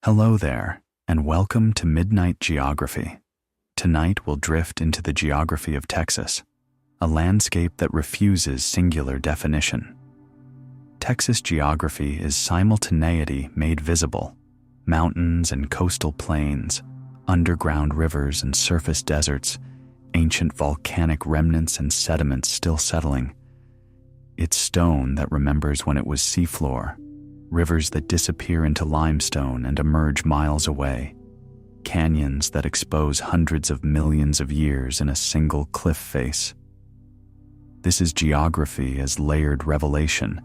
Hello there, and welcome to Midnight Geography. Tonight we'll drift into the geography of Texas, a landscape that refuses singular definition. Texas geography is simultaneity made visible: mountains and coastal plains, underground rivers and surface deserts, ancient volcanic remnants and sediments still settling. It's stone that remembers when it was seafloor, rivers that disappear into limestone and emerge miles away, canyons that expose hundreds of millions of years in a single cliff face. This is geography as layered revelation,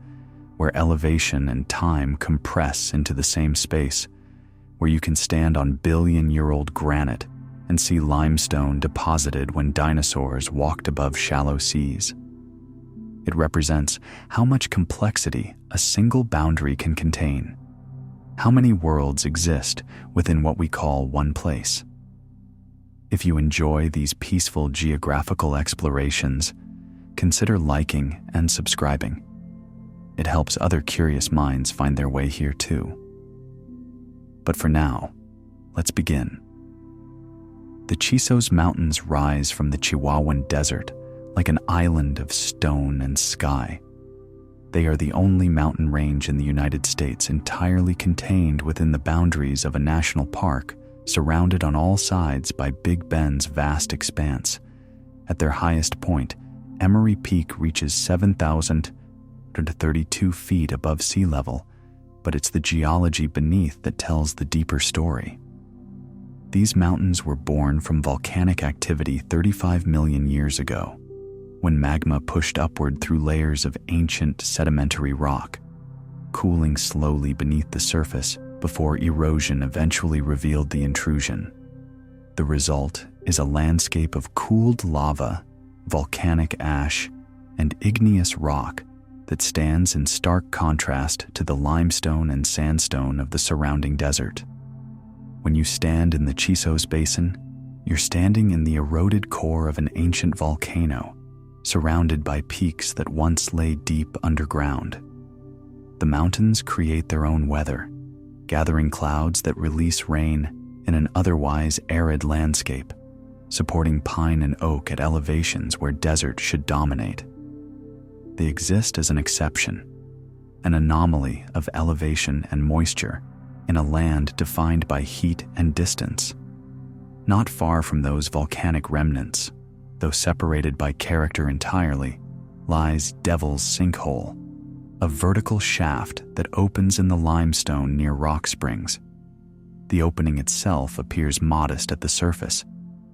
where elevation and time compress into the same space, where you can stand on billion-year-old granite and see limestone deposited when dinosaurs walked above shallow seas. It represents how much complexity a single boundary can contain, how many worlds exist within what we call one place. If you enjoy these peaceful geographical explorations, consider liking and subscribing. It helps other curious minds find their way here too. But for now, let's begin. The Chisos Mountains rise from the Chihuahuan Desert like an island of stone and sky. They are the only mountain range in the United States entirely contained within the boundaries of a national park, surrounded on all sides by Big Bend's vast expanse. At their highest point, Emery Peak reaches 7,032 feet above sea level, but it's the geology beneath that tells the deeper story. These mountains were born from volcanic activity 35 million years ago, when magma pushed upward through layers of ancient sedimentary rock, cooling slowly beneath the surface before erosion eventually revealed the intrusion. The result is a landscape of cooled lava, volcanic ash, and igneous rock that stands in stark contrast to the limestone and sandstone of the surrounding desert. When you stand in the Chisos Basin, you're standing in the eroded core of an ancient volcano, surrounded by peaks that once lay deep underground. The mountains create their own weather, gathering clouds that release rain in an otherwise arid landscape, supporting pine and oak at elevations where desert should dominate. They exist as an exception, an anomaly of elevation and moisture in a land defined by heat and distance. Not far from those volcanic remnants, though separated by character entirely, lies Devil's Sinkhole, a vertical shaft that opens in the limestone near rock springs. The opening itself appears modest at the surface,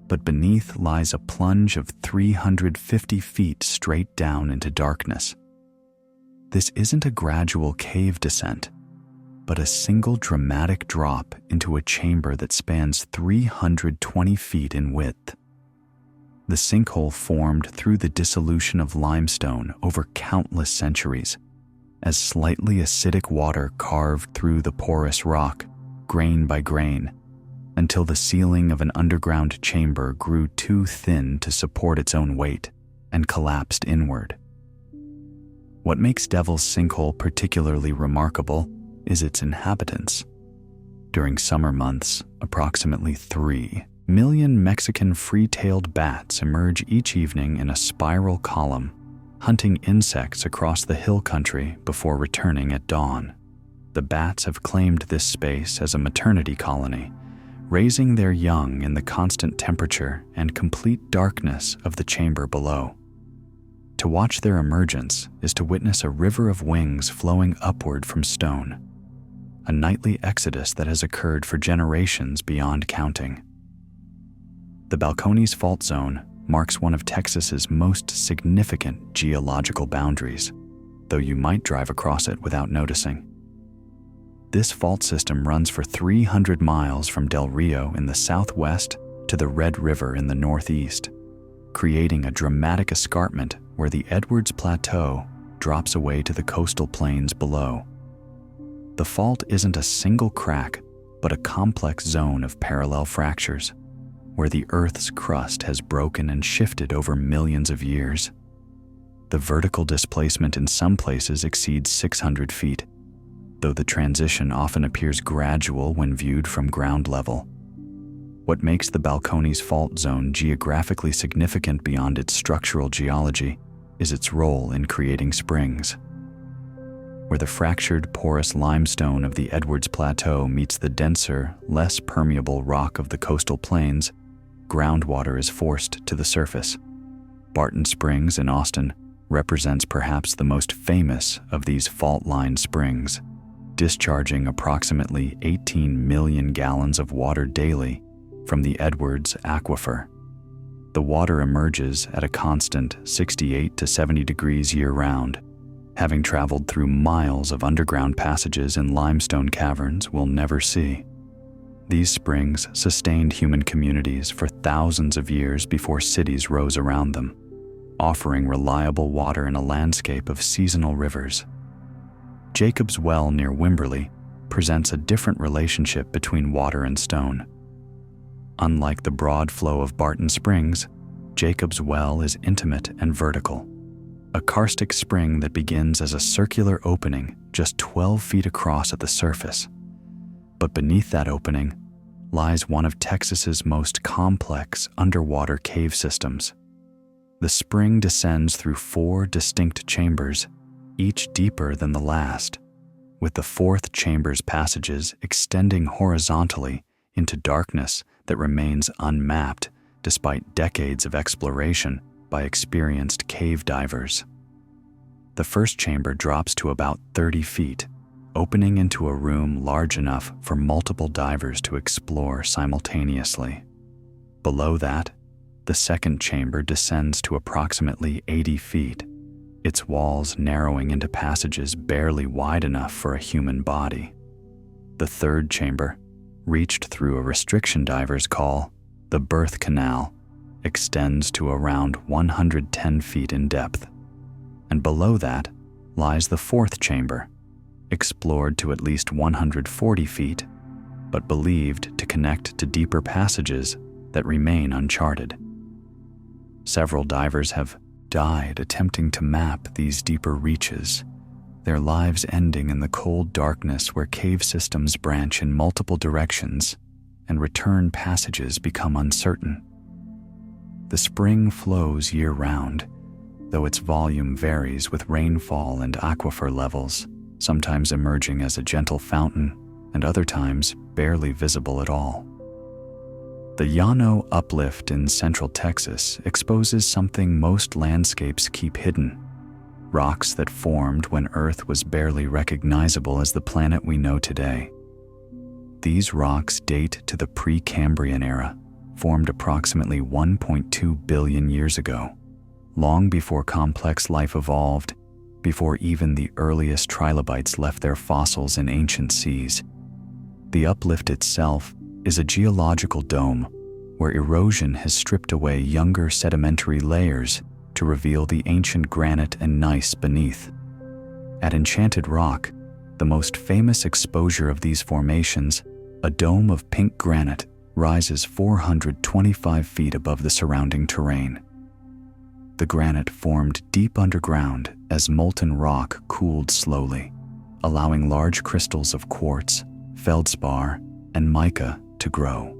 but beneath lies a plunge of 350 feet straight down into darkness. This isn't a gradual cave descent, but a single dramatic drop into a chamber that spans 320 feet in width. The sinkhole formed through the dissolution of limestone over countless centuries, as slightly acidic water carved through the porous rock, grain by grain, until the ceiling of an underground chamber grew too thin to support its own weight and collapsed inward. What makes Devil's Sinkhole particularly remarkable is its inhabitants. During summer months, approximately 3 million Mexican free-tailed bats emerge each evening in a spiral column, hunting insects across the hill country before returning at dawn. The bats have claimed this space as a maternity colony, raising their young in the constant temperature and complete darkness of the chamber below. To watch their emergence is to witness a river of wings flowing upward from stone, a nightly exodus that has occurred for generations beyond counting. The Balcones Fault Zone marks one of Texas's most significant geological boundaries, though you might drive across it without noticing. This fault system runs for 300 miles from Del Rio in the southwest to the Red River in the northeast, creating a dramatic escarpment where the Edwards Plateau drops away to the coastal plains below. The fault isn't a single crack, but a complex zone of parallel fractures, where the Earth's crust has broken and shifted over millions of years. The vertical displacement in some places exceeds 600 feet, though the transition often appears gradual when viewed from ground level. What makes the Balcones Fault Zone geographically significant beyond its structural geology is its role in creating springs. Where the fractured, porous limestone of the Edwards Plateau meets the denser, less permeable rock of the coastal plains, groundwater is forced to the surface. Barton Springs in Austin represents perhaps the most famous of these fault-line springs, discharging approximately 18 million gallons of water daily from the Edwards Aquifer. The water emerges at a constant 68 to 70 degrees year-round, having traveled through miles of underground passages in limestone caverns we'll never see. These springs sustained human communities for thousands of years before cities rose around them, offering reliable water in a landscape of seasonal rivers. Jacob's Well near Wimberley presents a different relationship between water and stone. Unlike the broad flow of Barton Springs, Jacob's Well is intimate and vertical, a karstic spring that begins as a circular opening just 12 feet across at the surface. But beneath that opening lies one of Texas's most complex underwater cave systems. The spring descends through 4 distinct chambers, each deeper than the last, with the 4th chamber's passages extending horizontally into darkness that remains unmapped despite decades of exploration by experienced cave divers. The first chamber drops to about 30 feet, opening into a room large enough for multiple divers to explore simultaneously. Below that, the second chamber descends to approximately 80 feet, its walls narrowing into passages barely wide enough for a human body. The third chamber, reached through a restriction divers call the birth canal, extends to around 110 feet in depth. And below that lies the 4th chamber, explored to at least 140 feet, but believed to connect to deeper passages that remain uncharted. Several divers have died attempting to map these deeper reaches, their lives ending in the cold darkness where cave systems branch in multiple directions and return passages become uncertain. The spring flows year-round, though its volume varies with rainfall and aquifer levels, sometimes emerging as a gentle fountain and other times barely visible at all. The Llano uplift in central Texas exposes something most landscapes keep hidden: rocks that formed when Earth was barely recognizable as the planet we know today. These rocks date to the Precambrian era, formed approximately 1.2 billion years ago, long before complex life evolved, before even the earliest trilobites left their fossils in ancient seas. The uplift itself is a geological dome where erosion has stripped away younger sedimentary layers to reveal the ancient granite and gneiss beneath. At Enchanted Rock, the most famous exposure of these formations, a dome of pink granite rises 425 feet above the surrounding terrain. The granite formed deep underground as molten rock cooled slowly, allowing large crystals of quartz, feldspar, and mica to grow.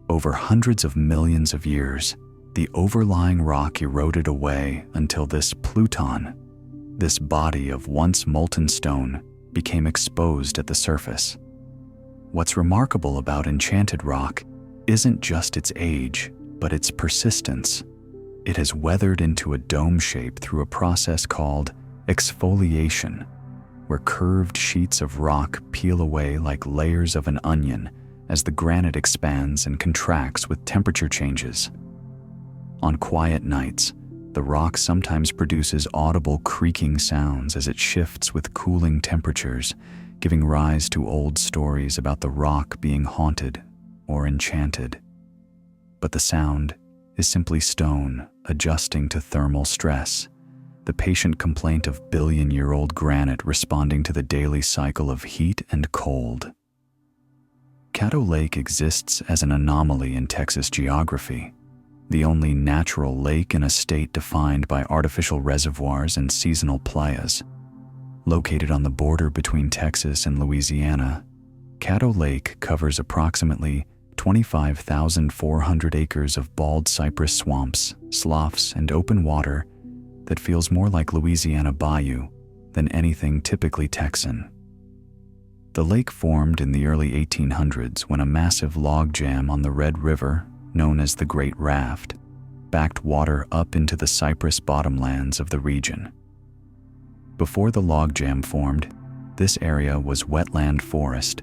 Over hundreds of millions of years, the overlying rock eroded away until this pluton, this body of once molten stone, became exposed at the surface. What's remarkable about Enchanted Rock isn't just its age, but its persistence. It has weathered into a dome shape through a process called exfoliation, where curved sheets of rock peel away like layers of an onion as the granite expands and contracts with temperature changes. On quiet nights, the rock sometimes produces audible creaking sounds as it shifts with cooling temperatures, giving rise to old stories about the rock being haunted or enchanted. But the sound is simply stone adjusting to thermal stress, the patient complaint of billion-year-old granite responding to the daily cycle of heat and cold. Caddo Lake exists as an anomaly in Texas geography, the only natural lake in a state defined by artificial reservoirs and seasonal playas. Located on the border between Texas and Louisiana, Caddo Lake covers approximately 25,400 acres of bald cypress swamps, sloughs, and open water that feels more like Louisiana bayou than anything typically Texan. The lake formed in the early 1800s when a massive log jam on the Red River, known as the Great Raft, backed water up into the cypress bottomlands of the region. Before the log jam formed, this area was wetland forest,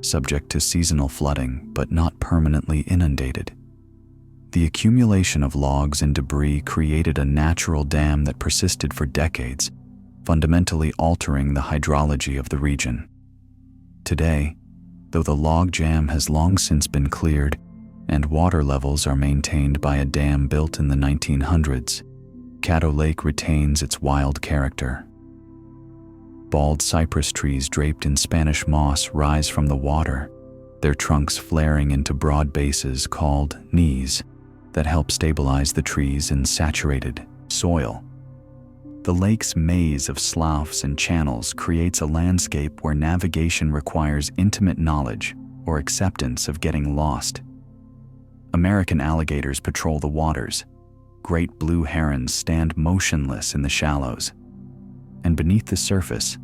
subject to seasonal flooding but not permanently inundated. The accumulation of logs and debris created a natural dam that persisted for decades, fundamentally altering the hydrology of the region. Today, though the log jam has long since been cleared and water levels are maintained by a dam built in the 1900s, Caddo Lake retains its wild character. Bald cypress trees draped in Spanish moss rise from the water, their trunks flaring into broad bases called knees that help stabilize the trees in saturated soil. The lake's maze of sloughs and channels creates a landscape where navigation requires intimate knowledge or acceptance of getting lost. American alligators patrol the waters. Great blue herons stand motionless in the shallows. And beneath the surface,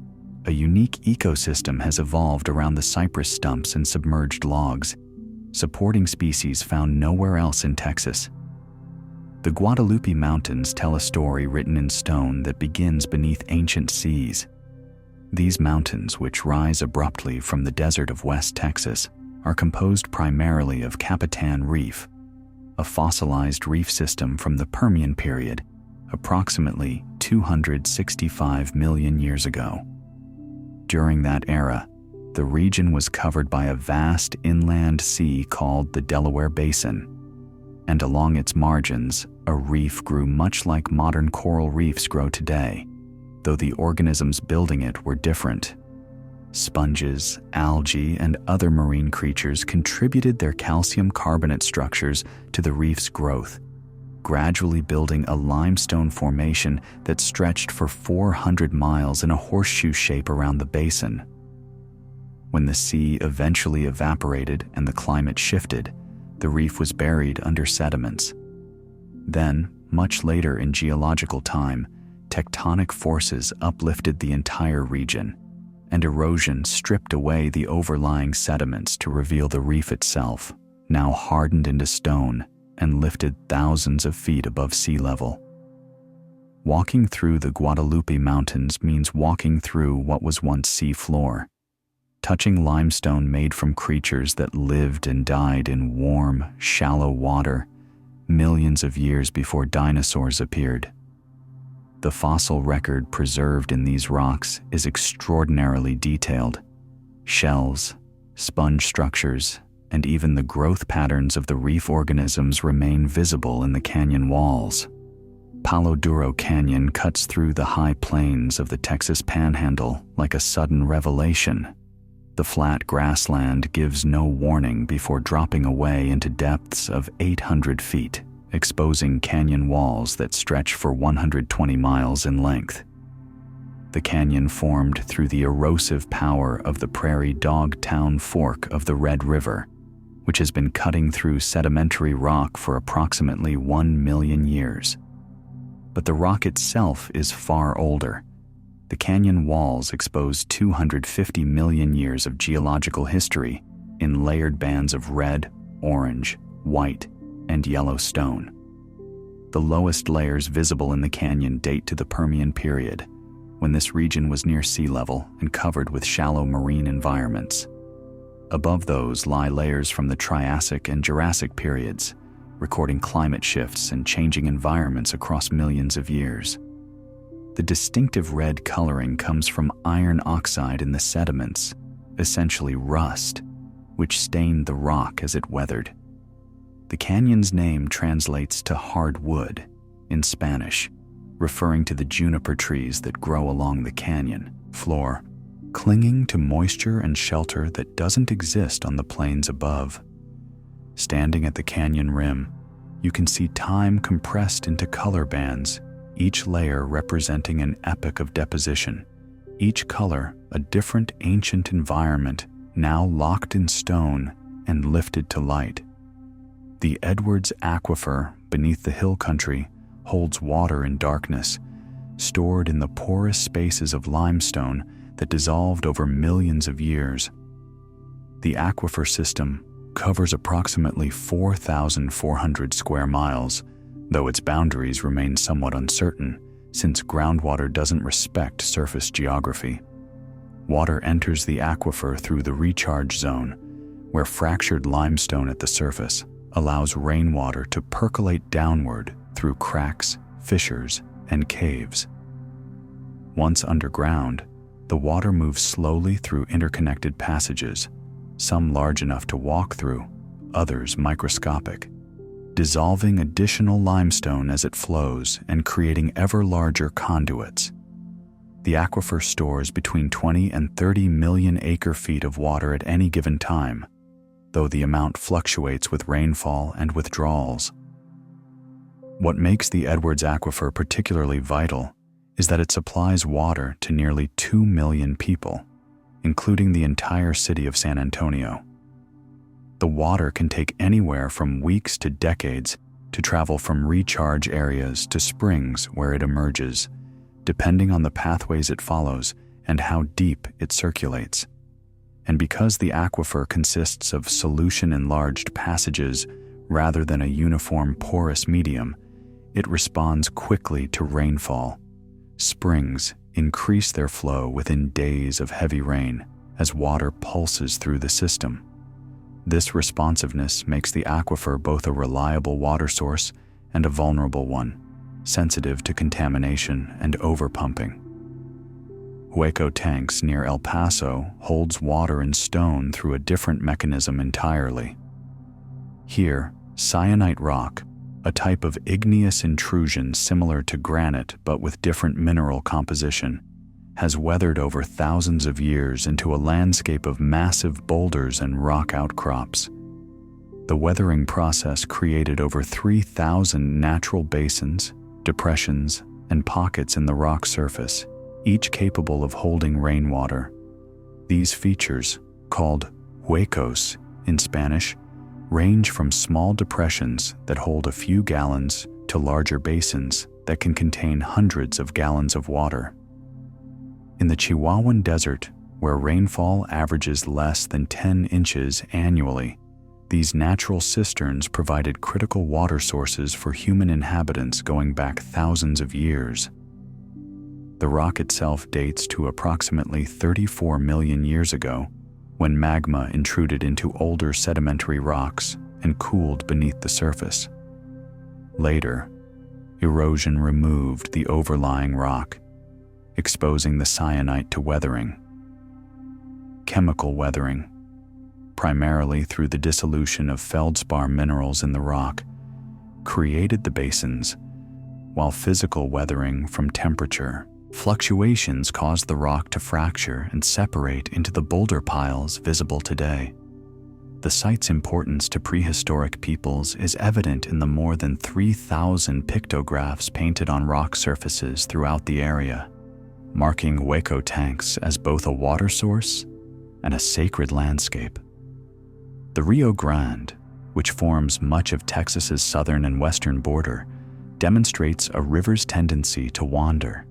a unique ecosystem has evolved around the cypress stumps and submerged logs, supporting species found nowhere else in Texas. The Guadalupe Mountains tell a story written in stone that begins beneath ancient seas. These mountains, which rise abruptly from the desert of West Texas, are composed primarily of Capitan Reef, a fossilized reef system from the Permian period, approximately 265 million years ago. During that era, the region was covered by a vast inland sea called the Delaware Basin, and along its margins, a reef grew much like modern coral reefs grow today, though the organisms building it were different. Sponges, algae, and other marine creatures contributed their calcium carbonate structures to the reef's growth, gradually building a limestone formation that stretched for 400 miles in a horseshoe shape around the basin. When the sea eventually evaporated and the climate shifted, the reef was buried under sediments. Then, much later in geological time, tectonic forces uplifted the entire region, and erosion stripped away the overlying sediments to reveal the reef itself, now hardened into stone and lifted thousands of feet above sea level. Walking through the Guadalupe Mountains means walking through what was once sea floor, touching limestone made from creatures that lived and died in warm, shallow water millions of years before dinosaurs appeared. The fossil record preserved in these rocks is extraordinarily detailed. Shells, sponge structures, and even the growth patterns of the reef organisms remain visible in the canyon walls. Palo Duro Canyon cuts through the high plains of the Texas Panhandle like a sudden revelation. The flat grassland gives no warning before dropping away into depths of 800 feet, exposing canyon walls that stretch for 120 miles in length. The canyon formed through the erosive power of the Prairie Dog Town Fork of the Red River, which has been cutting through sedimentary rock for approximately 1 million years. But the rock itself is far older. The canyon walls expose 250 million years of geological history in layered bands of red, orange, white, and yellow stone. The lowest layers visible in the canyon date to the Permian period, when this region was near sea level and covered with shallow marine environments. Above those lie layers from the Triassic and Jurassic periods, recording climate shifts and changing environments across millions of years. The distinctive red coloring comes from iron oxide in the sediments, essentially rust, which stained the rock as it weathered. The canyon's name translates to hard wood in Spanish, referring to the juniper trees that grow along the canyon floor, clinging to moisture and shelter that doesn't exist on the plains above. Standing at the canyon rim, you can see time compressed into color bands, each layer representing an epoch of deposition. each color a different ancient environment now locked in stone and lifted to light. The Edwards Aquifer beneath the hill country holds water in darkness, stored in the porous spaces of limestone that dissolved over millions of years. The aquifer system covers approximately 4,400 square miles, though its boundaries remain somewhat uncertain since groundwater doesn't respect surface geography. Water enters the aquifer through the recharge zone, where fractured limestone at the surface allows rainwater to percolate downward through cracks, fissures, and caves. Once underground, the water moves slowly through interconnected passages, some large enough to walk through, others microscopic, dissolving additional limestone as it flows and creating ever larger conduits. The aquifer stores between 20 and 30 million acre-feet of water at any given time, though the amount fluctuates with rainfall and withdrawals. What makes the Edwards Aquifer particularly vital is that it supplies water to nearly 2 million people, including the entire city of San Antonio. The water can take anywhere from weeks to decades to travel from recharge areas to springs where it emerges, depending on the pathways it follows and how deep it circulates. And because the aquifer consists of solution-enlarged passages rather than a uniform porous medium, it responds quickly to rainfall. Springs increase their flow within days of heavy rain as water pulses through the system. This responsiveness makes the aquifer both a reliable water source and a vulnerable one, sensitive to contamination and overpumping. Hueco tanks near El Paso holds water in stone through a different mechanism entirely. Here, syenite rock, a type of igneous intrusion similar to granite but with different mineral composition, has weathered over thousands of years into a landscape of massive boulders and rock outcrops. The weathering process created over 3,000 natural basins, depressions, and pockets in the rock surface, each capable of holding rainwater. These features, called huecos in Spanish, range from small depressions that hold a few gallons to larger basins that can contain hundreds of gallons of water. In the Chihuahuan Desert, where rainfall averages less than 10 inches annually, these natural cisterns provided critical water sources for human inhabitants going back thousands of years. The rock itself dates to approximately 34 million years ago, when magma intruded into older sedimentary rocks and cooled beneath the surface. Later, erosion removed the overlying rock, exposing the syenite to weathering. Chemical weathering, primarily through the dissolution of feldspar minerals in the rock, created the basins, while physical weathering from temperature fluctuations caused the rock to fracture and separate into the boulder piles visible today. The site's importance to prehistoric peoples is evident in the more than 3,000 pictographs painted on rock surfaces throughout the area, marking Hueco tanks as both a water source and a sacred landscape. The Rio Grande, which forms much of Texas's southern and western border, demonstrates a river's tendency to wander.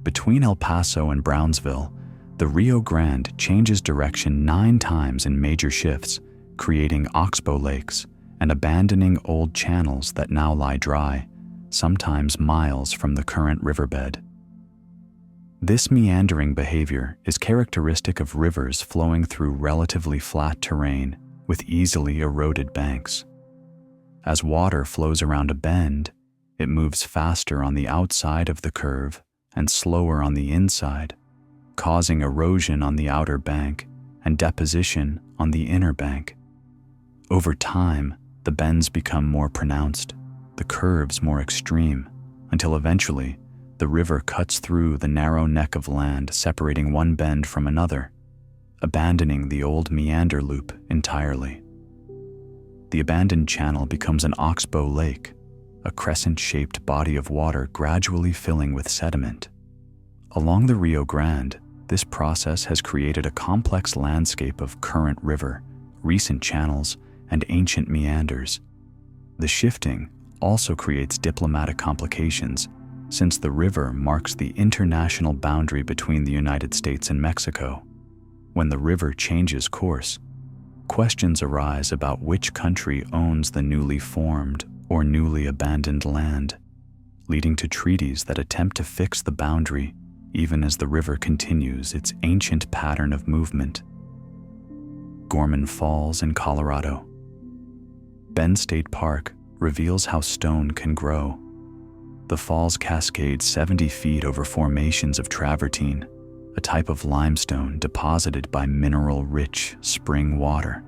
Between El Paso and Brownsville, the Rio Grande changes direction 9 times in major shifts, creating oxbow lakes and abandoning old channels that now lie dry, sometimes miles from the current riverbed. This meandering behavior is characteristic of rivers flowing through relatively flat terrain with easily eroded banks. As water flows around a bend, it moves faster on the outside of the curve and slower on the inside, causing erosion on the outer bank and deposition on the inner bank. Over time, the bends become more pronounced, the curves more extreme, until eventually the river cuts through the narrow neck of land separating one bend from another, abandoning the old meander loop entirely. The abandoned channel becomes an oxbow lake, a crescent-shaped body of water gradually filling with sediment. Along the Rio Grande, this process has created a complex landscape of current river, recent channels, and ancient meanders. The shifting also creates diplomatic complications, since the river marks the international boundary between the United States and Mexico. When the river changes course, questions arise about which country owns the newly formed or newly abandoned land, leading to treaties that attempt to fix the boundary even as the river continues its ancient pattern of movement. Gorman Falls in Colorado. Bend State Park reveals how stone can grow. The falls cascade 70 feet over formations of travertine, a type of limestone deposited by mineral-rich spring water.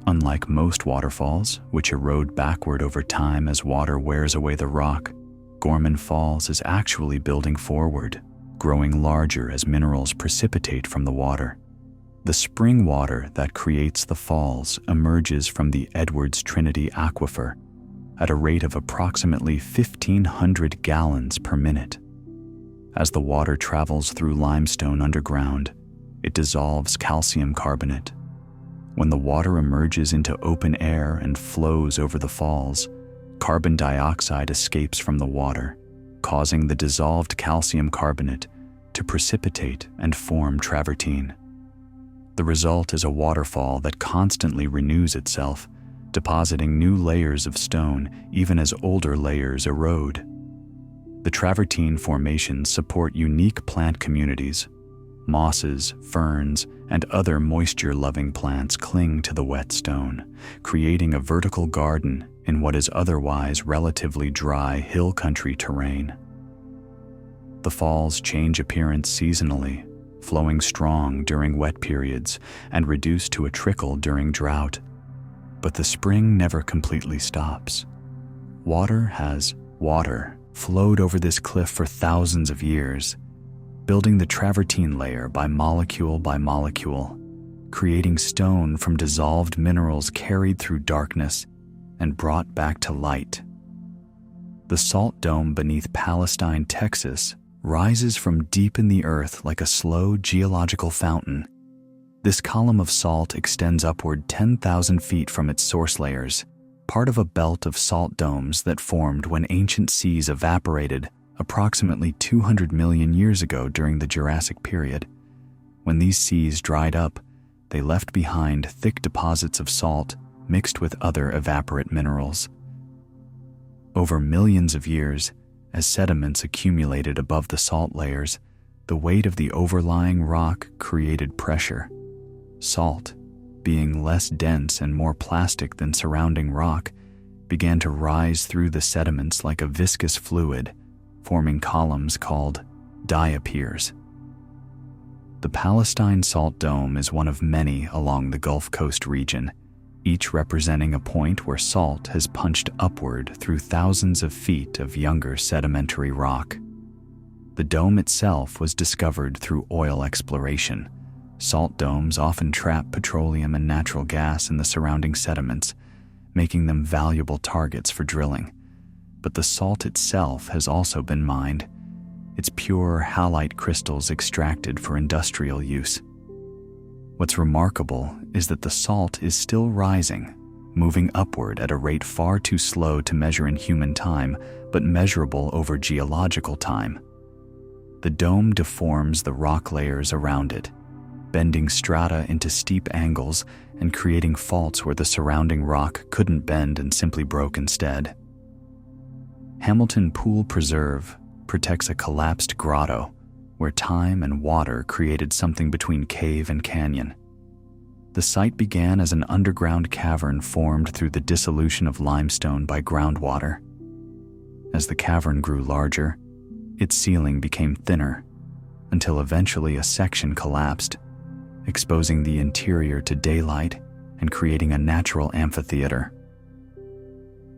Unlike most waterfalls, which erode backward over time as water wears away the rock, Gorman Falls is actually building forward, growing larger as minerals precipitate from the water. The spring water that creates the falls emerges from the Edwards Trinity Aquifer at a rate of approximately 1,500 gallons per minute. As the water travels through limestone underground, it dissolves calcium carbonate. When the water emerges into open air and flows over the falls, carbon dioxide escapes from the water, causing the dissolved calcium carbonate to precipitate and form travertine. The result is a waterfall that constantly renews itself, depositing new layers of stone even as older layers erode. The travertine formations support unique plant communities. Mosses, ferns, and other moisture-loving plants cling to the wet stone, creating a vertical garden in what is otherwise relatively dry hill country terrain. The falls change appearance seasonally, flowing strong during wet periods and reduced to a trickle during drought. But the spring never completely stops. Water has flowed over this cliff for thousands of years, building the travertine layer by molecule, creating stone from dissolved minerals carried through darkness and brought back to light. The salt dome beneath Palestine, Texas, rises from deep in the earth like a slow geological fountain. This column of salt extends upward 10,000 feet from its source layers, part of a belt of salt domes that formed when ancient seas evaporated approximately 200 million years ago during the Jurassic period. When these seas dried up, they left behind thick deposits of salt mixed with other evaporate minerals. Over millions of years, as sediments accumulated above the salt layers, the weight of the overlying rock created pressure. Salt, being less dense and more plastic than surrounding rock, began to rise through the sediments like a viscous fluid, forming columns called diapirs. The Palestine Salt Dome is one of many along the Gulf Coast region, each representing a point where salt has punched upward through thousands of feet of younger sedimentary rock. The dome itself was discovered through oil exploration. Salt domes often trap petroleum and natural gas in the surrounding sediments, making them valuable targets for drilling. But the salt itself has also been mined, its pure halite crystals extracted for industrial use. What's remarkable is that the salt is still rising, moving upward at a rate far too slow to measure in human time, but measurable over geological time. The dome deforms the rock layers around it, bending strata into steep angles and creating faults where the surrounding rock couldn't bend and simply broke instead. Hamilton Pool Preserve protects a collapsed grotto where time and water created something between cave and canyon. The site began as an underground cavern formed through the dissolution of limestone by groundwater. As the cavern grew larger, its ceiling became thinner, until eventually a section collapsed, exposing the interior to daylight and creating a natural amphitheater.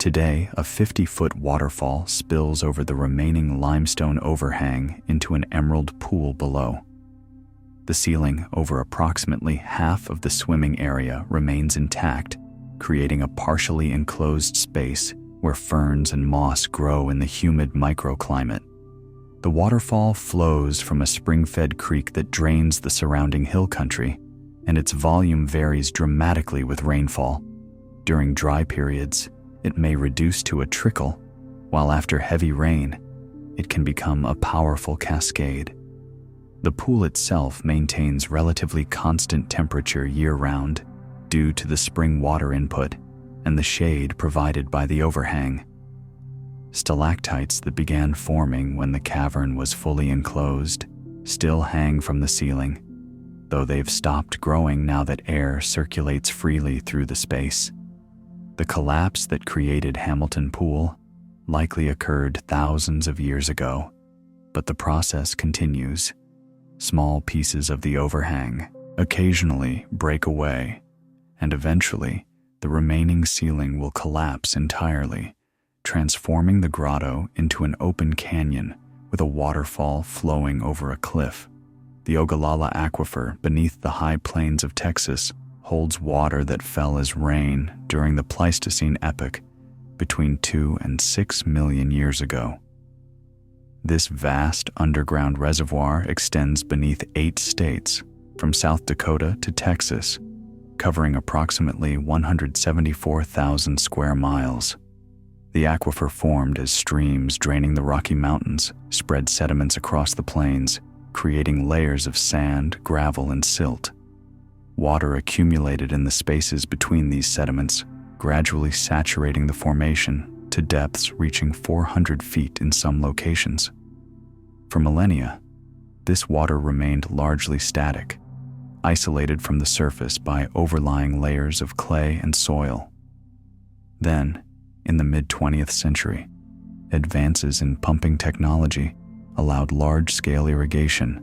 Today, a 50-foot waterfall spills over the remaining limestone overhang into an emerald pool below. The ceiling over approximately half of the swimming area remains intact, creating a partially enclosed space where ferns and moss grow in the humid microclimate. The waterfall flows from a spring-fed creek that drains the surrounding hill country, and its volume varies dramatically with rainfall. During dry periods, it may reduce to a trickle, while after heavy rain, it can become a powerful cascade. The pool itself maintains relatively constant temperature year-round due to the spring water input and the shade provided by the overhang. Stalactites that began forming when the cavern was fully enclosed still hang from the ceiling, though they've stopped growing now that air circulates freely through the space. The collapse that created Hamilton Pool likely occurred thousands of years ago, but the process continues. Small pieces of the overhang occasionally break away, and eventually the remaining ceiling will collapse entirely, transforming the grotto into an open canyon with a waterfall flowing over a cliff. The Ogallala Aquifer beneath the high plains of Texas holds water that fell as rain during the Pleistocene epoch between 2 and 6 million years ago. This vast underground reservoir extends beneath 8 states, from South Dakota to Texas, covering approximately 174,000 square miles. The aquifer formed as streams draining the Rocky Mountains spread sediments across the plains, creating layers of sand, gravel, and silt. Water accumulated in the spaces between these sediments, gradually saturating the formation to depths reaching 400 feet in some locations. For millennia, this water remained largely static, isolated from the surface by overlying layers of clay and soil. Then, in the mid-20th century, advances in pumping technology allowed large-scale irrigation,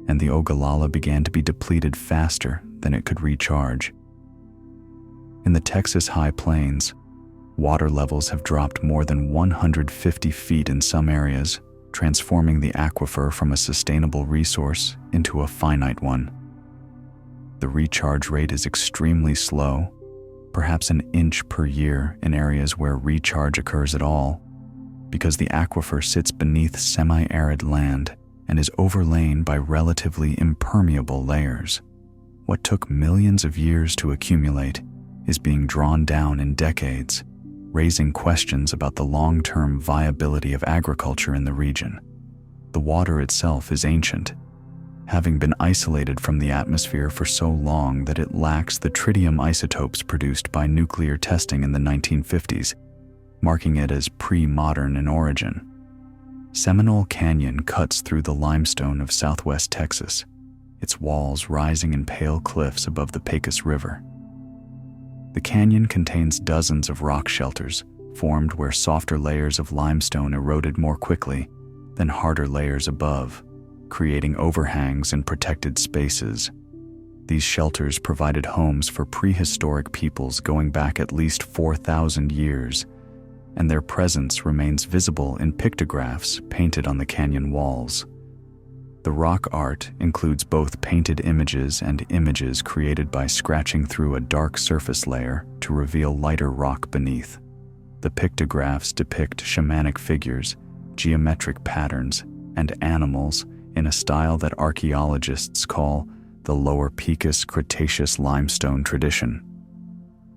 and the Ogallala began to be depleted faster than it could recharge. In the Texas High Plains, water levels have dropped more than 150 feet in some areas, transforming the aquifer from a sustainable resource into a finite one. The recharge rate is extremely slow, perhaps an inch per year in areas where recharge occurs at all, because the aquifer sits beneath semi-arid land and is overlain by relatively impermeable layers. What took millions of years to accumulate is being drawn down in decades, raising questions about the long-term viability of agriculture in the region. The water itself is ancient, having been isolated from the atmosphere for so long that it lacks the tritium isotopes produced by nuclear testing in the 1950s, marking it as pre-modern in origin. Seminole Canyon cuts through the limestone of southwest Texas, its walls rising in pale cliffs above the Pecos River. The canyon contains dozens of rock shelters formed where softer layers of limestone eroded more quickly than harder layers above, creating overhangs and protected spaces. These shelters provided homes for prehistoric peoples going back at least 4,000 years, and their presence remains visible in pictographs painted on the canyon walls. The rock art includes both painted images and images created by scratching through a dark surface layer to reveal lighter rock beneath. The pictographs depict shamanic figures, geometric patterns, and animals in a style that archaeologists call the Lower Pecos Cretaceous limestone tradition.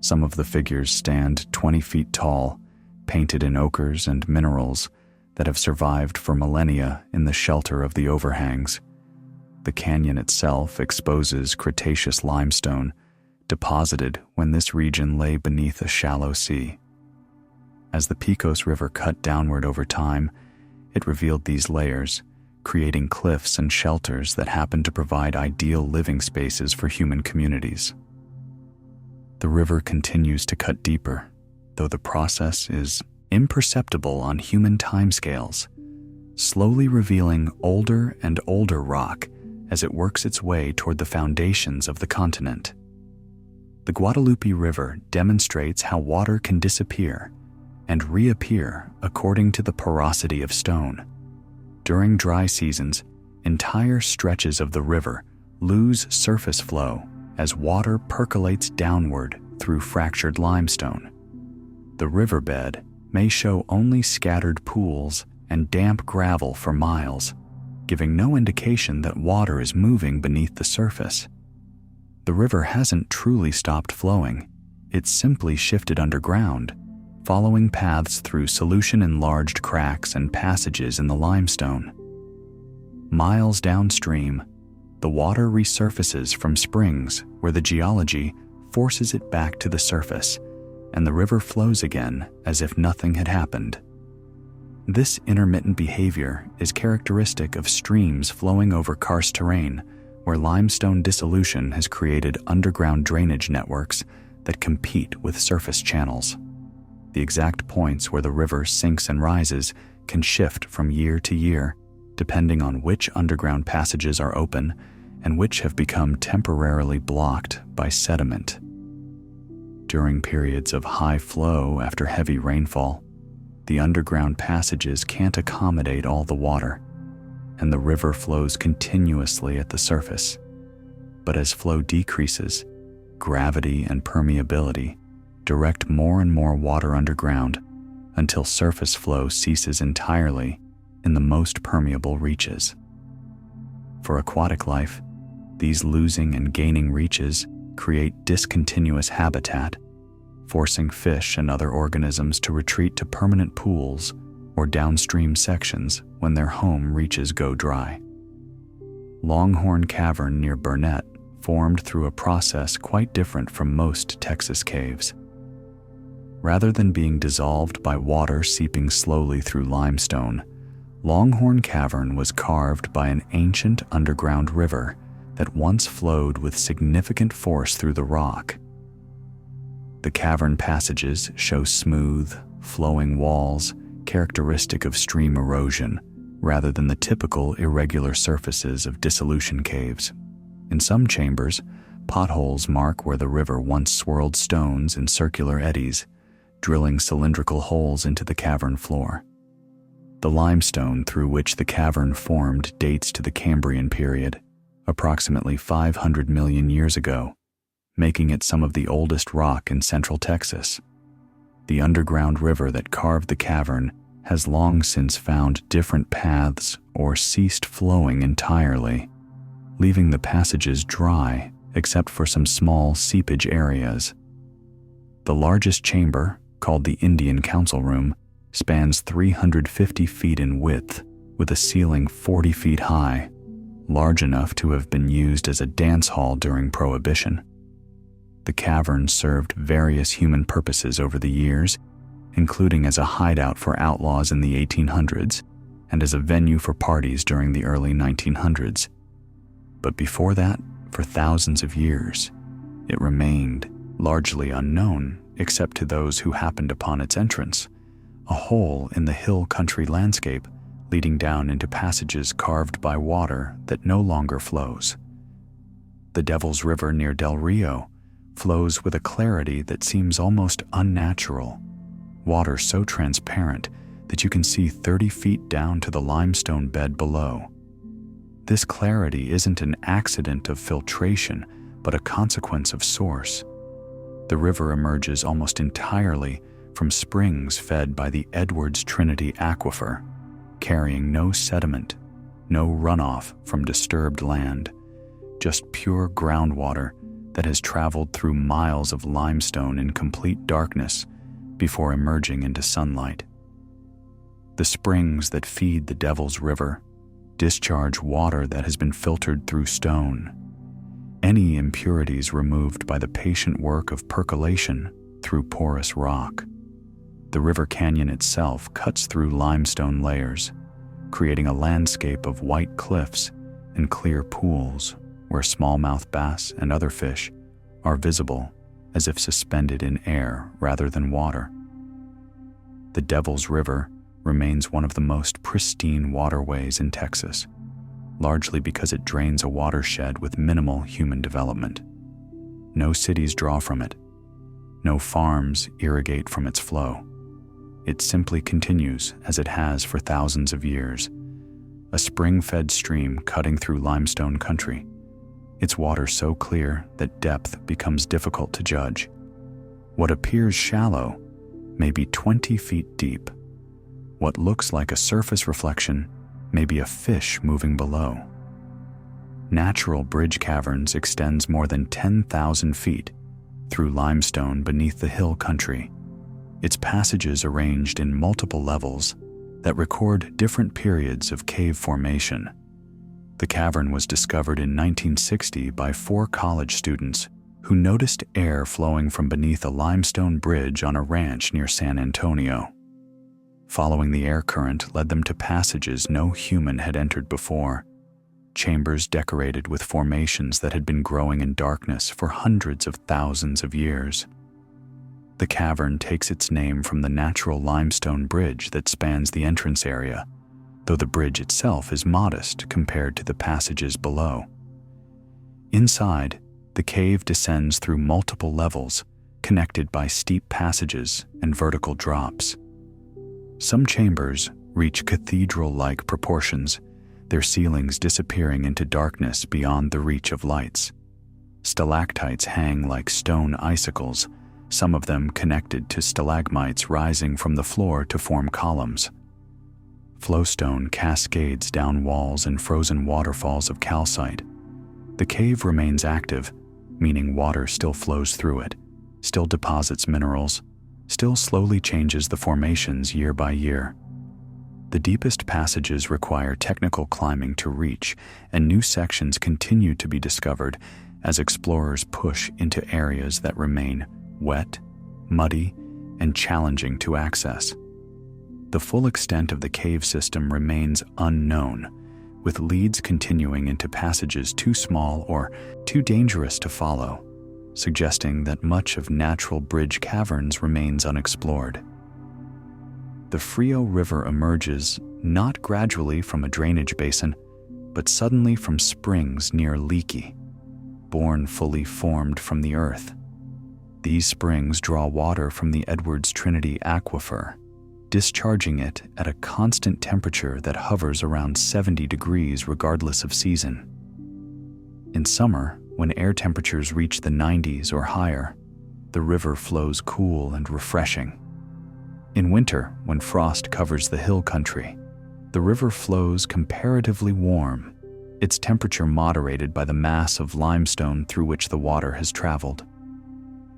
Some of the figures stand 20 feet tall, painted in ochres and minerals that have survived for millennia in the shelter of the overhangs. The canyon itself exposes Cretaceous limestone, deposited when this region lay beneath a shallow sea. As the Pecos River cut downward over time, it revealed these layers, creating cliffs and shelters that happen to provide ideal living spaces for human communities. The river continues to cut deeper, though the process is imperceptible on human timescales, slowly revealing older and older rock as it works its way toward the foundations of the continent. The Guadalupe River demonstrates how water can disappear and reappear according to the porosity of stone. During dry seasons, entire stretches of the river lose surface flow as water percolates downward through fractured limestone. The riverbed may show only scattered pools and damp gravel for miles, giving no indication that water is moving beneath the surface. The river hasn't truly stopped flowing. It's simply shifted underground, following paths through solution-enlarged cracks and passages in the limestone. Miles downstream, the water resurfaces from springs where the geology forces it back to the surface, and the river flows again as if nothing had happened. This intermittent behavior is characteristic of streams flowing over karst terrain, where limestone dissolution has created underground drainage networks that compete with surface channels. The exact points where the river sinks and rises can shift from year to year, depending on which underground passages are open and which have become temporarily blocked by sediment. During periods of high flow after heavy rainfall, the underground passages can't accommodate all the water, and the river flows continuously at the surface. But as flow decreases, gravity and permeability direct more and more water underground until surface flow ceases entirely in the most permeable reaches. For aquatic life, these losing and gaining reaches create discontinuous habitat, forcing fish and other organisms to retreat to permanent pools or downstream sections when their home reaches go dry. Longhorn Cavern near Burnett formed through a process quite different from most Texas caves. Rather than being dissolved by water seeping slowly through limestone, Longhorn Cavern was carved by an ancient underground river that once flowed with significant force through the rock. The cavern passages show smooth, flowing walls characteristic of stream erosion rather than the typical irregular surfaces of dissolution caves. In some chambers, potholes mark where the river once swirled stones in circular eddies, drilling cylindrical holes into the cavern floor. The limestone through which the cavern formed dates to the Cambrian period, approximately 500 million years ago, making it some of the oldest rock in central Texas. The underground river that carved the cavern has long since found different paths or ceased flowing entirely, leaving the passages dry except for some small seepage areas. The largest chamber, called the Indian Council Room, spans 350 feet in width with a ceiling 40 feet high, large enough to have been used as a dance hall during Prohibition. The cavern served various human purposes over the years, including as a hideout for outlaws in the 1800s and as a venue for parties during the early 1900s. But before that, for thousands of years, it remained largely unknown except to those who happened upon its entrance, a hole in the hill country landscape leading down into passages carved by water that no longer flows. The Devil's River near Del Rio flows with a clarity that seems almost unnatural, water so transparent that you can see 30 feet down to the limestone bed below. This clarity isn't an accident of filtration, but a consequence of source. The river emerges almost entirely from springs fed by the Edwards Trinity Aquifer, carrying no sediment, no runoff from disturbed land, just pure groundwater that has traveled through miles of limestone in complete darkness before emerging into sunlight. The springs that feed the Devil's River discharge water that has been filtered through stone, any impurities removed by the patient work of percolation through porous rock. The river canyon itself cuts through limestone layers, creating a landscape of white cliffs and clear pools where smallmouth bass and other fish are visible as if suspended in air rather than water. The Devil's River remains one of the most pristine waterways in Texas, largely because it drains a watershed with minimal human development. No cities draw from it. No farms irrigate from its flow. It simply continues as it has for thousands of years, a spring-fed stream cutting through limestone country, its water so clear that depth becomes difficult to judge. What appears shallow may be 20 feet deep. What looks like a surface reflection may be a fish moving below. Natural bridge caverns extends more than 10,000 feet through limestone beneath the hill country, its passages arranged in multiple levels that record different periods of cave formation. The cavern was discovered in 1960 by 4 college students who noticed air flowing from beneath a limestone bridge on a ranch near San Antonio. Following the air current led them to passages no human had entered before, chambers decorated with formations that had been growing in darkness for hundreds of thousands of years. The cavern takes its name from the natural limestone bridge that spans the entrance area, though the bridge itself is modest compared to the passages below. Inside, the cave descends through multiple levels, connected by steep passages and vertical drops. Some chambers reach cathedral-like proportions, their ceilings disappearing into darkness beyond the reach of lights. Stalactites hang like stone icicles, some of them connected to stalagmites rising from the floor to form columns. Flowstone cascades down walls in frozen waterfalls of calcite. The cave remains active, meaning water still flows through it, still deposits minerals, still slowly changes the formations year by year. The deepest passages require technical climbing to reach, and new sections continue to be discovered as explorers push into areas that remain wet, muddy, and challenging to access. The full extent of the cave system remains unknown, with leads continuing into passages too small or too dangerous to follow, suggesting that much of natural bridge caverns remains unexplored. The Frio River emerges not gradually from a drainage basin, but suddenly from springs near Leakey, born fully formed from the earth. These springs draw water from the Edwards Trinity Aquifer, discharging it at a constant temperature that hovers around 70 degrees regardless of season. In summer, when air temperatures reach the 90s or higher, the river flows cool and refreshing. In winter, when frost covers the hill country, the river flows comparatively warm, its temperature moderated by the mass of limestone through which the water has traveled.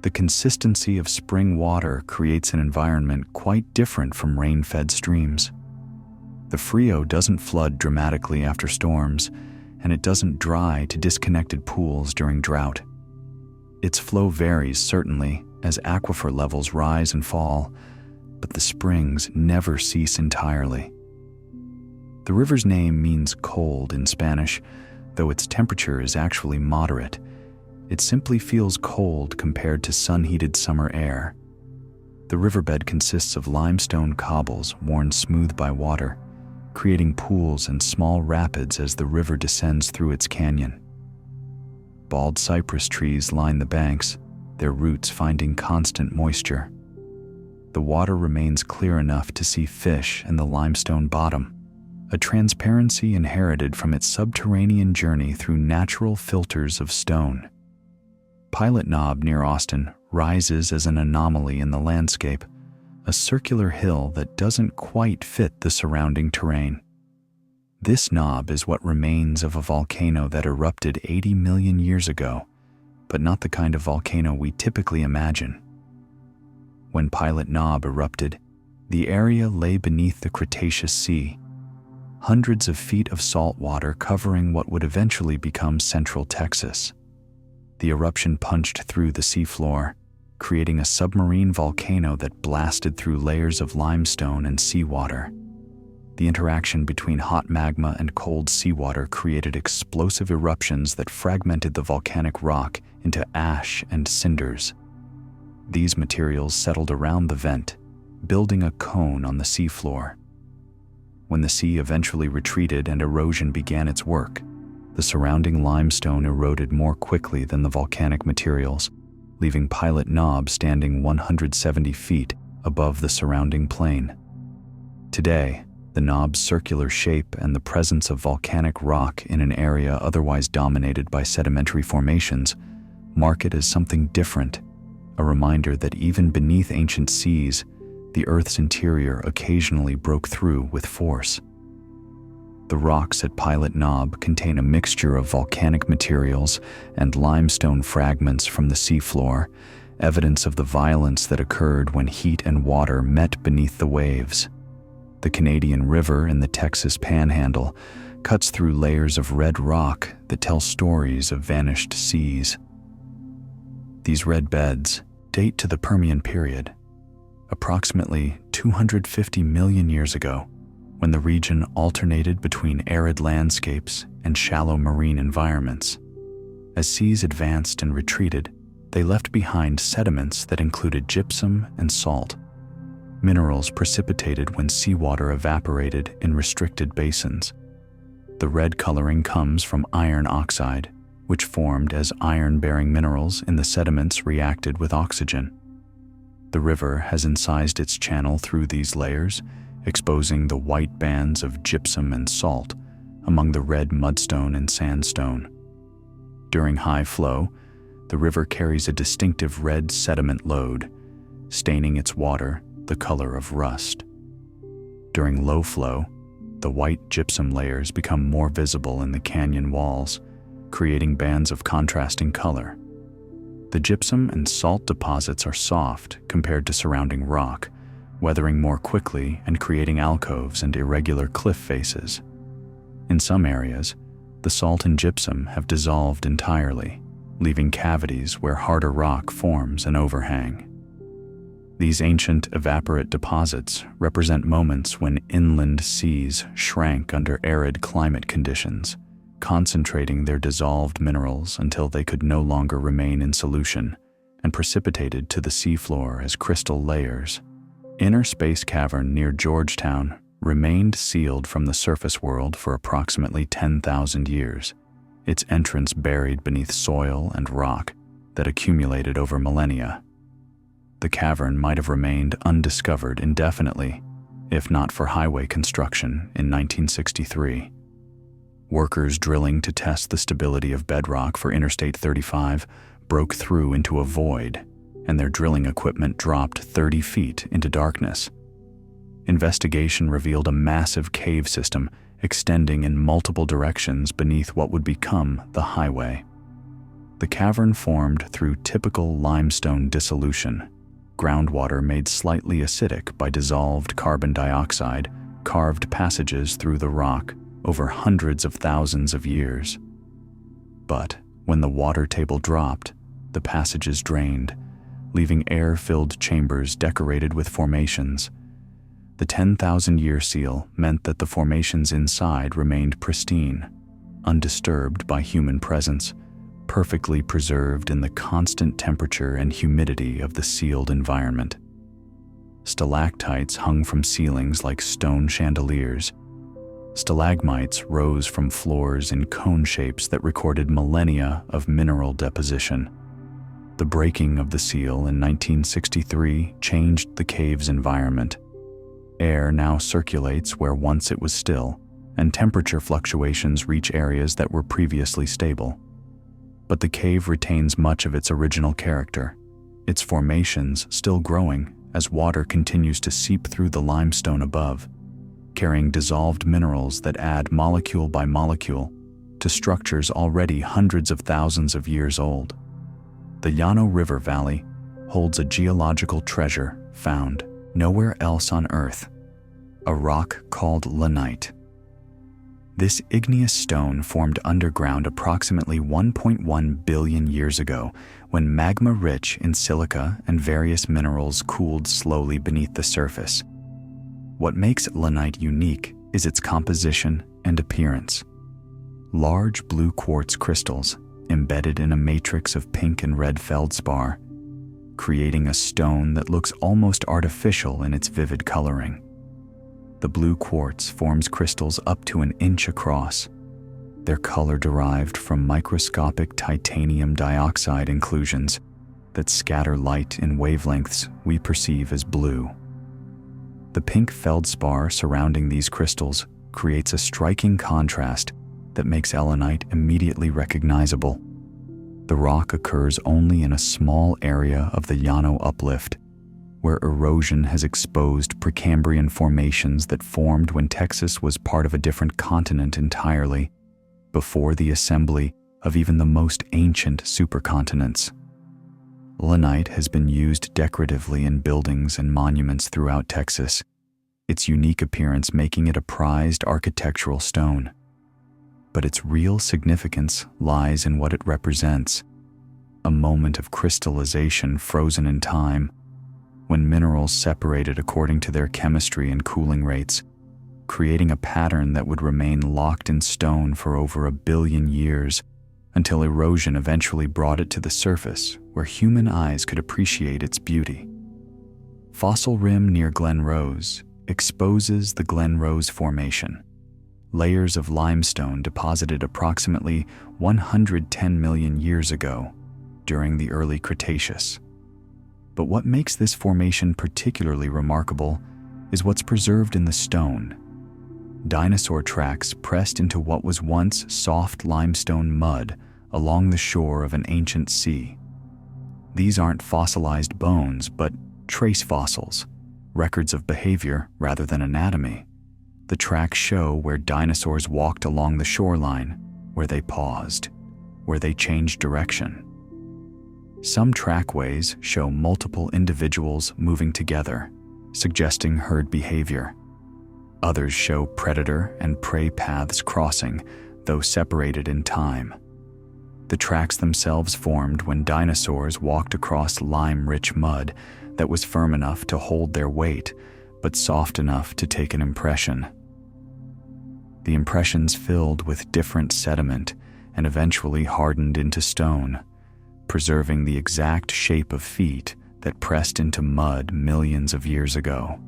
The consistency of spring water creates an environment quite different from rain-fed streams. The Frio doesn't flood dramatically after storms, and it doesn't dry to disconnected pools during drought. Its flow varies certainly as aquifer levels rise and fall, but the springs never cease entirely. The river's name means cold in Spanish, though its temperature is actually moderate. It simply feels cold compared to sun-heated summer air. The riverbed consists of limestone cobbles worn smooth by water, creating pools and small rapids as the river descends through its canyon. Bald cypress trees line the banks, their roots finding constant moisture. The water remains clear enough to see fish and the limestone bottom, a transparency inherited from its subterranean journey through natural filters of stone. Pilot Knob near Austin rises as an anomaly in the landscape, a circular hill that doesn't quite fit the surrounding terrain. This knob is what remains of a volcano that erupted 80 million years ago, but not the kind of volcano we typically imagine. When Pilot Knob erupted, the area lay beneath the Cretaceous Sea, hundreds of feet of salt water covering what would eventually become central Texas. The eruption punched through the seafloor, creating a submarine volcano that blasted through layers of limestone and seawater. The interaction between hot magma and cold seawater created explosive eruptions that fragmented the volcanic rock into ash and cinders. These materials settled around the vent, building a cone on the seafloor. When the sea eventually retreated and erosion began its work, the surrounding limestone eroded more quickly than the volcanic materials, leaving Pilot Knob standing 170 feet above the surrounding plain. Today, the knob's circular shape and the presence of volcanic rock in an area otherwise dominated by sedimentary formations mark it as something different, a reminder that even beneath ancient seas, the Earth's interior occasionally broke through with force. The rocks at Pilot Knob contain a mixture of volcanic materials and limestone fragments from the seafloor, evidence of the violence that occurred when heat and water met beneath the waves. The Canadian River in the Texas Panhandle cuts through layers of red rock that tell stories of vanished seas. These red beds date to the Permian period, approximately 250 million years ago, when the region alternated between arid landscapes and shallow marine environments. As seas advanced and retreated, they left behind sediments that included gypsum and salt, minerals precipitated when seawater evaporated in restricted basins. The red coloring comes from iron oxide, which formed as iron-bearing minerals in the sediments reacted with oxygen. The river has incised its channel through these layers, exposing the white bands of gypsum and salt among the red mudstone and sandstone. During high flow, the river carries a distinctive red sediment load, staining its water the color of rust. During low flow, the white gypsum layers become more visible in the canyon walls, creating bands of contrasting color. The gypsum and salt deposits are soft compared to surrounding rock, weathering more quickly and creating alcoves and irregular cliff faces. In some areas, the salt and gypsum have dissolved entirely, leaving cavities where harder rock forms an overhang. These ancient evaporate deposits represent moments when inland seas shrank under arid climate conditions, concentrating their dissolved minerals until they could no longer remain in solution and precipitated to the seafloor as crystal layers. Inner Space Cavern near Georgetown remained sealed from the surface world for approximately 10,000 years, its entrance buried beneath soil and rock that accumulated over millennia. The cavern might have remained undiscovered indefinitely, if not for highway construction in 1963. Workers drilling to test the stability of bedrock for Interstate 35 broke through into a void, and their drilling equipment dropped 30 feet into darkness. Investigation revealed a massive cave system extending in multiple directions beneath what would become the highway. The cavern formed through typical limestone dissolution. Groundwater made slightly acidic by dissolved carbon dioxide carved passages through the rock over hundreds of thousands of years. But when the water table dropped, the passages drained, leaving air-filled chambers decorated with formations. The 10,000-year seal meant that the formations inside remained pristine, undisturbed by human presence, perfectly preserved in the constant temperature and humidity of the sealed environment. Stalactites hung from ceilings like stone chandeliers. Stalagmites rose from floors in cone shapes that recorded millennia of mineral deposition. The breaking of the seal in 1963 changed the cave's environment. Air now circulates where once it was still, and temperature fluctuations reach areas that were previously stable. But the cave retains much of its original character, its formations still growing as water continues to seep through the limestone above, carrying dissolved minerals that add molecule by molecule to structures already hundreds of thousands of years old. The Llano River Valley holds a geological treasure found nowhere else on Earth, a rock called lanite. This igneous stone formed underground approximately 1.1 billion years ago when magma rich in silica and various minerals cooled slowly beneath the surface. What makes lanite unique is its composition and appearance. Large blue quartz crystals embedded in a matrix of pink and red feldspar, creating a stone that looks almost artificial in its vivid coloring. The blue quartz forms crystals up to an inch across, their color derived from microscopic titanium dioxide inclusions that scatter light in wavelengths we perceive as blue. The pink feldspar surrounding these crystals creates a striking contrast that makes elenite immediately recognizable. The rock occurs only in a small area of the Llano uplift, where erosion has exposed Precambrian formations that formed when Texas was part of a different continent entirely, before the assembly of even the most ancient supercontinents. Lanite has been used decoratively in buildings and monuments throughout Texas, its unique appearance making it a prized architectural stone. But its real significance lies in what it represents: a moment of crystallization frozen in time, when minerals separated according to their chemistry and cooling rates, creating a pattern that would remain locked in stone for over 1 billion years, until erosion eventually brought it to the surface where human eyes could appreciate its beauty. Fossil Rim near Glen Rose exposes the Glen Rose Formation, layers of limestone deposited approximately 110 million years ago during the early Cretaceous. But what makes this formation particularly remarkable is what's preserved in the stone: dinosaur tracks pressed into what was once soft limestone mud along the shore of an ancient sea. These aren't fossilized bones, but trace fossils, records of behavior rather than anatomy. The tracks show where dinosaurs walked along the shoreline, where they paused, where they changed direction. Some trackways show multiple individuals moving together, suggesting herd behavior. Others show predator and prey paths crossing, though separated in time. The tracks themselves formed when dinosaurs walked across lime-rich mud that was firm enough to hold their weight, but soft enough to take an impression. The impressions filled with different sediment and eventually hardened into stone, preserving the exact shape of feet that pressed into mud millions of years ago.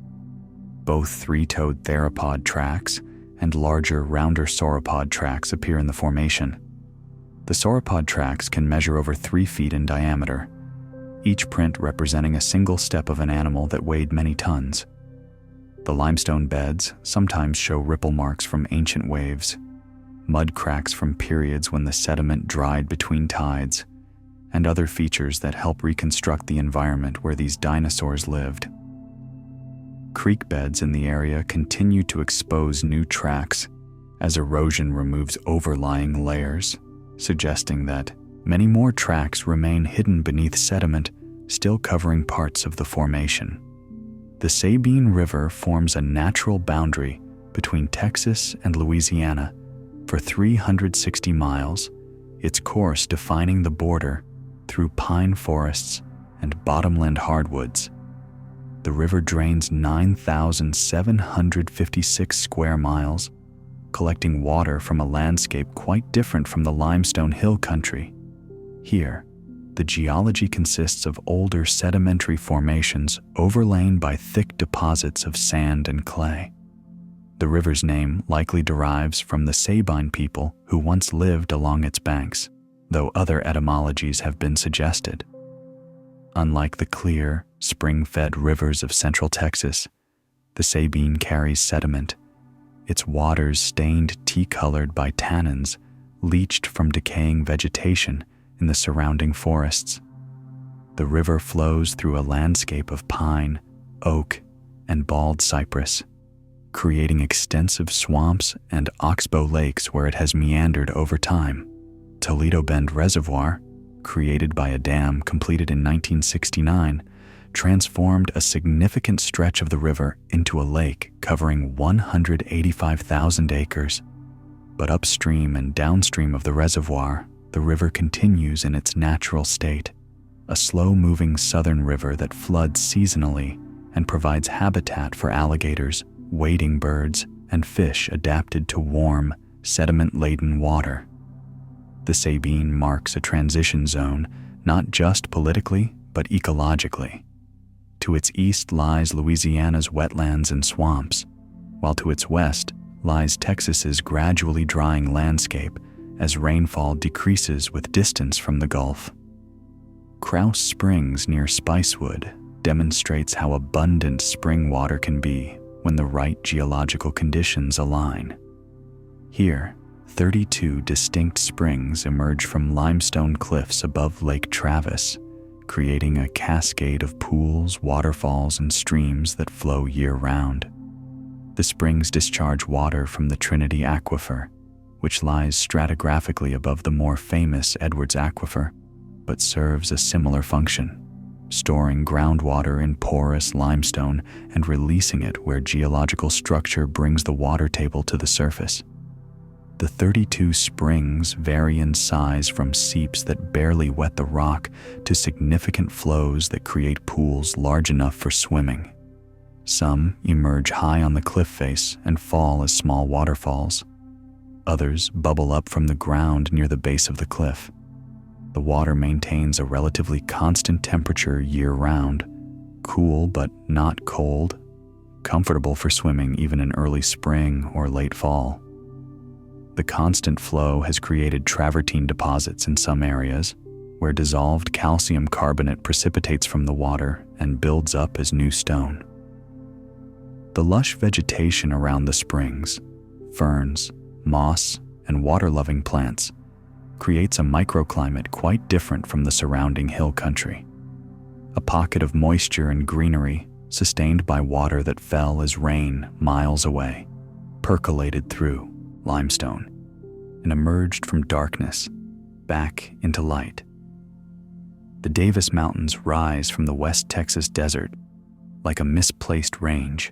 Both three-toed theropod tracks and larger, rounder sauropod tracks appear in the formation. The sauropod tracks can measure over 3 feet in diameter, each print representing a single step of an animal that weighed many tons. The limestone beds sometimes show ripple marks from ancient waves, mud cracks from periods when the sediment dried between tides, and other features that help reconstruct the environment where these dinosaurs lived. Creek beds in the area continue to expose new tracks as erosion removes overlying layers, suggesting that many more tracks remain hidden beneath sediment still covering parts of the formation. The Sabine River forms a natural boundary between Texas and Louisiana for 360 miles, its course defining the border through pine forests and bottomland hardwoods. The river drains 9,756 square miles, collecting water from a landscape quite different from the limestone hill country. Here, the geology consists of older sedimentary formations overlain by thick deposits of sand and clay. The river's name likely derives from the Sabine people who once lived along its banks, though other etymologies have been suggested. Unlike the clear, spring-fed rivers of central Texas, the Sabine carries sediment, its waters stained tea-colored by tannins leached from decaying vegetation in the surrounding forests. The river flows through a landscape of pine, oak, and bald cypress, creating extensive swamps and oxbow lakes where it has meandered over time. Toledo Bend Reservoir, created by a dam completed in 1969, transformed a significant stretch of the river into a lake covering 185,000 acres. But upstream and downstream of the reservoir, the river continues in its natural state, a slow-moving southern river that floods seasonally and provides habitat for alligators, wading birds, and fish adapted to warm, sediment-laden water. The Sabine marks a transition zone, not just politically, but ecologically. To its east lies Louisiana's wetlands and swamps, while to its west lies Texas's gradually drying landscape as rainfall decreases with distance from the Gulf. Krause Springs near Spicewood demonstrates how abundant spring water can be when the right geological conditions align. Here, 32 distinct springs emerge from limestone cliffs above Lake Travis, creating a cascade of pools, waterfalls, and streams that flow year-round. The springs discharge water from the Trinity Aquifer, which lies stratigraphically above the more famous Edwards Aquifer, but serves a similar function, storing groundwater in porous limestone and releasing it where geological structure brings the water table to the surface. The 32 springs vary in size from seeps that barely wet the rock to significant flows that create pools large enough for swimming. Some emerge high on the cliff face and fall as small waterfalls. Others bubble up from the ground near the base of the cliff. The water maintains a relatively constant temperature year-round, cool but not cold, comfortable for swimming even in early spring or late fall. The constant flow has created travertine deposits in some areas, where dissolved calcium carbonate precipitates from the water and builds up as new stone. The lush vegetation around the springs, ferns, moss, and water-loving plants, creates a microclimate quite different from the surrounding hill country. A pocket of moisture and greenery sustained by water that fell as rain miles away, percolated through limestone, and emerged from darkness back into light. The Davis Mountains rise from the West Texas desert like a misplaced range,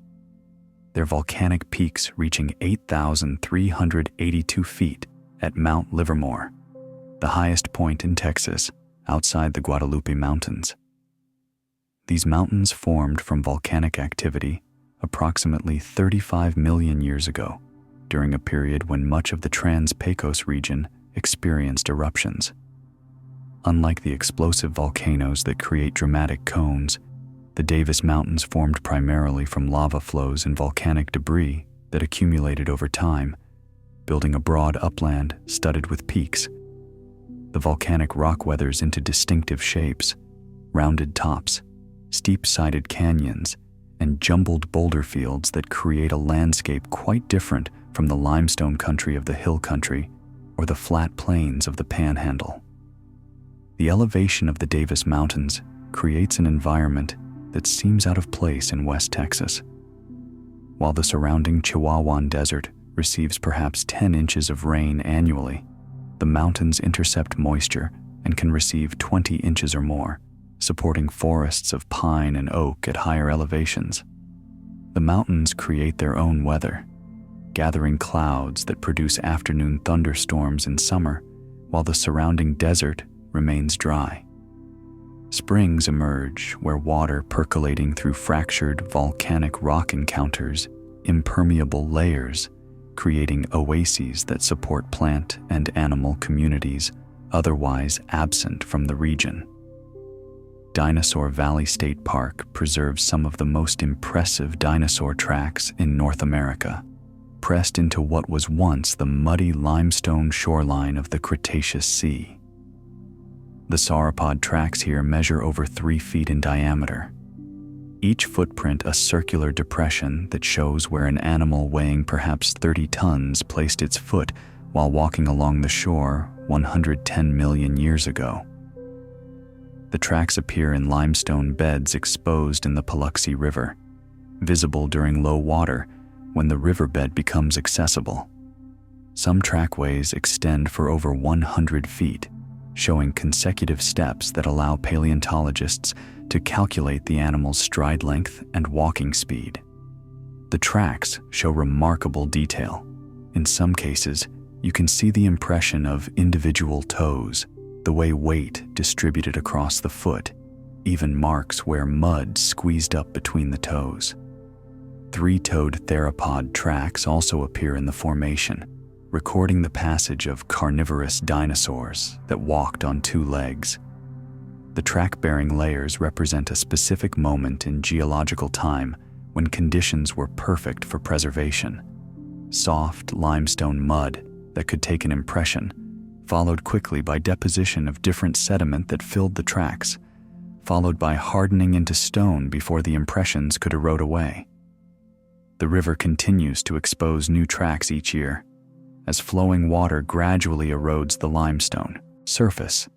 their volcanic peaks reaching 8,382 feet at Mount Livermore, the highest point in Texas outside the Guadalupe Mountains. These mountains formed from volcanic activity approximately 35 million years ago, during a period when much of the Trans-Pecos region experienced eruptions. Unlike the explosive volcanoes that create dramatic cones, the Davis Mountains formed primarily from lava flows and volcanic debris that accumulated over time, building a broad upland studded with peaks. The volcanic rock weathers into distinctive shapes, rounded tops, steep-sided canyons, and jumbled boulder fields that create a landscape quite different from the limestone country of the hill country or the flat plains of the Panhandle. The elevation of the Davis Mountains creates an environment that seems out of place in West Texas. While the surrounding Chihuahuan Desert receives perhaps 10 inches of rain annually, the mountains intercept moisture and can receive 20 inches or more, supporting forests of pine and oak at higher elevations. The mountains create their own weather, gathering clouds that produce afternoon thunderstorms in summer, while the surrounding desert remains dry. Springs emerge where water percolating through fractured volcanic rock encounters impermeable layers, creating oases that support plant and animal communities otherwise absent from the region. Dinosaur Valley State Park preserves some of the most impressive dinosaur tracks in North America, pressed into what was once the muddy limestone shoreline of the Cretaceous Sea. The sauropod tracks here measure over 3 feet in diameter, each footprint a circular depression that shows where an animal weighing perhaps 30 tons placed its foot while walking along the shore 110 million years ago. The tracks appear in limestone beds exposed in the Paluxy River, visible during low water when the riverbed becomes accessible. Some trackways extend for over 100 feet, showing consecutive steps that allow paleontologists to calculate the animal's stride length and walking speed. The tracks show remarkable detail. In some cases, you can see the impression of individual toes, the way weight distributed across the foot, even marks where mud squeezed up between the toes. 3-toed theropod tracks also appear in the formation, recording the passage of carnivorous dinosaurs that walked on 2 legs. The track-bearing layers represent a specific moment in geological time when conditions were perfect for preservation. Soft limestone mud that could take an impression, followed quickly by deposition of different sediment that filled the tracks, followed by hardening into stone before the impressions could erode away. The river continues to expose new tracks each year, as flowing water gradually erodes the limestone surface,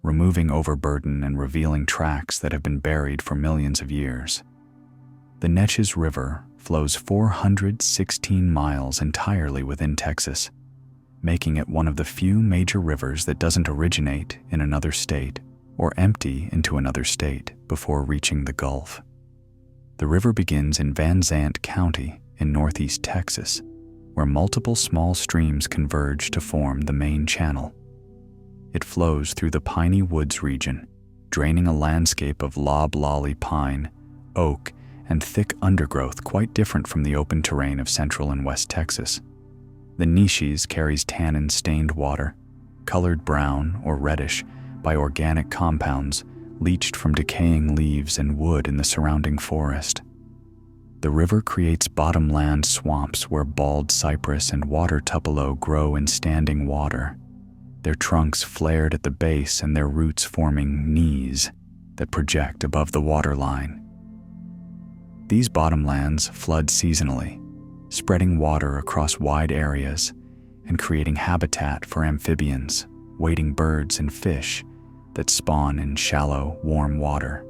removing overburden and revealing tracks that have been buried for millions of years. The Neches River flows 416 miles entirely within Texas, making it one of the few major rivers that doesn't originate in another state or empty into another state before reaching the Gulf. The river begins in Van Zandt County in northeast Texas, where multiple small streams converge to form the main channel. It flows through the Piney Woods region, draining a landscape of loblolly pine, oak, and thick undergrowth quite different from the open terrain of central and west Texas. The Neches carries tannin-stained water, colored brown or reddish by organic compounds leached from decaying leaves and wood in the surrounding forest. The river creates bottomland swamps where bald cypress and water tupelo grow in standing water, their trunks flared at the base and their roots forming knees that project above the waterline. These bottomlands flood seasonally, spreading water across wide areas and creating habitat for amphibians, wading birds, and fish that spawn in shallow, warm water.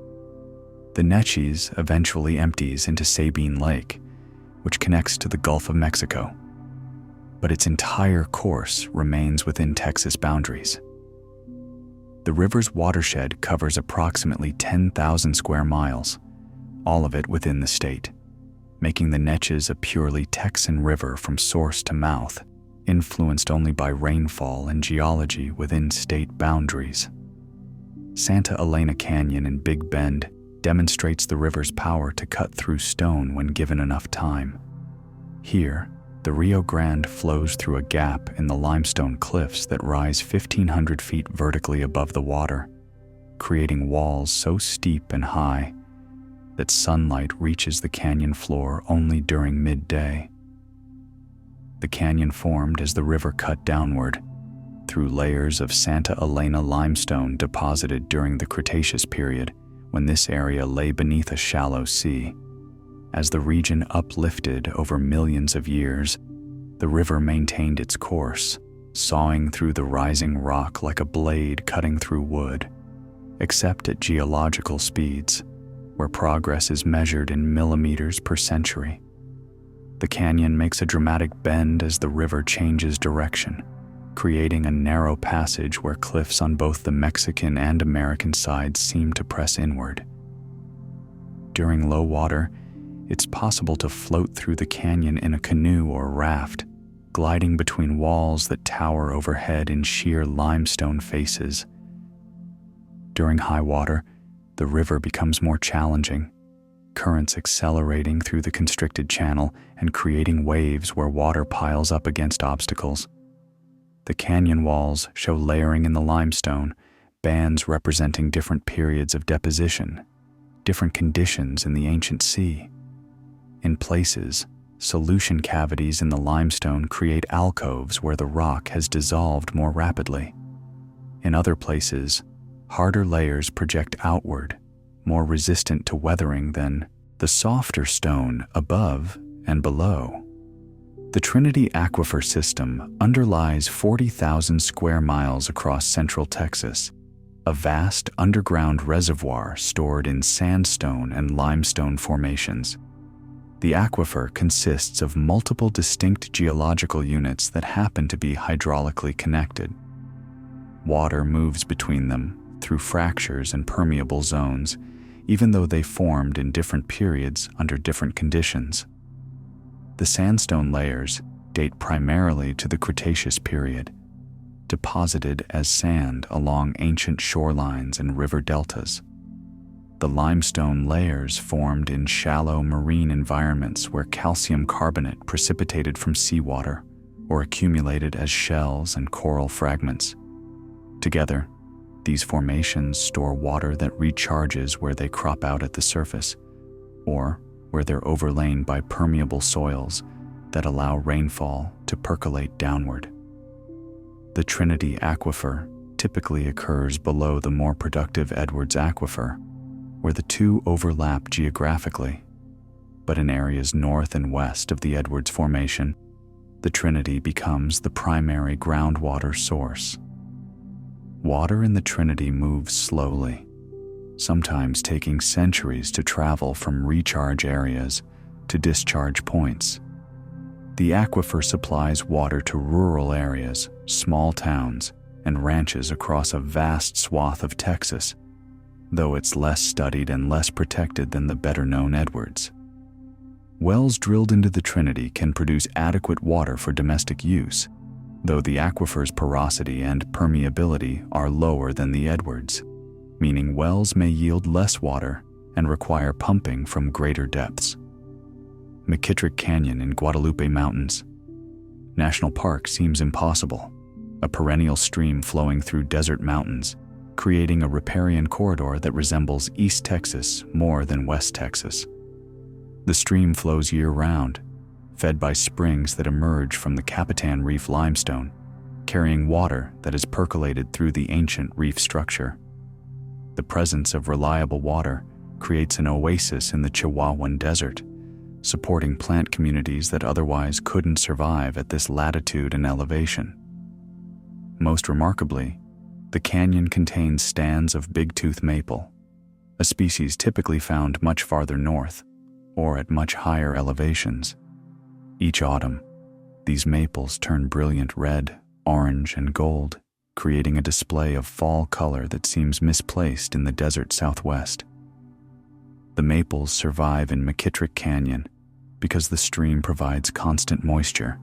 The Neches eventually empties into Sabine Lake, which connects to the Gulf of Mexico, but its entire course remains within Texas boundaries. The river's watershed covers approximately 10,000 square miles, all of it within the state, making the Neches a purely Texan river from source to mouth, influenced only by rainfall and geology within state boundaries. Santa Elena Canyon in Big Bend demonstrates the river's power to cut through stone when given enough time. Here, the Rio Grande flows through a gap in the limestone cliffs that rise 1,500 feet vertically above the water, creating walls so steep and high that sunlight reaches the canyon floor only during midday. The canyon formed as the river cut downward through layers of Santa Elena limestone deposited during the Cretaceous period, when this area lay beneath a shallow sea. As the region uplifted over millions of years, the river maintained its course, sawing through the rising rock like a blade cutting through wood, except at geological speeds, where progress is measured in millimeters per century. The canyon makes a dramatic bend as the river changes direction, creating a narrow passage where cliffs on both the Mexican and American sides seem to press inward. During low water, it's possible to float through the canyon in a canoe or raft, gliding between walls that tower overhead in sheer limestone faces. During high water, the river becomes more challenging, currents accelerating through the constricted channel and creating waves where water piles up against obstacles. The canyon walls show layering in the limestone, bands representing different periods of deposition, different conditions in the ancient sea. In places, solution cavities in the limestone create alcoves where the rock has dissolved more rapidly. In other places, harder layers project outward, more resistant to weathering than the softer stone above and below. The Trinity Aquifer system underlies 40,000 square miles across central Texas, a vast underground reservoir stored in sandstone and limestone formations. The aquifer consists of multiple distinct geological units that happen to be hydraulically connected. Water moves between them through fractures and permeable zones, even though they formed in different periods under different conditions. The sandstone layers date primarily to the Cretaceous period, deposited as sand along ancient shorelines and river deltas. The limestone layers formed in shallow marine environments where calcium carbonate precipitated from seawater or accumulated as shells and coral fragments. Together, these formations store water that recharges where they crop out at the surface, or where they're overlain by permeable soils that allow rainfall to percolate downward. The Trinity Aquifer typically occurs below the more productive Edwards Aquifer, where the two overlap geographically, but in areas north and west of the Edwards Formation, the Trinity becomes the primary groundwater source. Water in the Trinity moves slowly, sometimes taking centuries to travel from recharge areas to discharge points. The aquifer supplies water to rural areas, small towns, and ranches across a vast swath of Texas, though it's less studied and less protected than the better-known Edwards. Wells drilled into the Trinity can produce adequate water for domestic use, though the aquifer's porosity and permeability are lower than the Edwards, meaning wells may yield less water and require pumping from greater depths. McKittrick Canyon in Guadalupe Mountains. National Park seems impossible, a perennial stream flowing through desert mountains, creating a riparian corridor that resembles East Texas more than West Texas. The stream flows year-round, fed by springs that emerge from the Capitan Reef limestone, carrying water that is percolated through the ancient reef structure. The presence of reliable water creates an oasis in the Chihuahuan Desert, supporting plant communities that otherwise couldn't survive at this latitude and elevation. Most remarkably, the canyon contains stands of big-tooth maple, a species typically found much farther north or at much higher elevations. Each autumn, these maples turn brilliant red, orange, and gold, creating a display of fall color that seems misplaced in the desert southwest. The maples survive in McKittrick Canyon because the stream provides constant moisture,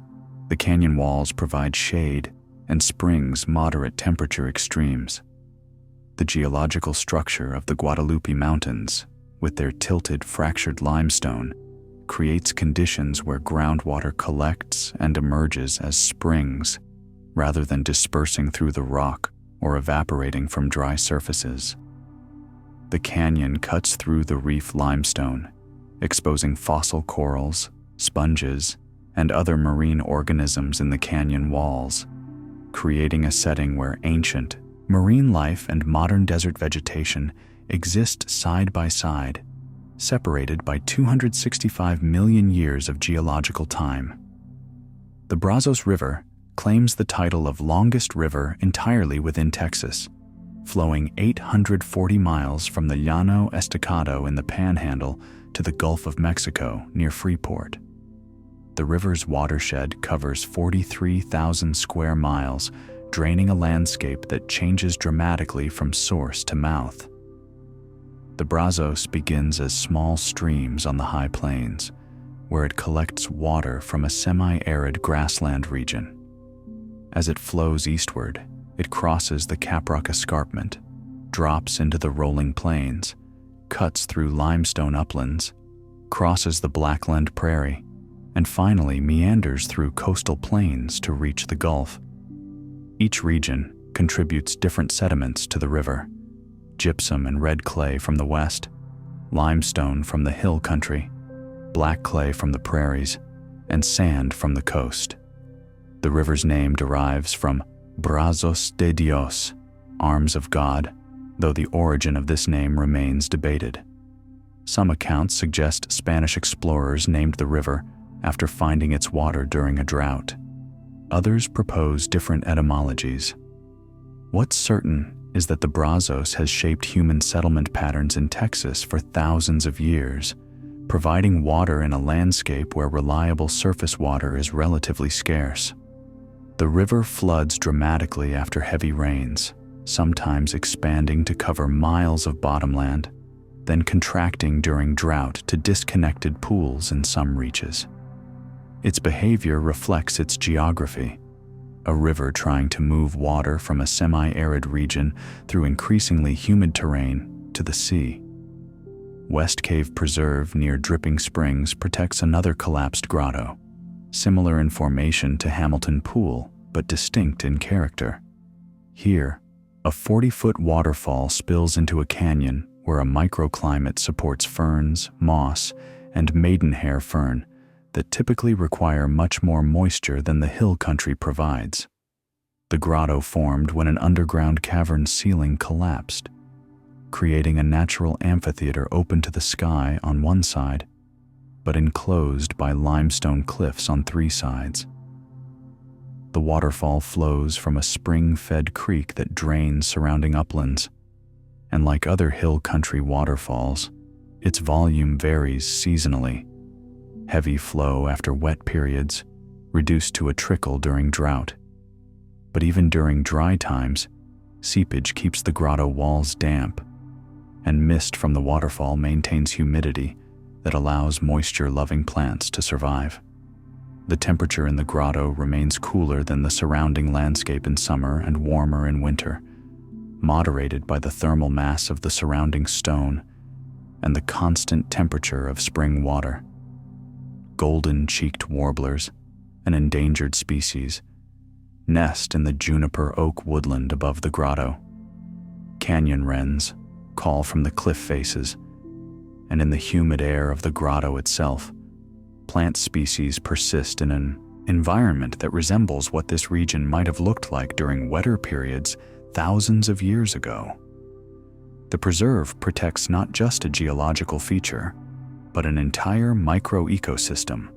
the canyon walls provide shade, and springs moderate temperature extremes. The geological structure of the Guadalupe Mountains, with their tilted, fractured limestone, creates conditions where groundwater collects and emerges as springs, rather than dispersing through the rock or evaporating from dry surfaces. The canyon cuts through the reef limestone, exposing fossil corals, sponges, and other marine organisms in the canyon walls, creating a setting where ancient, marine life and modern desert vegetation exist side by side, separated by 265 million years of geological time. The Brazos River claims the title of longest river entirely within Texas, flowing 840 miles from the Llano Estacado in the Panhandle to the Gulf of Mexico near Freeport. The river's watershed covers 43,000 square miles, draining a landscape that changes dramatically from source to mouth. The Brazos begins as small streams on the high plains, where it collects water from a semi-arid grassland region. As it flows eastward, it crosses the Caprock Escarpment, drops into the rolling plains, cuts through limestone uplands, crosses the Blackland Prairie, and finally meanders through coastal plains to reach the Gulf. Each region contributes different sediments to the river: gypsum and red clay from the west, limestone from the hill country, black clay from the prairies, and sand from the coast. The river's name derives from Brazos de Dios, arms of God, though the origin of this name remains debated. Some accounts suggest Spanish explorers named the river after finding its water during a drought. Others propose different etymologies. What's certain is that the Brazos has shaped human settlement patterns in Texas for thousands of years, providing water in a landscape where reliable surface water is relatively scarce. The river floods dramatically after heavy rains, sometimes expanding to cover miles of bottomland, then contracting during drought to disconnected pools in some reaches. Its behavior reflects its geography, a river trying to move water from a semi-arid region through increasingly humid terrain to the sea. West Cave Preserve near Dripping Springs protects another collapsed grotto, similar in formation to Hamilton Pool, but distinct in character. Here, a 40-foot waterfall spills into a canyon where a microclimate supports ferns, moss, and maidenhair fern that typically require much more moisture than the hill country provides. The grotto formed when an underground cavern ceiling collapsed, creating a natural amphitheater open to the sky on one side, but enclosed by limestone cliffs on three sides. The waterfall flows from a spring-fed creek that drains surrounding uplands, and like other hill country waterfalls, its volume varies seasonally. Heavy flow after wet periods, reduced to a trickle during drought. But even during dry times, seepage keeps the grotto walls damp, and mist from the waterfall maintains humidity that allows moisture-loving plants to survive. The temperature in the grotto remains cooler than the surrounding landscape in summer and warmer in winter, moderated by the thermal mass of the surrounding stone and the constant temperature of spring water. Golden-cheeked warblers, an endangered species, nest in the juniper oak woodland above the grotto. Canyon wrens call from the cliff faces, and in the humid air of the grotto itself, plant species persist in an environment that resembles what this region might have looked like during wetter periods thousands of years ago. The preserve protects not just a geological feature, but an entire micro-ecosystem,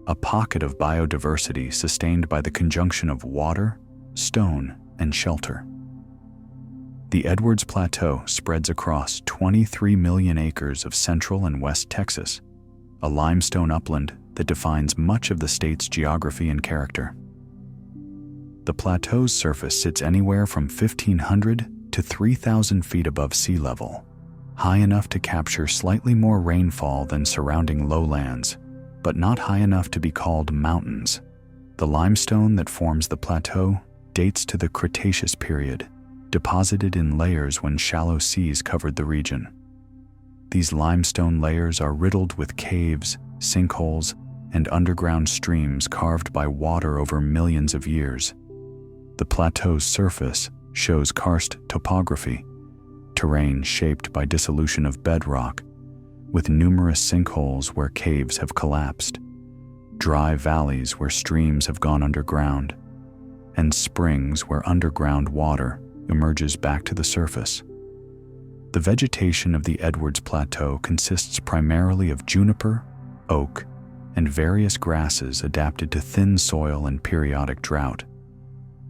a pocket of biodiversity sustained by the conjunction of water, stone, and shelter. The Edwards Plateau spreads across 23 million acres of central and west Texas, a limestone upland that defines much of the state's geography and character. The plateau's surface sits anywhere from 1,500 to 3,000 feet above sea level, high enough to capture slightly more rainfall than surrounding lowlands, but not high enough to be called mountains. The limestone that forms the plateau dates to the Cretaceous period, deposited in layers when shallow seas covered the region. These limestone layers are riddled with caves, sinkholes, and underground streams carved by water over millions of years. The plateau's surface shows karst topography, terrain shaped by dissolution of bedrock, with numerous sinkholes where caves have collapsed, dry valleys where streams have gone underground, and springs where underground water emerges back to the surface. The vegetation of the Edwards Plateau consists primarily of juniper, oak, and various grasses adapted to thin soil and periodic drought.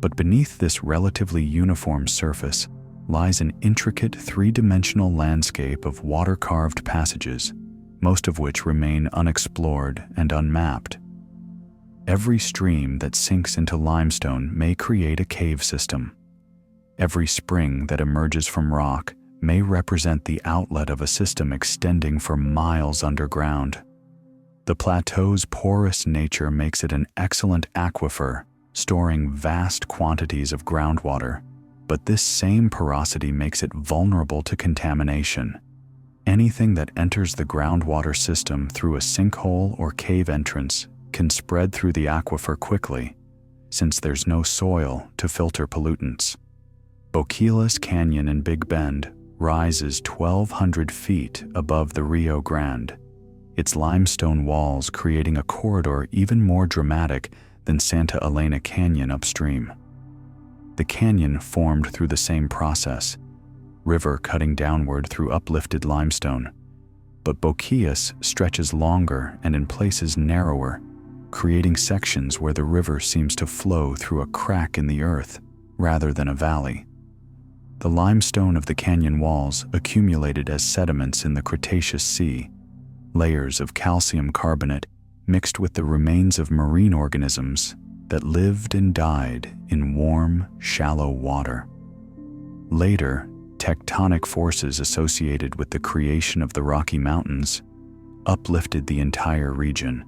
But beneath this relatively uniform surface lies an intricate three-dimensional landscape of water-carved passages, most of which remain unexplored and unmapped. Every stream that sinks into limestone may create a cave system. Every spring that emerges from rock may represent the outlet of a system extending for miles underground. The plateau's porous nature makes it an excellent aquifer, storing vast quantities of groundwater, but this same porosity makes it vulnerable to contamination. Anything that enters the groundwater system through a sinkhole or cave entrance can spread through the aquifer quickly, since there's no soil to filter pollutants. Boquillas Canyon in Big Bend rises 1,200 feet above the Rio Grande, its limestone walls creating a corridor even more dramatic than Santa Elena Canyon upstream. The canyon formed through the same process, river cutting downward through uplifted limestone, but Boquillas stretches longer and in places narrower, creating sections where the river seems to flow through a crack in the earth rather than a valley. The limestone of the canyon walls accumulated as sediments in the Cretaceous Sea, layers of calcium carbonate mixed with the remains of marine organisms that lived and died in warm, shallow water. Later, tectonic forces associated with the creation of the Rocky Mountains uplifted the entire region,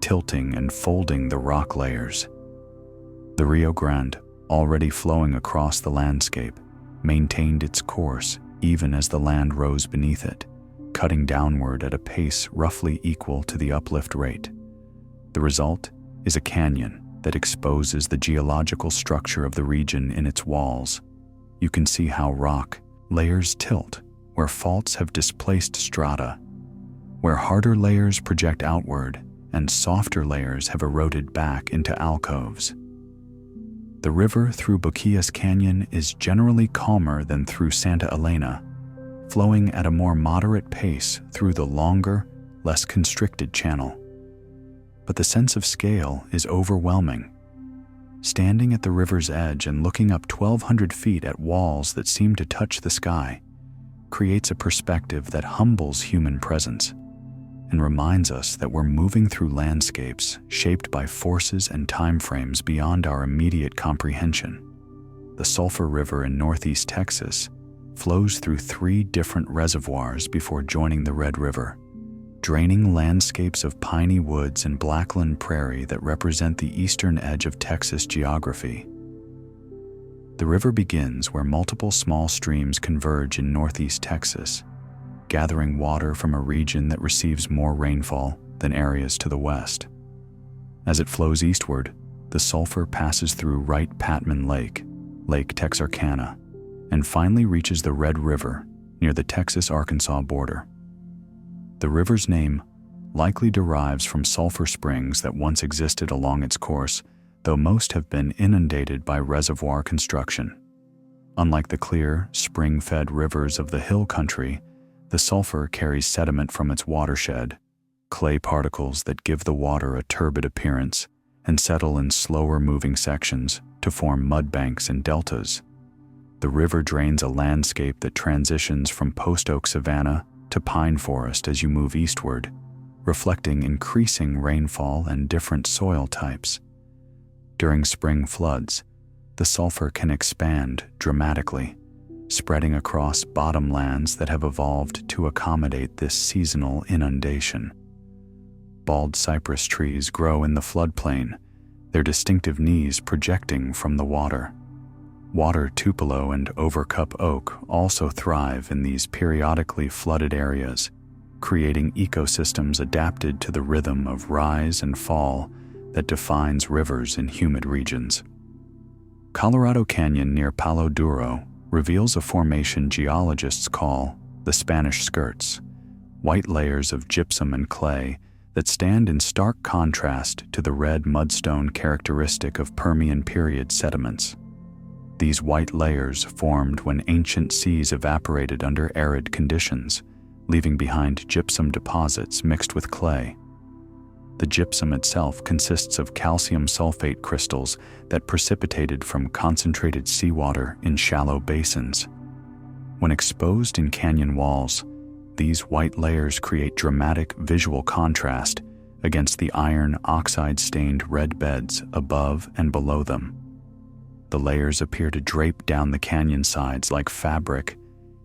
tilting and folding the rock layers. The Rio Grande, already flowing across the landscape, maintained its course even as the land rose beneath it, cutting downward at a pace roughly equal to the uplift rate. The result is a canyon that exposes the geological structure of the region in its walls. You can see how rock layers tilt where faults have displaced strata, where harder layers project outward and softer layers have eroded back into alcoves. The river through Boquillas Canyon is generally calmer than through Santa Elena, flowing at a more moderate pace through the longer, less constricted channel. But the sense of scale is overwhelming. Standing at the river's edge and looking up 1,200 feet at walls that seem to touch the sky creates a perspective that humbles human presence and reminds us that we're moving through landscapes shaped by forces and timeframes beyond our immediate comprehension. The Sulphur River in northeast Texas flows through 3 different reservoirs before joining the Red River, draining landscapes of piney woods and blackland prairie that represent the eastern edge of Texas geography. The river begins where multiple small streams converge in northeast Texas, gathering water from a region that receives more rainfall than areas to the west. As it flows eastward, the sulfur passes through Wright-Patman Lake, Lake Texarkana, and finally reaches the Red River near the Texas-Arkansas border. The river's name likely derives from sulfur springs that once existed along its course, though most have been inundated by reservoir construction. Unlike the clear, spring-fed rivers of the hill country, the sulfur carries sediment from its watershed, clay particles that give the water a turbid appearance and settle in slower-moving sections to form mudbanks and deltas. The river drains a landscape that transitions from post-oak savanna to pine forest as you move eastward, reflecting increasing rainfall and different soil types. During spring floods, the sulfur can expand dramatically, spreading across bottomlands that have evolved to accommodate this seasonal inundation. Bald cypress trees grow in the floodplain, their distinctive knees projecting from the water. Water tupelo and overcup oak also thrive in these periodically flooded areas, creating ecosystems adapted to the rhythm of rise and fall that defines rivers in humid regions. Colorado Canyon near Palo Duro reveals a formation geologists call the Spanish skirts, white layers of gypsum and clay that stand in stark contrast to the red mudstone characteristic of Permian period sediments. These white layers formed when ancient seas evaporated under arid conditions, leaving behind gypsum deposits mixed with clay. The gypsum itself consists of calcium sulfate crystals that precipitated from concentrated seawater in shallow basins. When exposed in canyon walls, these white layers create dramatic visual contrast against the iron oxide-stained red beds above and below them. The layers appear to drape down the canyon sides like fabric,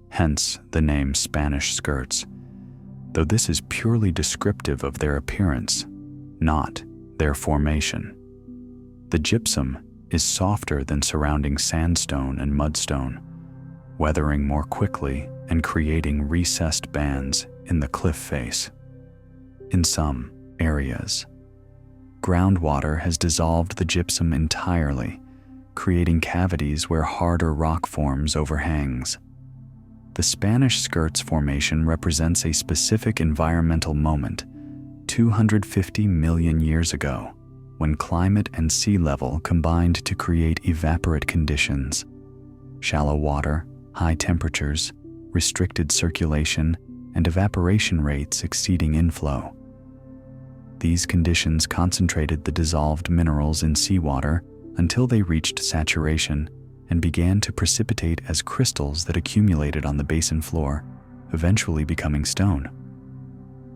hence the name Spanish skirts, though this is purely descriptive of their appearance, not their formation. The gypsum is softer than surrounding sandstone and mudstone, weathering more quickly and creating recessed bands in the cliff face. In some areas, groundwater has dissolved the gypsum entirely, creating cavities where harder rock forms overhangs. The Spanish skirts formation represents a specific environmental moment 250 million years ago, when climate and sea level combined to create evaporate conditions. Shallow water, high temperatures, restricted circulation, and evaporation rates exceeding inflow. These conditions concentrated the dissolved minerals in seawater until they reached saturation and began to precipitate as crystals that accumulated on the basin floor, eventually becoming stone.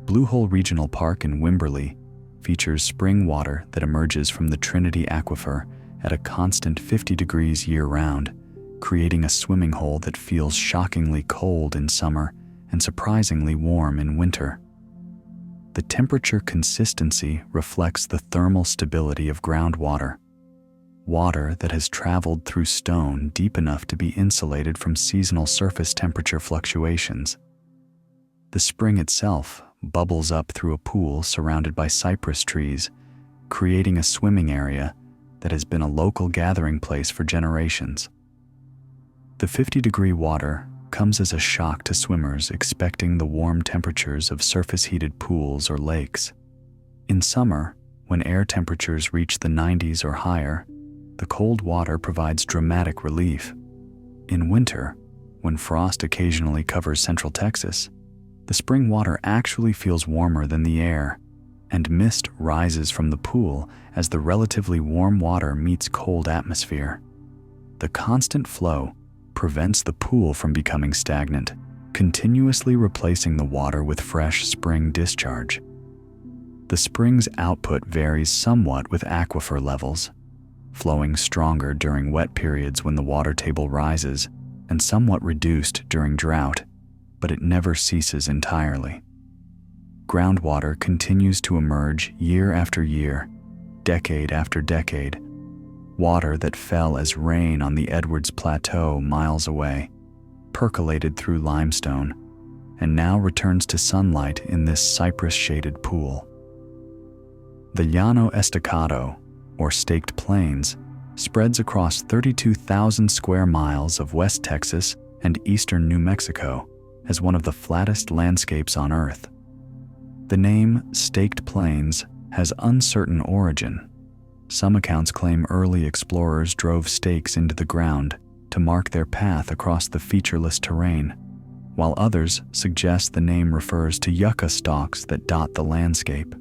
Blue Hole Regional Park in Wimberley features spring water that emerges from the Trinity Aquifer at a constant 50 degrees year-round, creating a swimming hole that feels shockingly cold in summer and surprisingly warm in winter. The temperature consistency reflects the thermal stability of groundwater, water that has traveled through stone deep enough to be insulated from seasonal surface temperature fluctuations. The spring itself bubbles up through a pool surrounded by cypress trees, creating a swimming area that has been a local gathering place for generations. The 50-degree water comes as a shock to swimmers expecting the warm temperatures of surface-heated pools or lakes. In summer, when air temperatures reach the 90s or higher, the cold water provides dramatic relief. In winter, when frost occasionally covers central Texas, the spring water actually feels warmer than the air, and mist rises from the pool as the relatively warm water meets cold atmosphere. The constant flow prevents the pool from becoming stagnant, continuously replacing the water with fresh spring discharge. The spring's output varies somewhat with aquifer levels, flowing stronger during wet periods when the water table rises and somewhat reduced during drought, but it never ceases entirely. Groundwater continues to emerge year after year, decade after decade. Water that fell as rain on the Edwards Plateau miles away, percolated through limestone, and now returns to sunlight in this cypress-shaded pool. The Llano Estacado, or Staked Plains, spreads across 32,000 square miles of West Texas and eastern New Mexico as one of the flattest landscapes on Earth. The name Staked Plains has uncertain origin. Some accounts claim early explorers drove stakes into the ground to mark their path across the featureless terrain, while others suggest the name refers to yucca stalks that dot the landscape.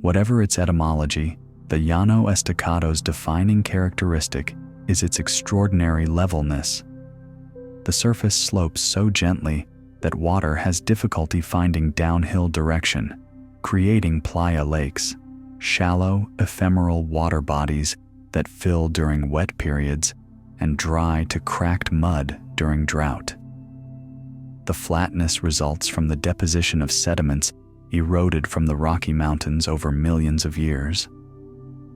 Whatever its etymology, the Llano Estacado's defining characteristic is its extraordinary levelness. The surface slopes so gently that water has difficulty finding downhill direction, creating playa lakes, shallow, ephemeral water bodies that fill during wet periods and dry to cracked mud during drought. The flatness results from the deposition of sediments eroded from the Rocky Mountains over millions of years.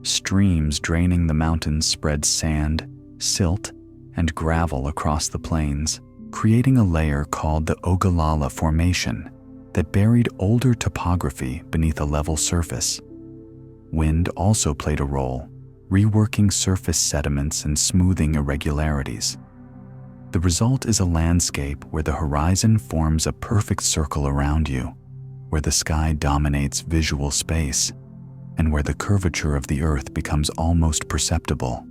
Streams draining the mountains spread sand, silt, and gravel across the plains, creating a layer called the Ogallala Formation that buried older topography beneath a level surface. Wind also played a role, reworking surface sediments and smoothing irregularities. The result is a landscape where the horizon forms a perfect circle around you, where the sky dominates visual space, and where the curvature of the earth becomes almost perceptible.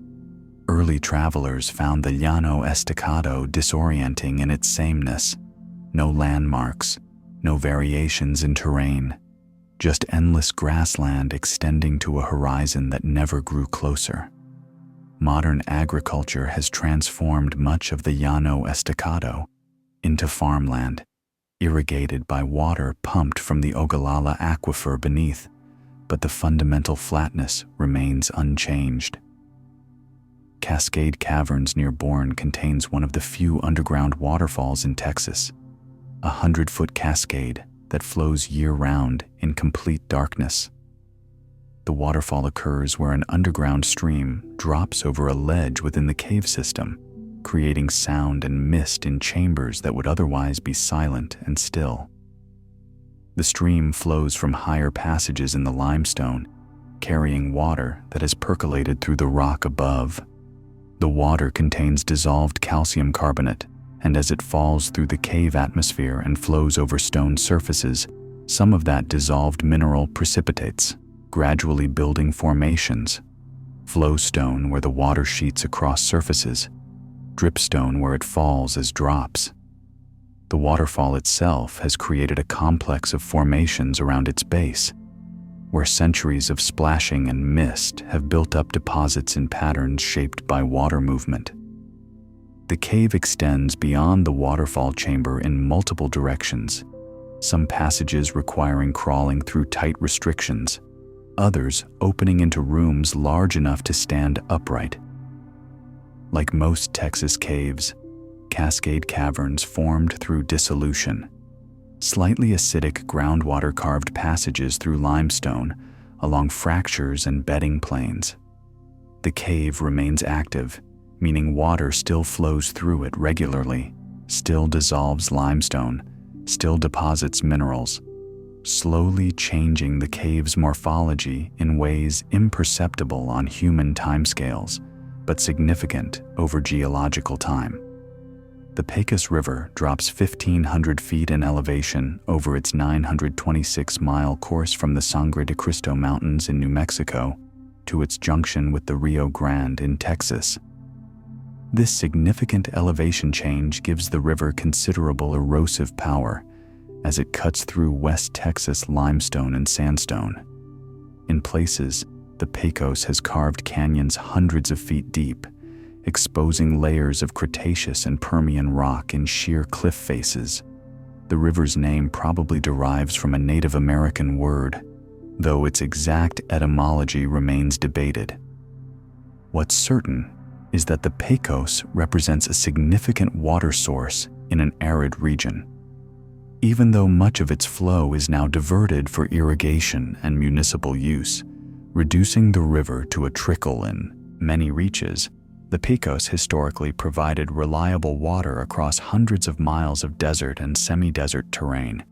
Early travelers found the Llano Estacado disorienting in its sameness. No landmarks, no variations in terrain, just endless grassland extending to a horizon that never grew closer. Modern agriculture has transformed much of the Llano Estacado into farmland, irrigated by water pumped from the Ogallala aquifer beneath, but the fundamental flatness remains unchanged. Cascade Caverns near Bourne contains one of the few underground waterfalls in Texas, a 100-foot cascade that flows year-round in complete darkness. The waterfall occurs where an underground stream drops over a ledge within the cave system, creating sound and mist in chambers that would otherwise be silent and still. The stream flows from higher passages in the limestone, carrying water that has percolated through the rock above. The water contains dissolved calcium carbonate, and as it falls through the cave atmosphere and flows over stone surfaces, some of that dissolved mineral precipitates, gradually building formations. Flowstone where the water sheets across surfaces, dripstone where it falls as drops. The waterfall itself has created a complex of formations around its base, where centuries of splashing and mist have built up deposits in patterns shaped by water movement. The cave extends beyond the waterfall chamber in multiple directions, some passages requiring crawling through tight restrictions, others opening into rooms large enough to stand upright. Like most Texas caves, Cascade Caverns formed through dissolution, slightly acidic groundwater-carved passages through limestone along fractures and bedding planes. The cave remains active, meaning water still flows through it regularly, still dissolves limestone, still deposits minerals, slowly changing the cave's morphology in ways imperceptible on human timescales, but significant over geological time. The Pecos River drops 1,500 feet in elevation over its 926-mile course from the Sangre de Cristo Mountains in New Mexico to its junction with the Rio Grande in Texas. This significant elevation change gives the river considerable erosive power, as it cuts through West Texas limestone and sandstone. In places, the Pecos has carved canyons hundreds of feet deep, exposing layers of Cretaceous and Permian rock in sheer cliff faces. The river's name probably derives from a Native American word, though its exact etymology remains debated. What's certain is that the Pecos represents a significant water source in an arid region. Even though much of its flow is now diverted for irrigation and municipal use, reducing the river to a trickle in many reaches, the Pecos historically provided reliable water across hundreds of miles of desert and semi-desert terrain.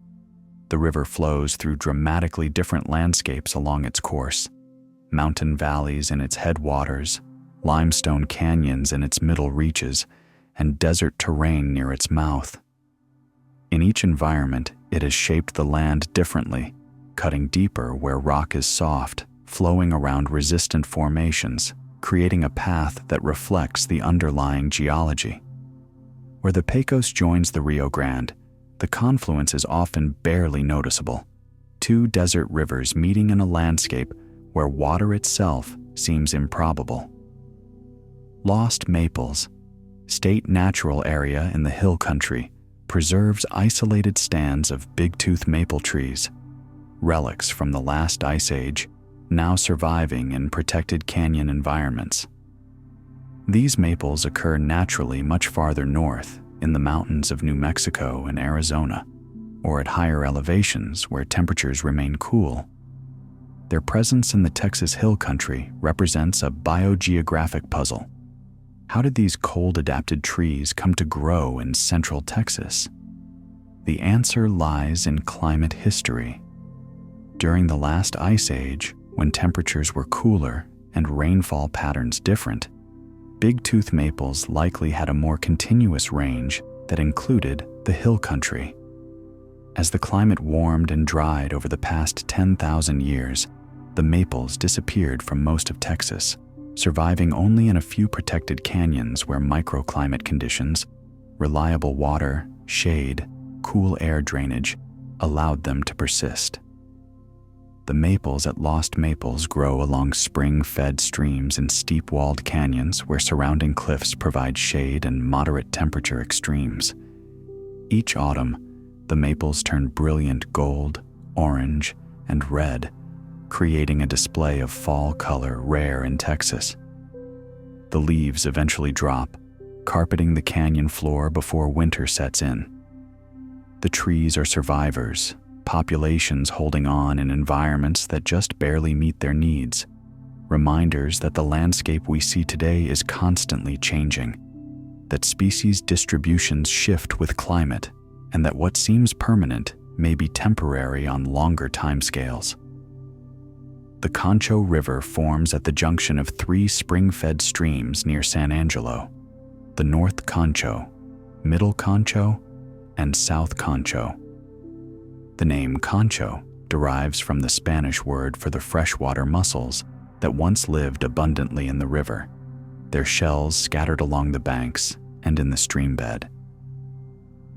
The river flows through dramatically different landscapes along its course: mountain valleys in its headwaters, limestone canyons in its middle reaches, and desert terrain near its mouth. In each environment, it has shaped the land differently, cutting deeper where rock is soft, flowing around resistant formations, creating a path that reflects the underlying geology. Where the Pecos joins the Rio Grande, the confluence is often barely noticeable, two desert rivers meeting in a landscape where water itself seems improbable. Lost Maples, state natural area in the hill country, preserves isolated stands of big-tooth maple trees, relics from the last ice age, now surviving in protected canyon environments. These maples occur naturally much farther north, in the mountains of New Mexico and Arizona, or at higher elevations where temperatures remain cool. Their presence in the Texas hill country represents a biogeographic puzzle. How did these cold-adapted trees come to grow in central Texas? The answer lies in climate history. During the last ice age, when temperatures were cooler and rainfall patterns different, big-tooth maples likely had a more continuous range that included the hill country. As the climate warmed and dried over the past 10,000 years, the maples disappeared from most of Texas, surviving only in a few protected canyons where microclimate conditions, reliable water, shade, cool air drainage allowed them to persist. The maples at Lost Maples grow along spring-fed streams in steep-walled canyons where surrounding cliffs provide shade and moderate temperature extremes. Each autumn, the maples turn brilliant gold, orange, and red, creating a display of fall color rare in Texas. The leaves eventually drop, carpeting the canyon floor before winter sets in. The trees are survivors, populations holding on in environments that just barely meet their needs, reminders that the landscape we see today is constantly changing, that species distributions shift with climate, and that what seems permanent may be temporary on longer timescales. The Concho River forms at the junction of three spring-fed streams near San Angelo: the North Concho, Middle Concho, and South Concho. The name concho derives from the Spanish word for the freshwater mussels that once lived abundantly in the river, their shells scattered along the banks and in the streambed.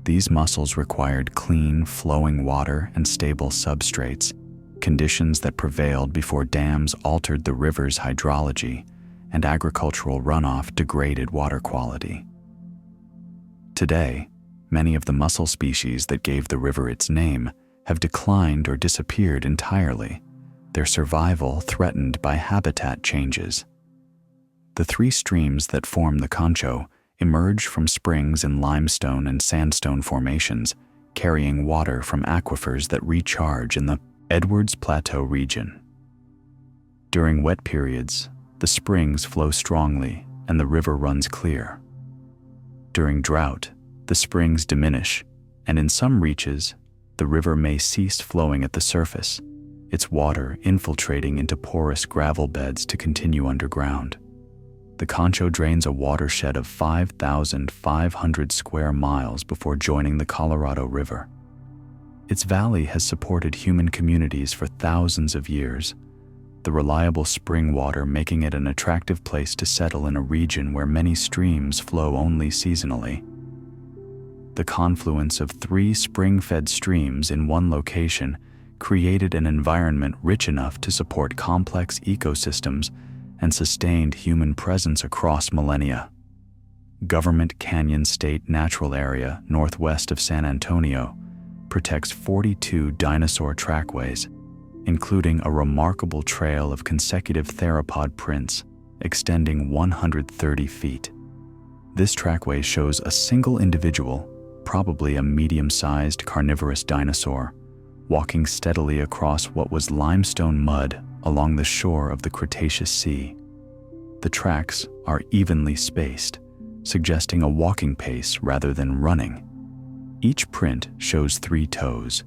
These mussels required clean, flowing water and stable substrates, conditions that prevailed before dams altered the river's hydrology and agricultural runoff degraded water quality. Today, many of the mussel species that gave the river its name have declined or disappeared entirely, their survival threatened by habitat changes. The three streams that form the Concho emerge from springs in limestone and sandstone formations, carrying water from aquifers that recharge in the Edwards Plateau region. During wet periods, the springs flow strongly and the river runs clear. During drought, the springs diminish, and in some reaches, the river may cease flowing at the surface, its water infiltrating into porous gravel beds to continue underground. The Concho drains a watershed of 5,500 square miles before joining the Colorado River. Its valley has supported human communities for thousands of years, the reliable spring water making it an attractive place to settle in a region where many streams flow only seasonally. the confluence of 3 spring-fed streams in one location created an environment rich enough to support complex ecosystems and sustained human presence across millennia. Government Canyon State Natural Area, northwest of San Antonio, protects 42 dinosaur trackways, including a remarkable trail of consecutive theropod prints extending 130 feet. This trackway shows a single individual, probably a medium-sized carnivorous dinosaur, walking steadily across what was limestone mud along the shore of the Cretaceous Sea. The tracks are evenly spaced, suggesting a walking pace rather than running. Each print shows 3 toes,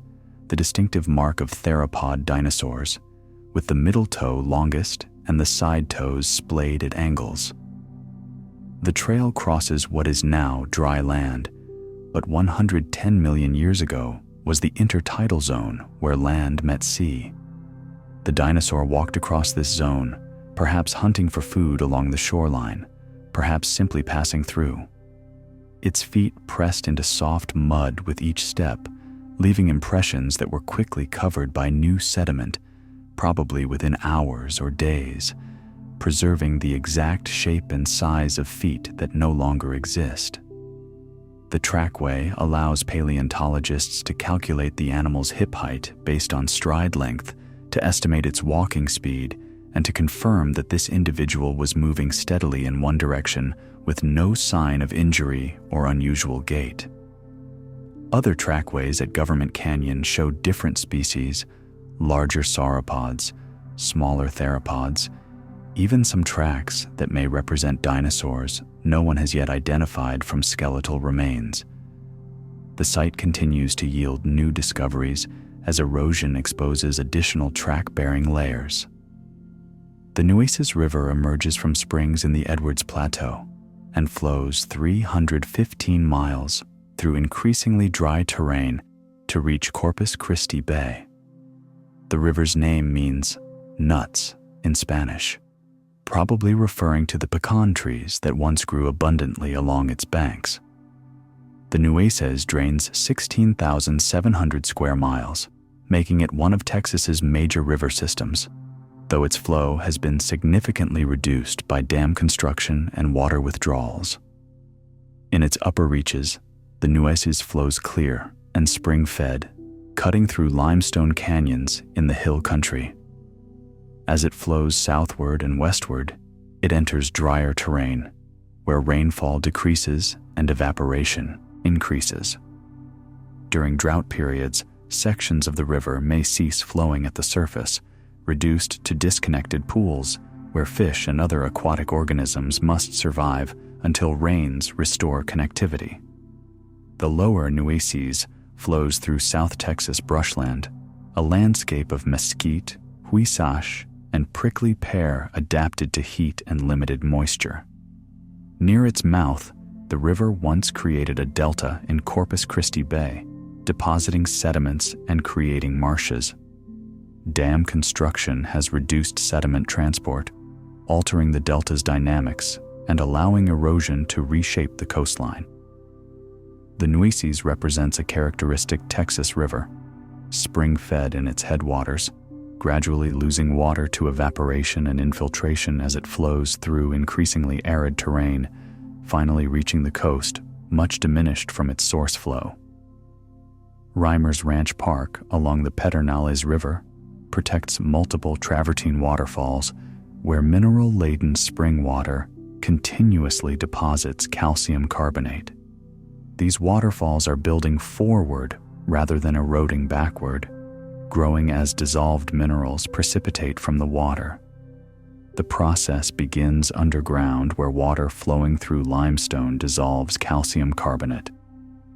the distinctive mark of theropod dinosaurs, with the middle toe longest and the side toes splayed at angles. The trail crosses what is now dry land, but 110 million years ago was the intertidal zone where land met sea. The dinosaur walked across this zone, perhaps hunting for food along the shoreline, perhaps simply passing through. Its feet pressed into soft mud with each step, leaving impressions that were quickly covered by new sediment, probably within hours or days, preserving the exact shape and size of feet that no longer exist. The trackway allows paleontologists to calculate the animal's hip height based on stride length, to estimate its walking speed, and to confirm that this individual was moving steadily in one direction with no sign of injury or unusual gait. Other trackways at Government Canyon show different species, larger sauropods, smaller theropods, even some tracks that may represent dinosaurs no one has yet identified from skeletal remains. The site continues to yield new discoveries as erosion exposes additional track-bearing layers. The Nueces River emerges from springs in the Edwards Plateau and flows 315 miles through increasingly dry terrain to reach Corpus Christi Bay. The river's name means nuts in Spanish, probably referring to the pecan trees that once grew abundantly along its banks. The Nueces drains 16,700 square miles, making it one of Texas's major river systems, though its flow has been significantly reduced by dam construction and water withdrawals. In its upper reaches, the Nueces flows clear and spring-fed, cutting through limestone canyons in the hill country. As it flows southward and westward, it enters drier terrain, where rainfall decreases and evaporation increases. During drought periods, sections of the river may cease flowing at the surface, reduced to disconnected pools where fish and other aquatic organisms must survive until rains restore connectivity. The lower Nueces flows through South Texas brushland, a landscape of mesquite, huisache, and prickly pear adapted to heat and limited moisture. Near its mouth, the river once created a delta in Corpus Christi Bay, depositing sediments and creating marshes. Dam construction has reduced sediment transport, altering the delta's dynamics and allowing erosion to reshape the coastline. The Nueces represents a characteristic Texas river, spring-fed in its headwaters, gradually losing water to evaporation and infiltration as it flows through increasingly arid terrain, finally reaching the coast, much diminished from its source flow. Reimers Ranch Park along the Pedernales River protects multiple travertine waterfalls where mineral-laden spring water continuously deposits calcium carbonate. These waterfalls are building forward rather than eroding backward, growing as dissolved minerals precipitate from the water. The process begins underground where water flowing through limestone dissolves calcium carbonate.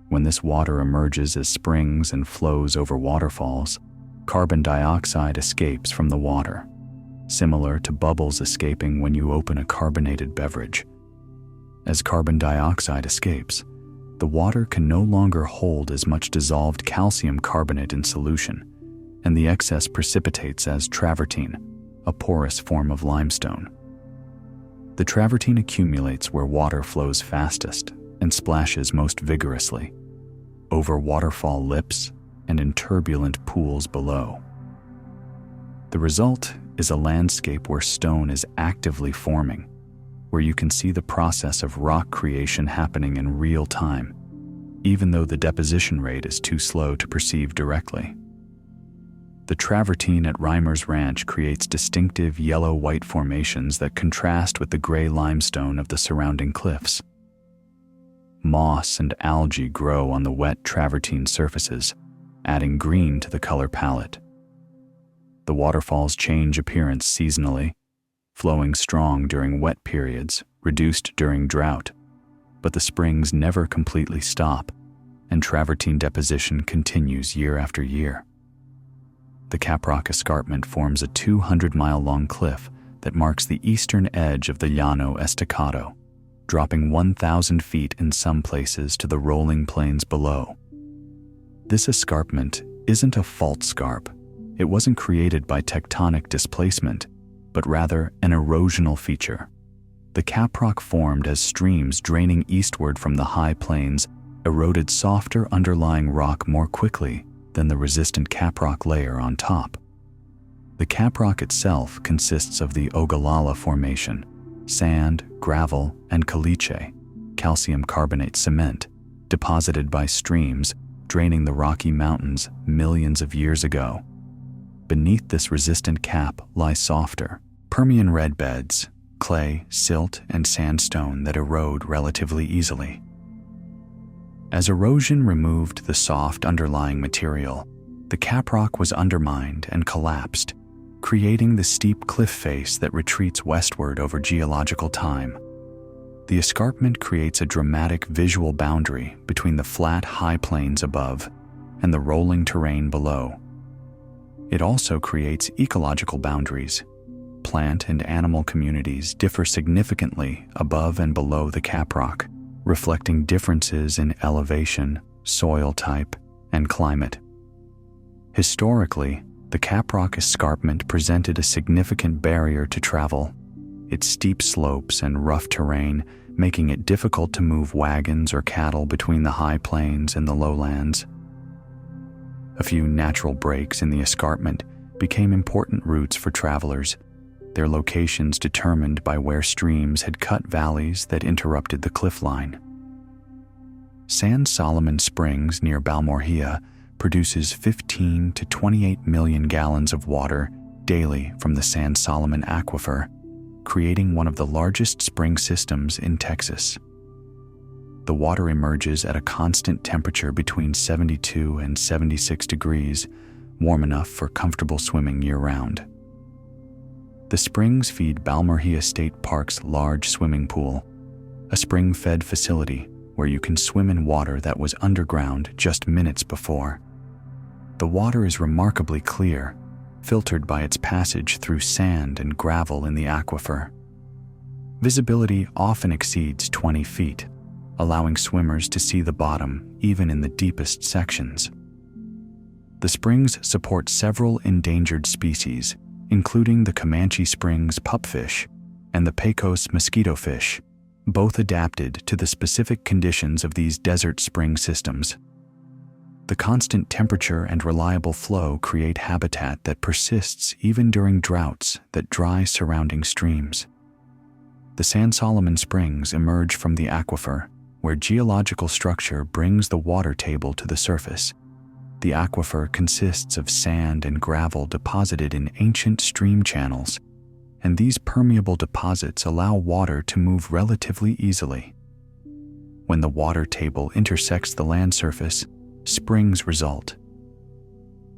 When this water emerges as springs and flows over waterfalls, carbon dioxide escapes from the water, similar to bubbles escaping when you open a carbonated beverage. As carbon dioxide escapes, the water can no longer hold as much dissolved calcium carbonate in solution, and the excess precipitates as travertine, a porous form of limestone. The travertine accumulates where water flows fastest and splashes most vigorously, over waterfall lips and in turbulent pools below. The result is a landscape where stone is actively forming, where you can see the process of rock creation happening in real time, even though the deposition rate is too slow to perceive directly. The travertine at Reimer's Ranch creates distinctive yellow-white formations that contrast with the gray limestone of the surrounding cliffs. Moss and algae grow on the wet travertine surfaces, adding green to the color palette. The waterfalls change appearance seasonally, flowing strong during wet periods, reduced during drought, but the springs never completely stop, and travertine deposition continues year after year. The Caprock Escarpment forms a 200-mile-long cliff that marks the eastern edge of the Llano Estacado, dropping 1,000 feet in some places to the rolling plains below. This escarpment isn't a fault scarp. It wasn't created by tectonic displacement, but rather an erosional feature. The caprock formed as streams draining eastward from the high plains eroded softer underlying rock more quickly than the resistant caprock layer on top. The caprock itself consists of the Ogallala Formation, sand, gravel, and caliche, calcium carbonate cement, deposited by streams draining the Rocky Mountains millions of years ago. Beneath this resistant cap lie softer, Permian red beds, clay, silt, and sandstone that erode relatively easily. As erosion removed the soft underlying material, the caprock was undermined and collapsed, creating the steep cliff face that retreats westward over geological time. The escarpment creates a dramatic visual boundary between the flat high plains above and the rolling terrain below. It also creates ecological boundaries. Plant and animal communities differ significantly above and below the caprock, reflecting differences in elevation, soil type, and climate. Historically, the caprock escarpment presented a significant barrier to travel, its steep slopes and rough terrain making it difficult to move wagons or cattle between the high plains and the lowlands. A few natural breaks in the escarpment became important routes for travelers, their locations determined by where streams had cut valleys that interrupted the cliffline. San Solomon Springs near Balmorhea produces 15 to 28 million gallons of water daily from the San Solomon Aquifer, creating one of the largest spring systems in Texas. The water emerges at a constant temperature between 72 and 76 degrees, warm enough for comfortable swimming year-round. The springs feed Balmorhea State Park's large swimming pool, a spring-fed facility where you can swim in water that was underground just minutes before. The water is remarkably clear, filtered by its passage through sand and gravel in the aquifer. Visibility often exceeds 20 feet, allowing swimmers to see the bottom even in the deepest sections. The springs support several endangered species, including the Comanche Springs pupfish and the Pecos mosquitofish, both adapted to the specific conditions of these desert spring systems. The constant temperature and reliable flow create habitat that persists even during droughts that dry surrounding streams. The San Solomon Springs emerge from the aquifer, where geological structure brings the water table to the surface. The aquifer consists of sand and gravel deposited in ancient stream channels, and these permeable deposits allow water to move relatively easily. When the water table intersects the land surface, springs result.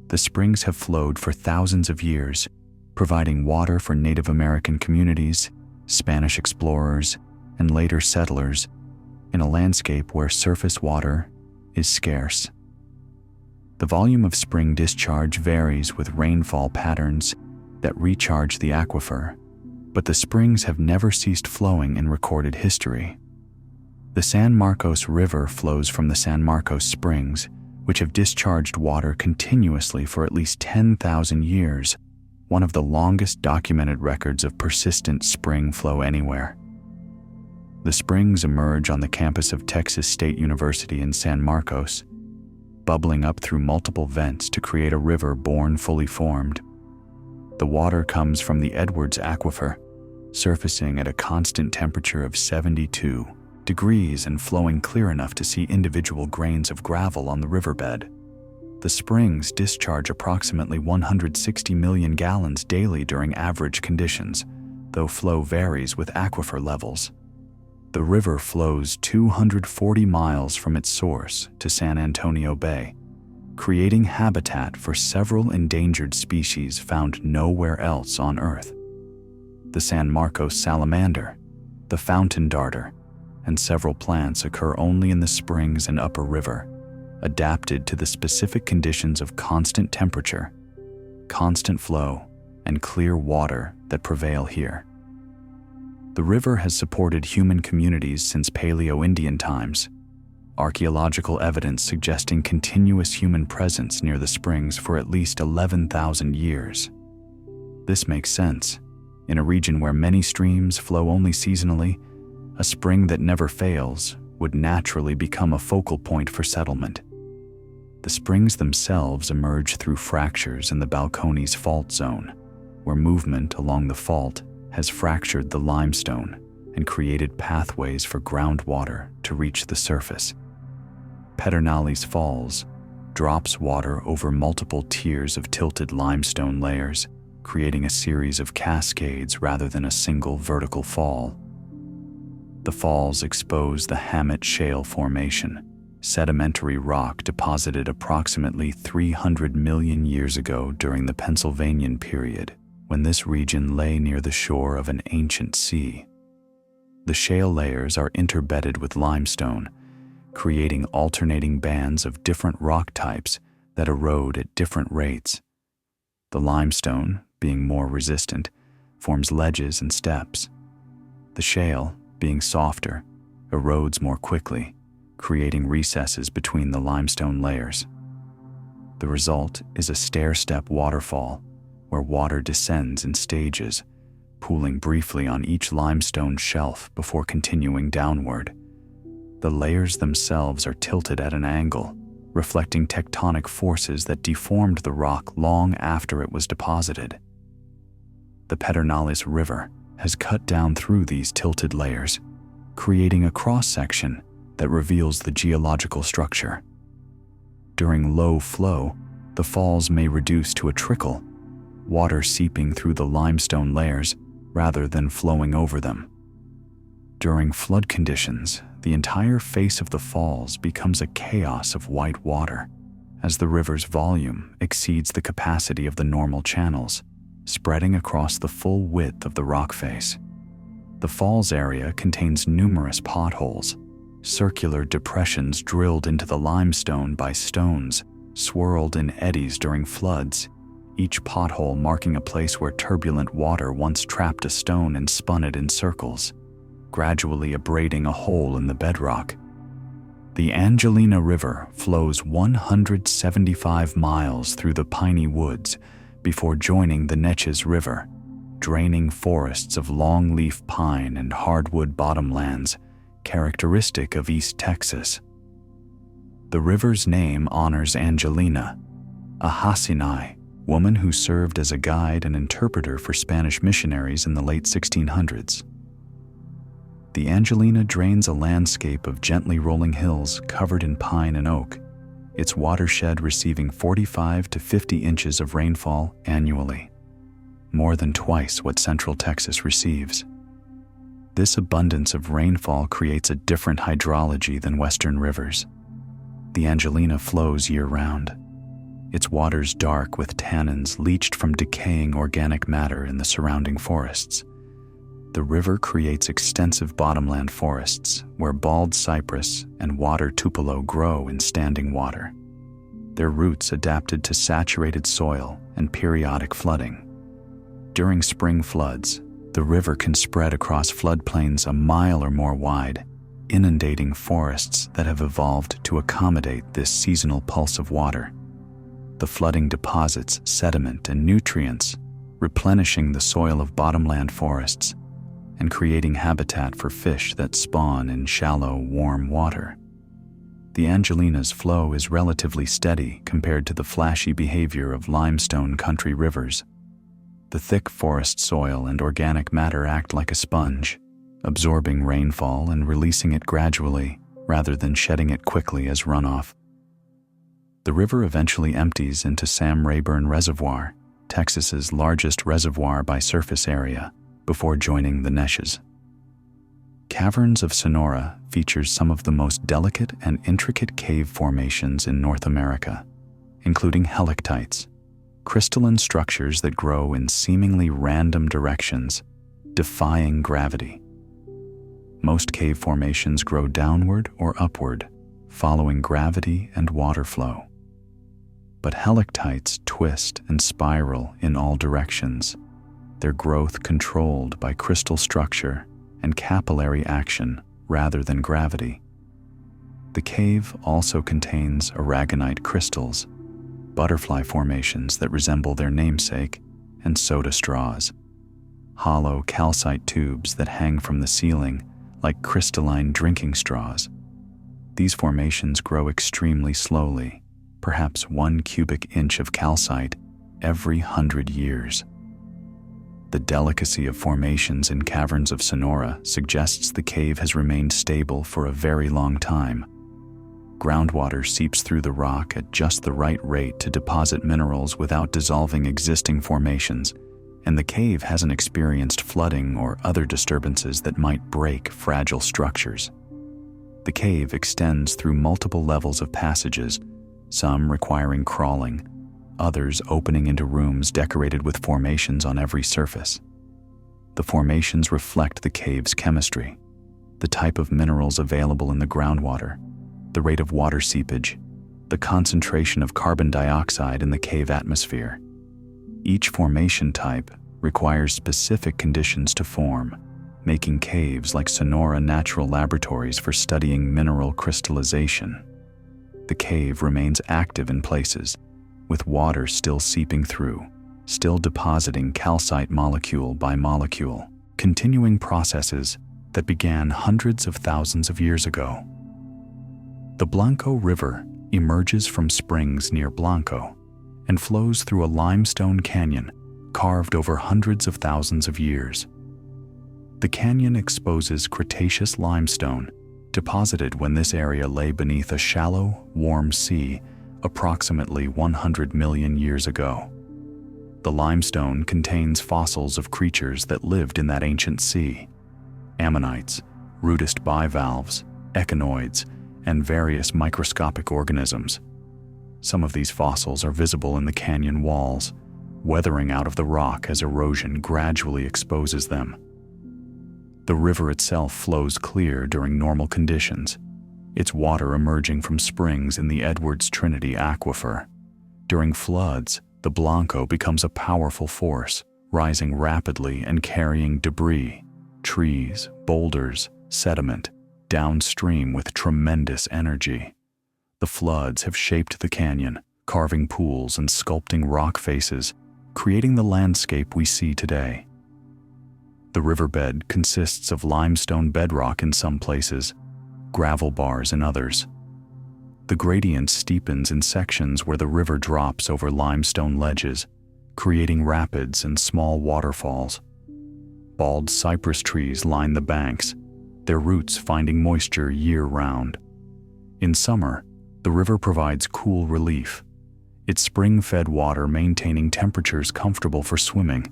The springs have flowed for thousands of years, providing water for Native American communities, Spanish explorers, and later settlers in a landscape where surface water is scarce. The volume of spring discharge varies with rainfall patterns that recharge the aquifer, but the springs have never ceased flowing in recorded history. The San Marcos River flows from the San Marcos Springs, which have discharged water continuously for at least 10,000 years, one of the longest documented records of persistent spring flow anywhere. The springs emerge on the campus of Texas State University in San Marcos, bubbling up through multiple vents to create a river born fully formed. The water comes from the Edwards Aquifer, surfacing at a constant temperature of 72 degrees and flowing clear enough to see individual grains of gravel on the riverbed. The springs discharge approximately 160 million gallons daily during average conditions, though flow varies with aquifer levels. The river flows 240 miles from its source to San Antonio Bay, creating habitat for several endangered species found nowhere else on Earth. The San Marcos salamander, the fountain darter, and several plants occur only in the springs and upper river, adapted to the specific conditions of constant temperature, constant flow, and clear water that prevail here. The river has supported human communities since Paleo-Indian times, archaeological evidence suggesting continuous human presence near the springs for at least 11,000 years. This makes sense. In a region where many streams flow only seasonally, a spring that never fails would naturally become a focal point for settlement. The springs themselves emerge through fractures in the Balcones fault zone, where movement along the fault has fractured the limestone and created pathways for groundwater to reach the surface. Pedernales Falls drops water over multiple tiers of tilted limestone layers, creating a series of cascades rather than a single vertical fall. The falls expose the Hammett Shale Formation, sedimentary rock deposited approximately 300 million years ago during the Pennsylvanian period, when this region lay near the shore of an ancient sea. The shale layers are interbedded with limestone, creating alternating bands of different rock types that erode at different rates. The limestone, being more resistant, forms ledges and steps. The shale, being softer, erodes more quickly, creating recesses between the limestone layers. The result is a stair-step waterfall, where water descends in stages, pooling briefly on each limestone shelf before continuing downward. The layers themselves are tilted at an angle, reflecting tectonic forces that deformed the rock long after it was deposited. The Pedernales River has cut down through these tilted layers, creating a cross-section that reveals the geological structure. During low flow, the falls may reduce to a trickle, water seeping through the limestone layers rather than flowing over them. During flood conditions, the entire face of the falls becomes a chaos of white water, as the river's volume exceeds the capacity of the normal channels, spreading across the full width of the rock face. The falls area contains numerous potholes, circular depressions drilled into the limestone by stones, swirled in eddies during floods, each pothole marking a place where turbulent water once trapped a stone and spun it in circles, gradually abrading a hole in the bedrock. The Angelina River flows 175 miles through the piney woods before joining the Neches River, draining forests of longleaf pine and hardwood bottomlands, characteristic of East Texas. The river's name honors Angelina, a Hasinai woman who served as a guide and interpreter for Spanish missionaries in the late 1600s. The Angelina drains a landscape of gently rolling hills covered in pine and oak, its watershed receiving 45 to 50 inches of rainfall annually, more than twice what Central Texas receives. This abundance of rainfall creates a different hydrology than western rivers. The Angelina flows year-round, its waters dark with tannins leached from decaying organic matter in the surrounding forests. The river creates extensive bottomland forests where bald cypress and water tupelo grow in standing water, their roots adapted to saturated soil and periodic flooding. During spring floods, the river can spread across floodplains a mile or more wide, inundating forests that have evolved to accommodate this seasonal pulse of water. The flooding deposits sediment and nutrients, replenishing the soil of bottomland forests and creating habitat for fish that spawn in shallow, warm water. the Angelina's flow is relatively steady compared to the flashy behavior of limestone country rivers. The thick forest soil and organic matter act like a sponge, absorbing rainfall and releasing it gradually rather than shedding it quickly as runoff. The river eventually empties into Sam Rayburn Reservoir, Texas's largest reservoir by surface area, before joining the Neches. Caverns of Sonora features some of the most delicate and intricate cave formations in North America, including helictites, crystalline structures that grow in seemingly random directions, defying gravity. Most cave formations grow downward or upward, following gravity and water flow. But helictites twist and spiral in all directions, their growth controlled by crystal structure and capillary action rather than gravity. The cave also contains aragonite crystals, butterfly formations that resemble their namesake, and soda straws, hollow calcite tubes that hang from the ceiling like crystalline drinking straws. These formations grow extremely slowly, perhaps 1 cubic inch of calcite every 100 years. The delicacy of formations in caverns of Sonora suggests the cave has remained stable for a very long time. Groundwater seeps through the rock at just the right rate to deposit minerals without dissolving existing formations, and the cave hasn't experienced flooding or other disturbances that might break fragile structures. The cave extends through multiple levels of passages, some requiring crawling, others opening into rooms decorated with formations on every surface. The formations reflect the cave's chemistry, the type of minerals available in the groundwater, the rate of water seepage, the concentration of carbon dioxide in the cave atmosphere. Each formation type requires specific conditions to form, making caves like Sonora natural laboratories for studying mineral crystallization. The cave remains active in places, with water still seeping through, still depositing calcite molecule by molecule, continuing processes that began hundreds of thousands of years ago. The Blanco River emerges from springs near Blanco and flows through a limestone canyon carved over hundreds of thousands of years. The canyon exposes Cretaceous limestone, deposited when this area lay beneath a shallow, warm sea approximately 100 million years ago. The limestone contains fossils of creatures that lived in that ancient sea: ammonites, rudist bivalves, echinoids, and various microscopic organisms. Some of these fossils are visible in the canyon walls, weathering out of the rock as erosion gradually exposes them. The river itself flows clear during normal conditions, its water emerging from springs in the Edwards Trinity Aquifer. During floods, the Blanco becomes a powerful force, rising rapidly and carrying debris, trees, boulders, sediment, downstream with tremendous energy. The floods have shaped the canyon, carving pools and sculpting rock faces, creating the landscape we see today. The riverbed consists of limestone bedrock in some places, gravel bars in others. The gradient steepens in sections where the river drops over limestone ledges, creating rapids and small waterfalls. Bald cypress trees line the banks, their roots finding moisture year-round. In summer, the river provides cool relief, its spring-fed water maintaining temperatures comfortable for swimming,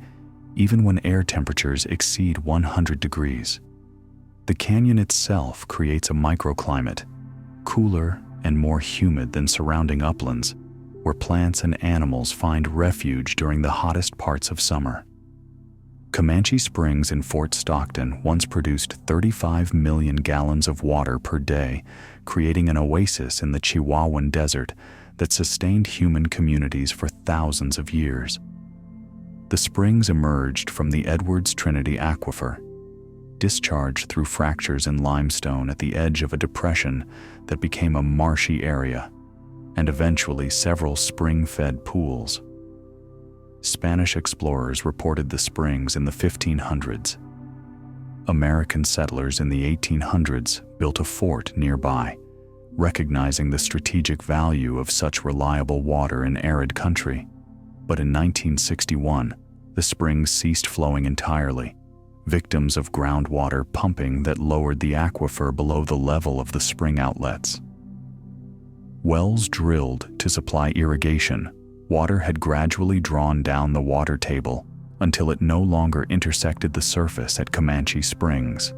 even when air temperatures exceed 100 degrees. The canyon itself creates a microclimate, cooler and more humid than surrounding uplands, where plants and animals find refuge during the hottest parts of summer. Comanche Springs in Fort Stockton once produced 35 million gallons of water per day, creating an oasis in the Chihuahuan Desert that sustained human communities for thousands of years. The springs emerged from the Edwards Trinity Aquifer, discharged through fractures in limestone at the edge of a depression that became a marshy area, and eventually several spring-fed pools. Spanish explorers reported the springs in the 1500s. American settlers in the 1800s built a fort nearby, recognizing the strategic value of such reliable water in arid country. But in 1961, the springs ceased flowing entirely, victims of groundwater pumping that lowered the aquifer below the level of the spring outlets. Wells drilled to supply irrigation, water had gradually drawn down the water table until it no longer intersected the surface at Comanche Springs.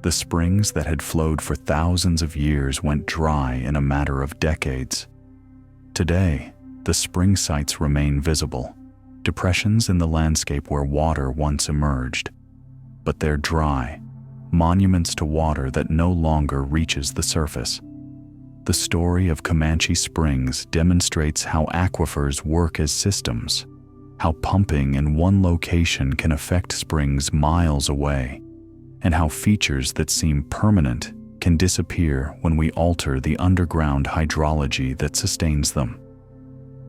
The springs that had flowed for thousands of years went dry in a matter of decades. Today, the spring sites remain visible, depressions in the landscape where water once emerged, but they're dry, monuments to water that no longer reaches the surface. The story of Comanche Springs demonstrates how aquifers work as systems, how pumping in one location can affect springs miles away, and how features that seem permanent can disappear when we alter the underground hydrology that sustains them.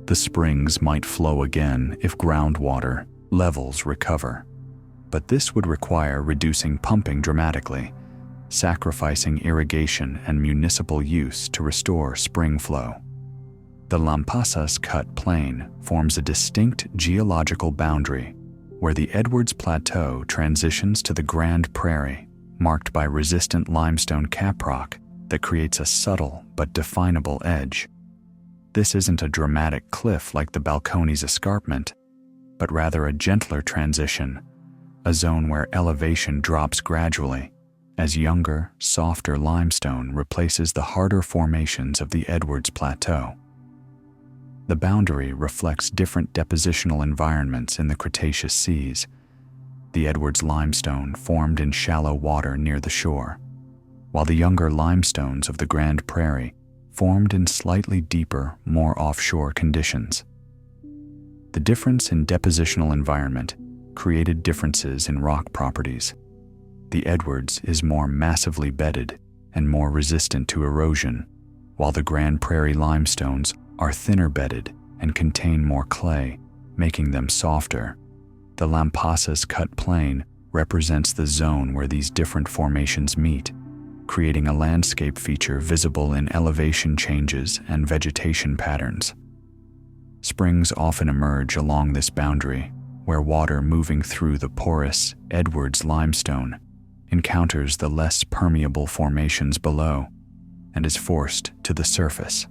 The springs might flow again if groundwater levels recover, but this would require reducing pumping dramatically, sacrificing irrigation and municipal use to restore spring flow. The Lampasas Cut Plain forms a distinct geological boundary where the Edwards Plateau transitions to the Grand Prairie, marked by resistant limestone caprock that creates a subtle but definable edge. This isn't a dramatic cliff like the Balcones Escarpment, but rather a gentler transition, a zone where elevation drops gradually as younger, softer limestone replaces the harder formations of the Edwards Plateau. The boundary reflects different depositional environments in the Cretaceous seas. The Edwards limestone formed in shallow water near the shore, while the younger limestones of the Grand Prairie formed in slightly deeper, more offshore conditions. The difference in depositional environment created differences in rock properties. The Edwards is more massively bedded and more resistant to erosion, while the Grand Prairie limestones are thinner bedded and contain more clay, making them softer. The Lampasas Cut Plain represents the zone where these different formations meet, creating a landscape feature visible in elevation changes and vegetation patterns. Springs often emerge along this boundary, where water moving through the porous Edwards limestone encounters the less permeable formations below and is forced to the surface.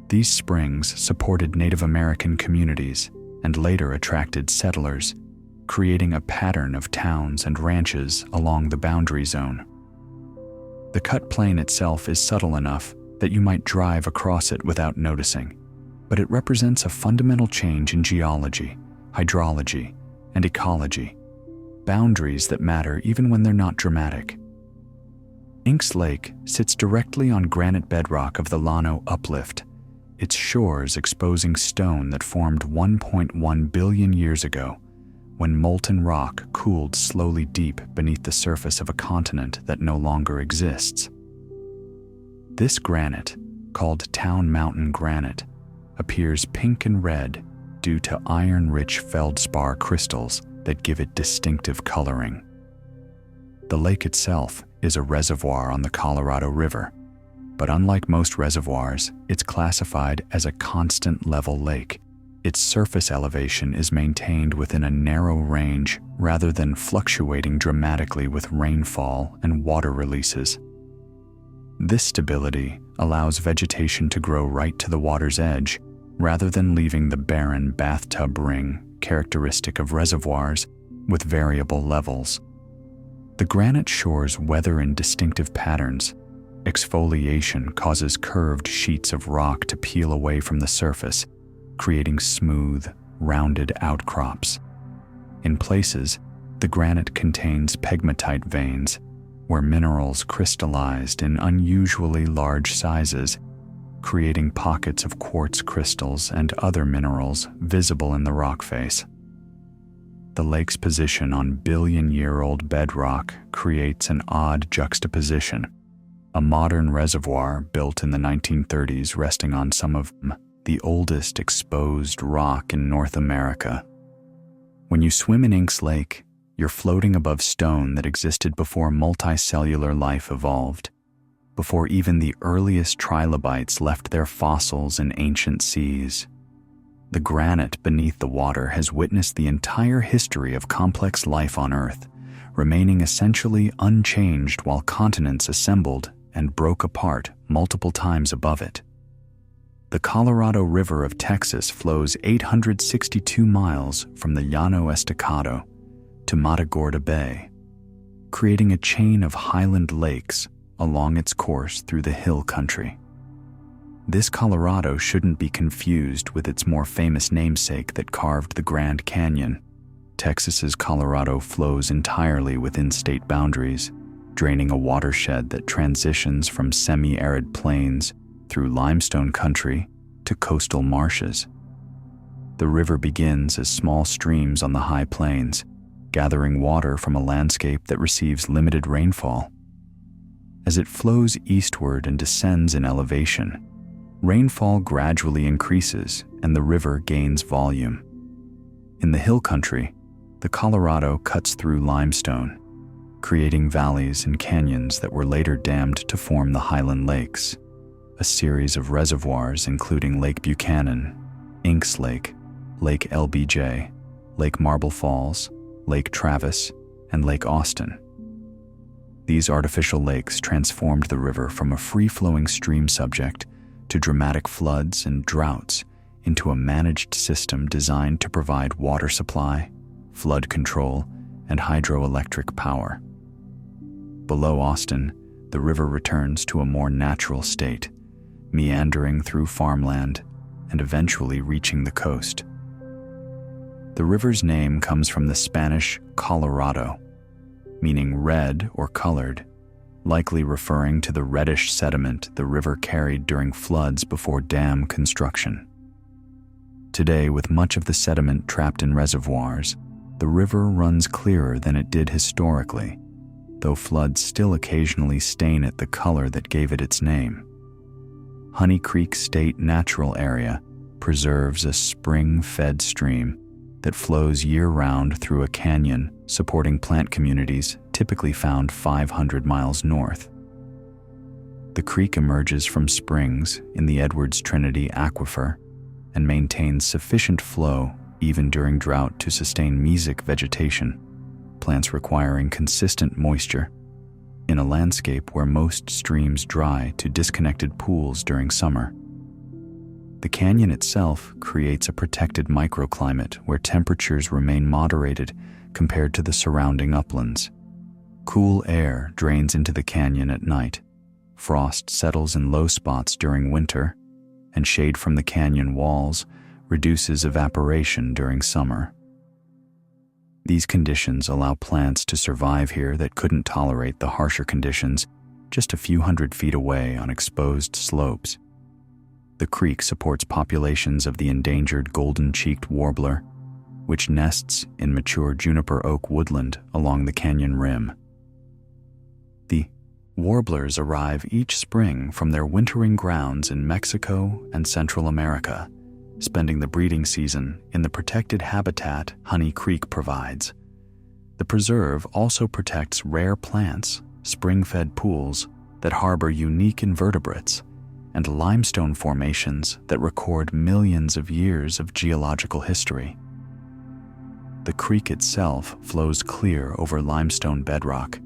These springs supported Native American communities and later attracted settlers, creating a pattern of towns and ranches along the boundary zone. The cut plain itself is subtle enough that you might drive across it without noticing, but it represents a fundamental change in geology, hydrology, and ecology, boundaries that matter even when they're not dramatic. Inks Lake sits directly on granite bedrock of the Llano Uplift, its shores exposing stone that formed 1.1 billion years ago, when molten rock cooled slowly deep beneath the surface of a continent that no longer exists. This granite, called Town Mountain granite, appears pink and red due to iron-rich feldspar crystals that give it distinctive coloring. The lake itself is a reservoir on the Colorado River, but unlike most reservoirs, it's classified as a constant level lake. Its surface elevation is maintained within a narrow range rather than fluctuating dramatically with rainfall and water releases. This stability allows vegetation to grow right to the water's edge rather than leaving the barren bathtub ring characteristic of reservoirs with variable levels. The granite shores weather in distinctive patterns. Exfoliation causes curved sheets of rock to peel away from the surface, creating smooth, rounded outcrops. In places, the granite contains pegmatite veins, where minerals crystallized in unusually large sizes, creating pockets of quartz crystals and other minerals visible in the rock face. The lake's position on billion-year-old bedrock creates an odd juxtaposition. A modern reservoir built in the 1930s resting on some of the oldest exposed rock in North America. When you swim in Inks Lake, you're floating above stone that existed before multicellular life evolved. before even the earliest trilobites left their fossils in ancient seas. The granite beneath the water has witnessed the entire history of complex life on Earth, remaining essentially unchanged while continents assembled and broke apart multiple times above it. The Colorado River of Texas flows 862 miles from the Llano Estacado to Matagorda Bay, creating a chain of highland lakes along its course through the hill country. This Colorado shouldn't be confused with its more famous namesake that carved the Grand Canyon. Texas's Colorado flows entirely within state boundaries, draining a watershed that transitions from semi-arid plains through limestone country to coastal marshes. The river begins as small streams on the high plains, gathering water from a landscape that receives limited rainfall. As it flows eastward and descends in elevation, rainfall gradually increases and the river gains volume. In the hill country, the Colorado cuts through limestone, creating valleys and canyons that were later dammed to form the Highland Lakes, a series of reservoirs including Lake Buchanan, Inks Lake, Lake LBJ, Lake Marble Falls, Lake Travis, and Lake Austin. These artificial lakes transformed the river from a free-flowing stream subject to dramatic floods and droughts into a managed system designed to provide water supply, flood control, and hydroelectric power. Below Austin, the river returns to a more natural state, meandering through farmland and eventually reaching the coast. The river's name comes from the Spanish Colorado, meaning red or colored, likely referring to the reddish sediment the river carried during floods before dam construction. Today, with much of the sediment trapped in reservoirs, the river runs clearer than it did historically, though floods still occasionally stain it the color that gave it its name. Honey Creek State Natural Area preserves a spring-fed stream that flows year-round through a canyon supporting plant communities typically found 500 miles north. The creek emerges from springs in the Edwards Trinity Aquifer and maintains sufficient flow even during drought to sustain mesic vegetation, plants requiring consistent moisture, in a landscape where most streams dry to disconnected pools during summer. The canyon itself creates a protected microclimate where temperatures remain moderated compared to the surrounding uplands. Cool air drains into the canyon at night, frost settles in low spots during winter, and shade from the canyon walls reduces evaporation during summer. These conditions allow plants to survive here that couldn't tolerate the harsher conditions just a few hundred feet away on exposed slopes. The creek supports populations of the endangered golden-cheeked warbler, which nests in mature juniper oak woodland along the canyon rim. The warblers arrive each spring from their wintering grounds in Mexico and Central America, spending the breeding season in the protected habitat Honey Creek provides. The preserve also protects rare plants, spring-fed pools that harbor unique invertebrates, and limestone formations that record millions of years of geological history. The creek itself flows clear over limestone bedrock,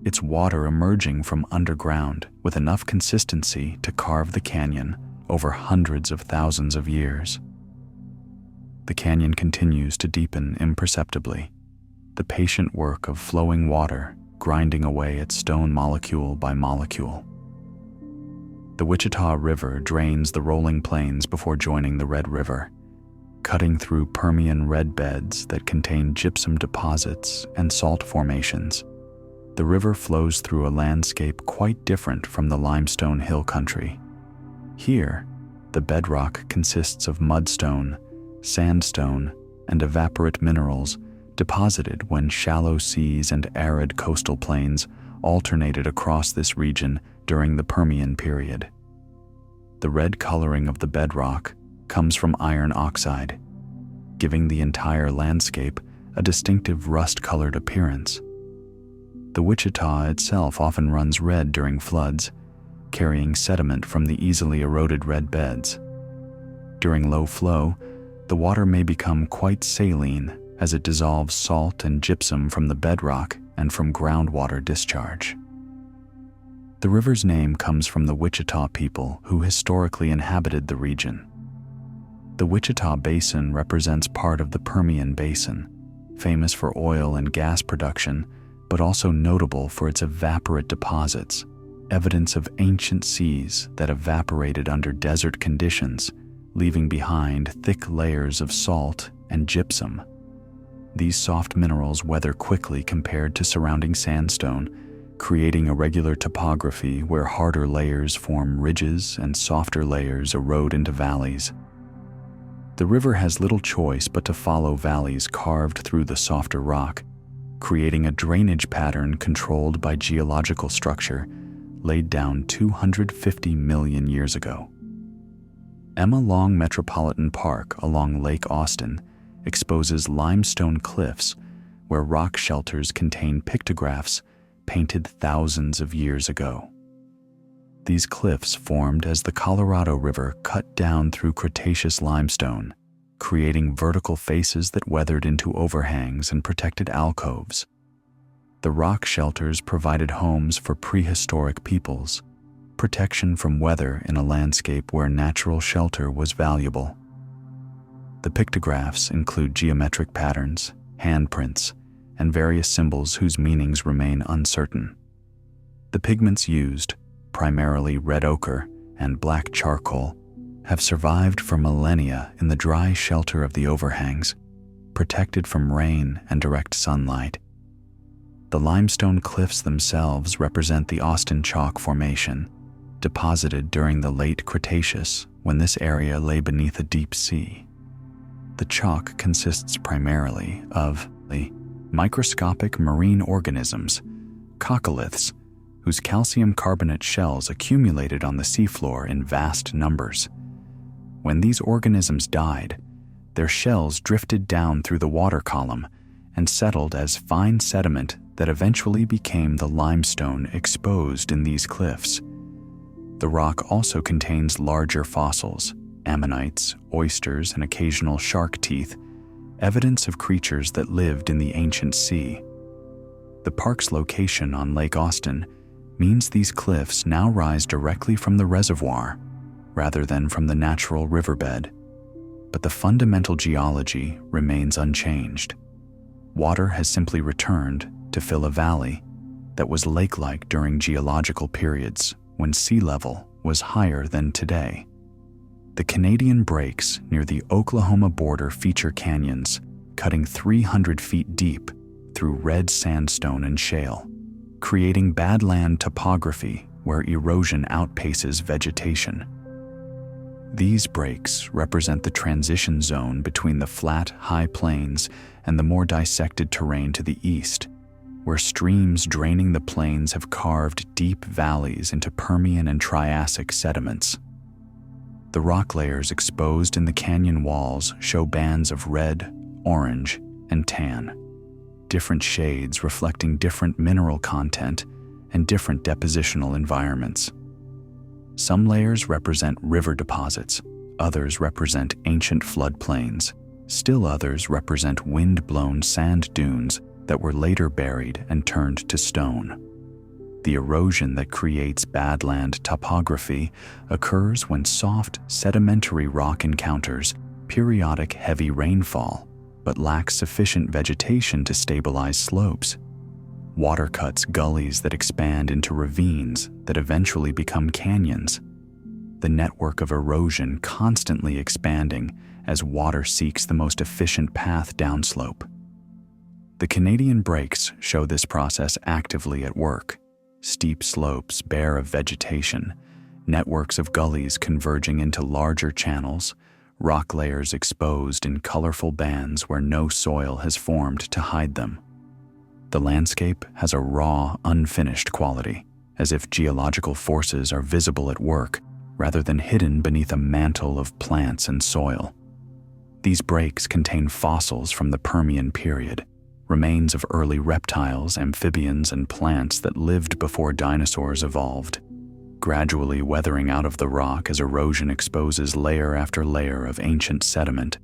its water emerging from underground with enough consistency to carve the canyon over hundreds of thousands of years. The canyon continues to deepen imperceptibly, the patient work of flowing water grinding away at stone molecule by molecule. The Wichita River drains the rolling plains before joining the Red River, cutting through Permian red beds that contain gypsum deposits and salt formations. The river flows through a landscape quite different from the limestone hill country. Here, the bedrock consists of mudstone, sandstone, and evaporate minerals deposited when shallow seas and arid coastal plains alternated across this region during the Permian period. The red coloring of the bedrock comes from iron oxide, giving the entire landscape a distinctive rust-colored appearance. The Wichita itself often runs red during floods, carrying sediment from the easily eroded red beds. During low flow, the water may become quite saline as it dissolves salt and gypsum from the bedrock and from groundwater discharge. The river's name comes from the Wichita people who historically inhabited the region. The Wichita Basin represents part of the Permian Basin, famous for oil and gas production, but also notable for its evaporate deposits, evidence of ancient seas that evaporated under desert conditions, leaving behind thick layers of salt and gypsum. These soft minerals weather quickly compared to surrounding sandstone, creating irregular topography where harder layers form ridges and softer layers erode into valleys. The river has little choice but to follow valleys carved through the softer rock, creating a drainage pattern controlled by geological structure laid down 250 million years ago. Emma Long Metropolitan Park along Lake Austin exposes limestone cliffs where rock shelters contain pictographs painted thousands of years ago. These cliffs formed as the Colorado River cut down through Cretaceous limestone, creating vertical faces that weathered into overhangs and protected alcoves. The rock shelters provided homes for prehistoric peoples, protection from weather in a landscape where natural shelter was valuable. The pictographs include geometric patterns, handprints, and various symbols whose meanings remain uncertain. The pigments used, primarily red ochre and black charcoal, have survived for millennia in the dry shelter of the overhangs, protected from rain and direct sunlight. The limestone cliffs themselves represent the Austin Chalk Formation, deposited during the late Cretaceous when this area lay beneath a deep sea. The chalk consists primarily of microscopic marine organisms, coccoliths, whose calcium carbonate shells accumulated on the seafloor in vast numbers. When these organisms died, their shells drifted down through the water column and settled as fine sediment that eventually became the limestone exposed in these cliffs. The rock also contains larger fossils, ammonites, oysters, and occasional shark teeth, evidence of creatures that lived in the ancient sea. The park's location on Lake Austin means these cliffs now rise directly from the reservoir rather than from the natural riverbed, but the fundamental geology remains unchanged. Water has simply returned to fill a valley that was lake-like during geological periods when sea level was higher than today. The Canadian breaks near the Oklahoma border feature canyons cutting 300 feet deep through red sandstone and shale, creating badland topography where erosion outpaces vegetation. These breaks represent the transition zone between the flat, high plains and the more dissected terrain to the east, where streams draining the plains have carved deep valleys into Permian and Triassic sediments. The rock layers exposed in the canyon walls show bands of red, orange, and tan, different shades reflecting different mineral content and different depositional environments. Some layers represent river deposits, others represent ancient floodplains, still others represent wind-blown sand dunes that were later buried and turned to stone. The erosion that creates badland topography occurs when soft, sedimentary rock encounters periodic heavy rainfall, but lacks sufficient vegetation to stabilize slopes. Water cuts gullies that expand into ravines that eventually become canyons. The network of erosion constantly expanding as water seeks the most efficient path downslope. The Canadian breaks show this process actively at work. Steep slopes bare of vegetation, networks of gullies converging into larger channels, rock layers exposed in colorful bands where no soil has formed to hide them. The landscape has a raw, unfinished quality, as if geological forces are visible at work rather than hidden beneath a mantle of plants and soil. These breaks contain fossils from the Permian period, remains of early reptiles, amphibians, and plants that lived before dinosaurs evolved. gradually weathering out of the rock as erosion exposes layer after layer of ancient sediment.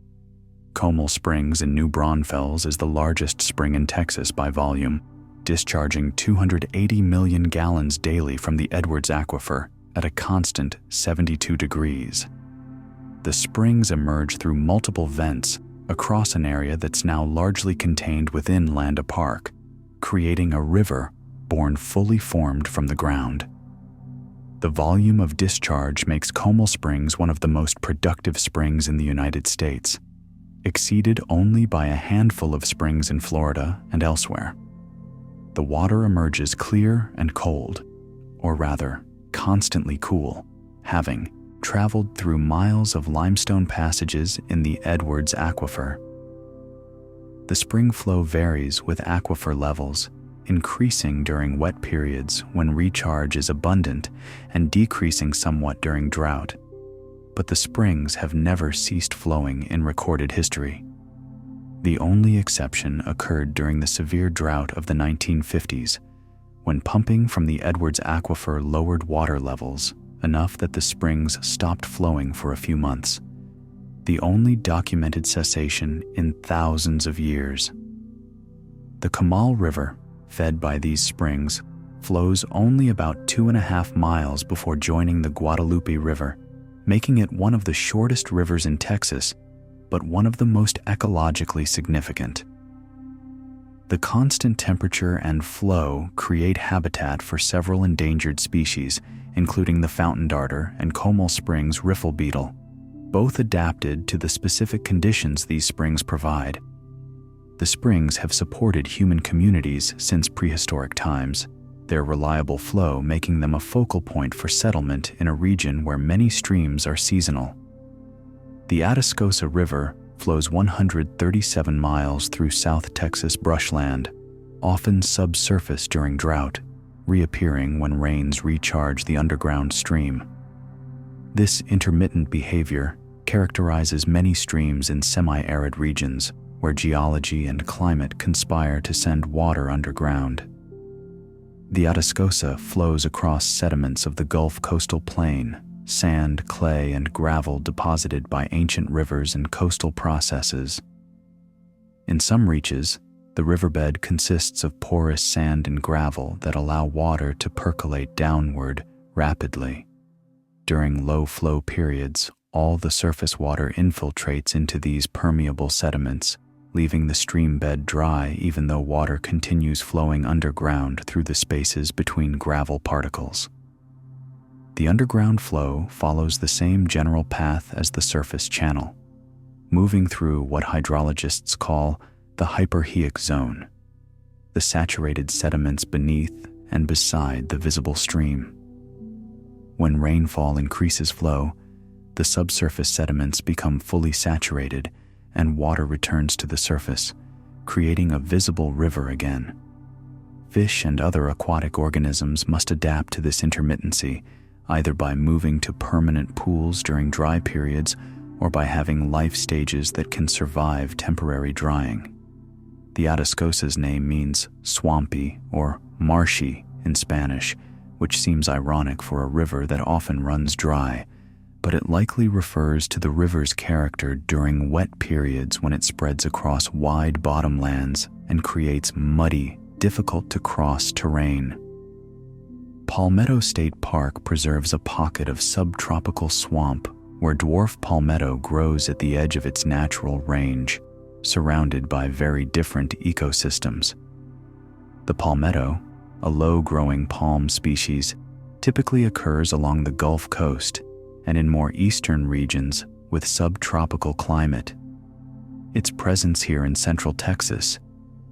Comal Springs in New Braunfels is the largest spring in Texas by volume, discharging 280 million gallons daily from the Edwards Aquifer at a constant 72 degrees. The springs emerge through multiple vents across an area that's now largely contained within Landa Park, creating a river born fully formed from the ground. The volume of discharge makes Comal Springs one of the most productive springs in the United States, exceeded only by a handful of springs in Florida and elsewhere. The water emerges clear and cold, or rather, constantly cool, having traveled through miles of limestone passages in the Edwards Aquifer. The spring flow varies with aquifer levels, increasing during wet periods when recharge is abundant and decreasing somewhat during drought. But the springs have never ceased flowing in recorded history. The only exception occurred during the severe drought of the 1950s, when pumping from the Edwards Aquifer lowered water levels enough that the springs stopped flowing for a few months, the only documented cessation in thousands of years. The Comal River, fed by these springs, flows only about 2.5 miles before joining the Guadalupe River, making it one of the shortest rivers in Texas, but one of the most ecologically significant. The constant temperature and flow create habitat for several endangered species, including the fountain darter and Comal Springs riffle beetle, both adapted to the specific conditions these springs provide. The springs have supported human communities since prehistoric times, their reliable flow making them a focal point for settlement in a region where many streams are seasonal. The Atascosa River flows 137 miles through South Texas brushland, often subsurface during drought, reappearing when rains recharge the underground stream. This intermittent behavior characterizes many streams in semi-arid regions where geology and climate conspire to send water underground. The Atascosa flows across sediments of the Gulf coastal plain, sand, clay, and gravel deposited by ancient rivers and coastal processes. In some reaches, the riverbed consists of porous sand and gravel that allow water to percolate downward rapidly. During low flow periods, all the surface water infiltrates into these permeable sediments, leaving the stream bed dry even though water continues flowing underground through the spaces between gravel particles. The underground flow follows the same general path as the surface channel, moving through what hydrologists call the hyperheic zone, the saturated sediments beneath and beside the visible stream. When rainfall increases flow, the subsurface sediments become fully saturated and water returns to the surface, creating a visible river again. Fish and other aquatic organisms must adapt to this intermittency, either by moving to permanent pools during dry periods or by having life stages that can survive temporary drying. The Atascosa's name means swampy or marshy in Spanish, which seems ironic for a river that often runs dry, but it likely refers to the river's character during wet periods when it spreads across wide bottomlands and creates muddy, difficult-to-cross terrain. Palmetto State Park preserves a pocket of subtropical swamp where dwarf palmetto grows at the edge of its natural range, surrounded by very different ecosystems. The palmetto, a low-growing palm species, typically occurs along the Gulf Coast and in more eastern regions with subtropical climate. Its presence here in central Texas,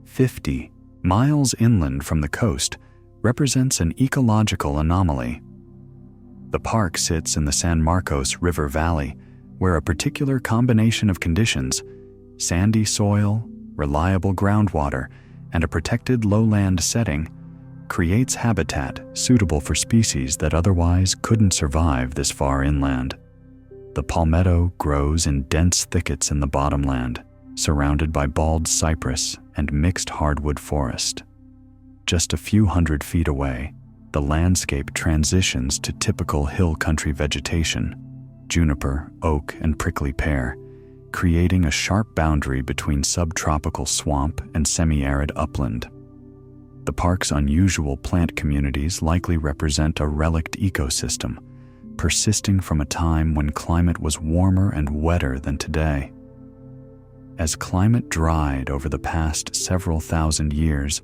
50 miles inland from the coast, represents an ecological anomaly. The park sits in the San Marcos River Valley, where a particular combination of conditions, sandy soil, reliable groundwater, and a protected lowland setting, creates habitat suitable for species that otherwise couldn't survive this far inland. The palmetto grows in dense thickets in the bottomland, surrounded by bald cypress and mixed hardwood forest. Just a few hundred feet away, the landscape transitions to typical hill country vegetation, juniper, oak, and prickly pear, creating a sharp boundary between subtropical swamp and semi-arid upland. The park's unusual plant communities likely represent a relict ecosystem, persisting from a time when climate was warmer and wetter than today. As climate dried over the past several thousand years,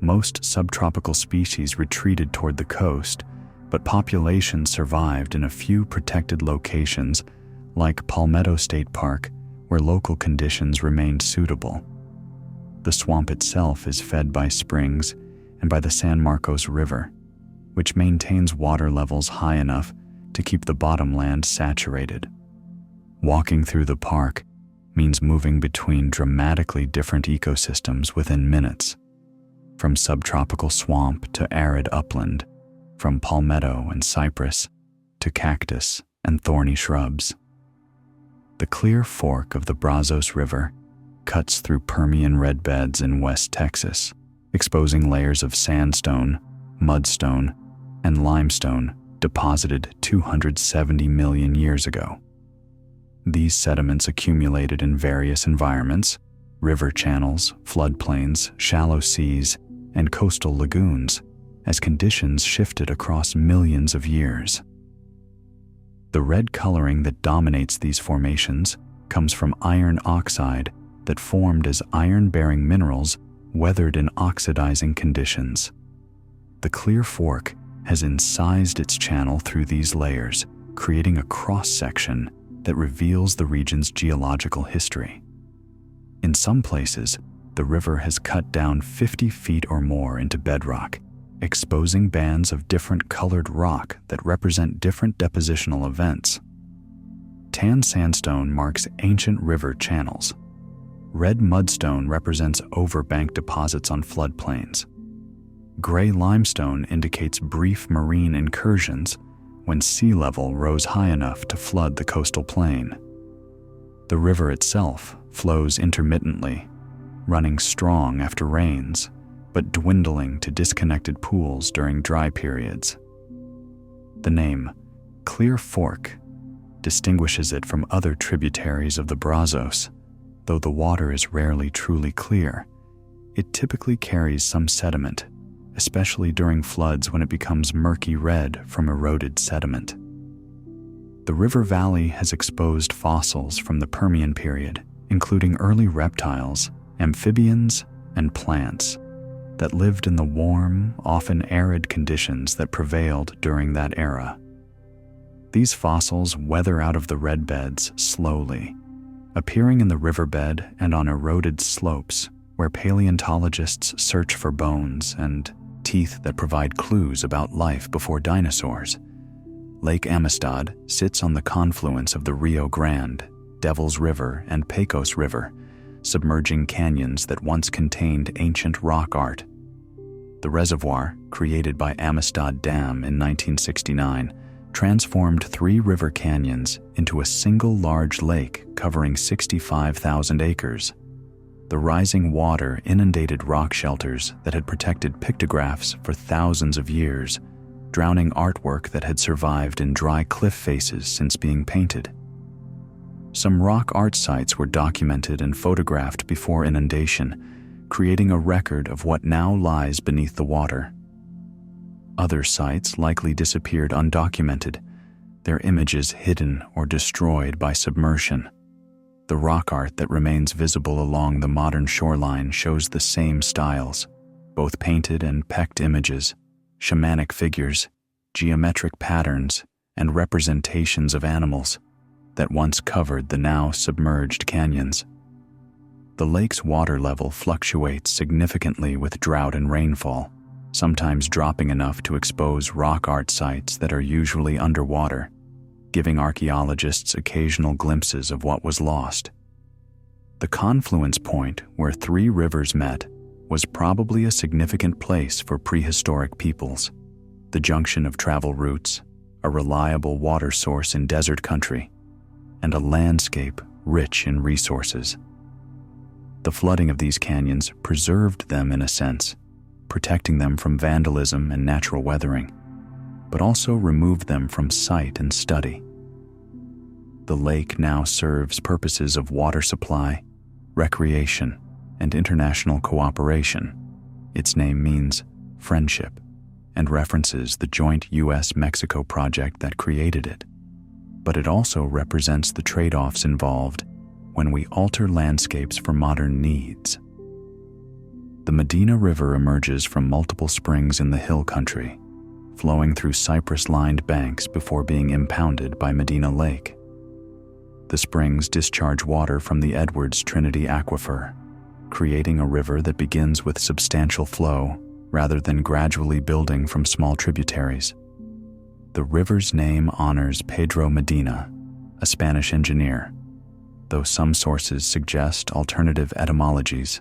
most subtropical species retreated toward the coast, but populations survived in a few protected locations like Palmetto State Park, where local conditions remained suitable. The swamp itself is fed by springs and by the San Marcos River, which maintains water levels high enough to keep the bottomland saturated. Walking through the park means moving between dramatically different ecosystems within minutes, from subtropical swamp to arid upland, from palmetto and cypress to cactus and thorny shrubs. The clear fork of the Brazos River cuts through Permian red beds in West Texas, exposing layers of sandstone, mudstone, and limestone deposited 270 million years ago. These sediments accumulated in various environments: river channels, floodplains, shallow seas, and coastal lagoons, as conditions shifted across millions of years. The red coloring that dominates these formations comes from iron oxide that formed as iron-bearing minerals weathered in oxidizing conditions. The clear fork has incised its channel through these layers, creating a cross-section that reveals the region's geological history. In some places, the river has cut down 50 feet or more into bedrock, exposing bands of different colored rock that represent different depositional events. Tan sandstone marks ancient river channels. Red mudstone represents overbank deposits on floodplains. Gray limestone indicates brief marine incursions when sea level rose high enough to flood the coastal plain. The river itself flows intermittently, running strong after rains, but dwindling to disconnected pools during dry periods. The name, Clear Fork, distinguishes it from other tributaries of the Brazos. Though the water is rarely truly clear, it typically carries some sediment, especially during floods when it becomes murky red from eroded sediment. The river valley has exposed fossils from the Permian period, including early reptiles, amphibians, and plants that lived in the warm, often arid conditions that prevailed during that era. These fossils weather out of the red beds slowly, appearing in the riverbed and on eroded slopes where paleontologists search for bones and teeth that provide clues about life before dinosaurs. Lake Amistad sits on the confluence of the Rio Grande, Devil's River, and Pecos River, submerging canyons that once contained ancient rock art. The reservoir, created by Amistad Dam in 1969, transformed 3 river canyons into a single large lake covering 65,000 acres. The rising water inundated rock shelters that had protected pictographs for thousands of years, drowning artwork that had survived in dry cliff faces since being painted. Some rock art sites were documented and photographed before inundation, creating a record of what now lies beneath the water. Other sites likely disappeared undocumented, their images hidden or destroyed by submersion. The rock art that remains visible along the modern shoreline shows the same styles, both painted and pecked images, shamanic figures, geometric patterns, and representations of animals that once covered the now submerged canyons. The lake's water level fluctuates significantly with drought and rainfall, sometimes dropping enough to expose rock art sites that are usually underwater, giving archaeologists occasional glimpses of what was lost. The confluence point where 3 rivers met was probably a significant place for prehistoric peoples, the junction of travel routes, a reliable water source in desert country, and a landscape rich in resources. The flooding of these canyons preserved them in a sense, protecting them from vandalism and natural weathering, but also removed them from sight and study. The lake now serves purposes of water supply, recreation, and international cooperation. Its name means friendship and references the joint US-Mexico project that created it. But it also represents the trade-offs involved when we alter landscapes for modern needs. The Medina River emerges from multiple springs in the hill country, flowing through cypress-lined banks before being impounded by Medina Lake. The springs discharge water from the Edwards Trinity Aquifer, creating a river that begins with substantial flow rather than gradually building from small tributaries. The river's name honors Pedro Medina, a Spanish engineer, though some sources suggest alternative etymologies.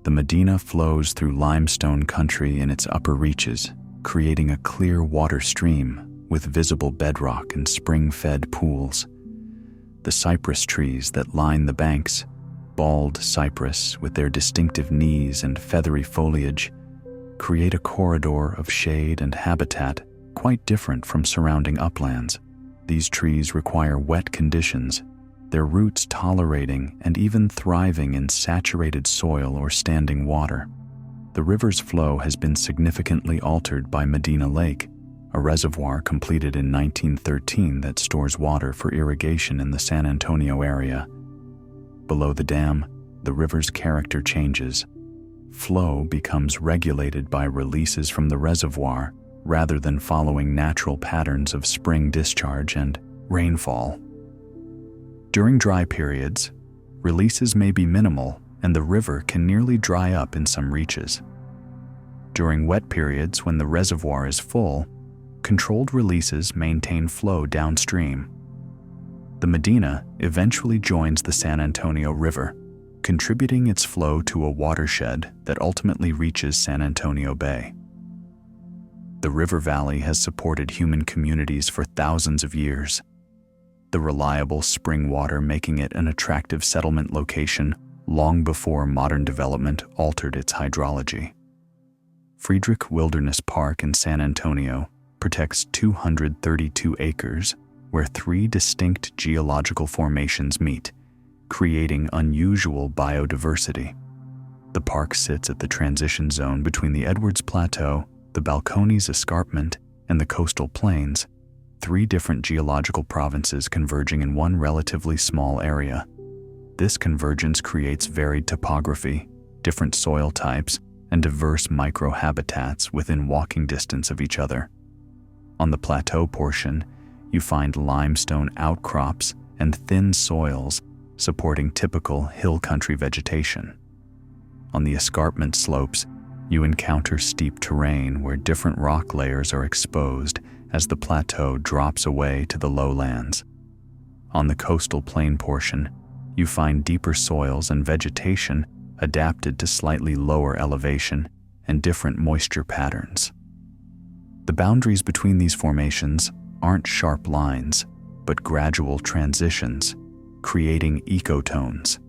The Medina flows through limestone country in its upper reaches, creating a clear water stream with visible bedrock and spring-fed pools. The cypress trees that line the banks, bald cypress with their distinctive knees and feathery foliage, create a corridor of shade and habitat quite different from surrounding uplands. These trees require wet conditions, their roots tolerating and even thriving in saturated soil or standing water. The river's flow has been significantly altered by Medina Lake, a reservoir completed in 1913 that stores water for irrigation in the San Antonio area. Below the dam, the river's character changes. Flow becomes regulated by releases from the reservoir rather than following natural patterns of spring discharge and rainfall. During dry periods, releases may be minimal and the river can nearly dry up in some reaches. During wet periods, when the reservoir is full, controlled releases maintain flow downstream. The Medina eventually joins the San Antonio River, contributing its flow to a watershed that ultimately reaches San Antonio Bay. The river valley has supported human communities for thousands of years, the reliable spring water making it an attractive settlement location long before modern development altered its hydrology. Friedrich Wilderness Park in San Antonio protects 232 acres where 3 distinct geological formations meet, creating unusual biodiversity. The park sits at the transition zone between the Edwards Plateau, the Balcones Escarpment, and the coastal plains, 3 different geological provinces converging in one relatively small area. This convergence creates varied topography, different soil types, and diverse microhabitats within walking distance of each other. On the plateau portion, you find limestone outcrops and thin soils supporting typical hill country vegetation. On the escarpment slopes, you encounter steep terrain where different rock layers are exposed as the plateau drops away to the lowlands. On the coastal plain portion, you find deeper soils and vegetation adapted to slightly lower elevation and different moisture patterns. The boundaries between these formations aren't sharp lines, but gradual transitions, creating ecotones,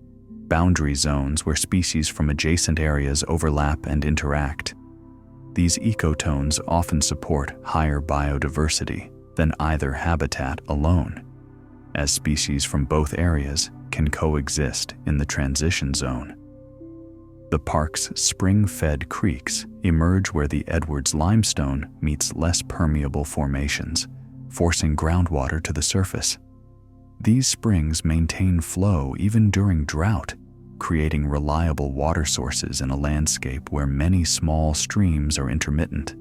boundary zones where species from adjacent areas overlap and interact. These ecotones often support higher biodiversity than either habitat alone, as species from both areas can coexist in the transition zone. The park's spring-fed creeks emerge where the Edwards limestone meets less permeable formations, forcing groundwater to the surface. These springs maintain flow even during drought, creating reliable water sources in a landscape where many small streams are intermittent.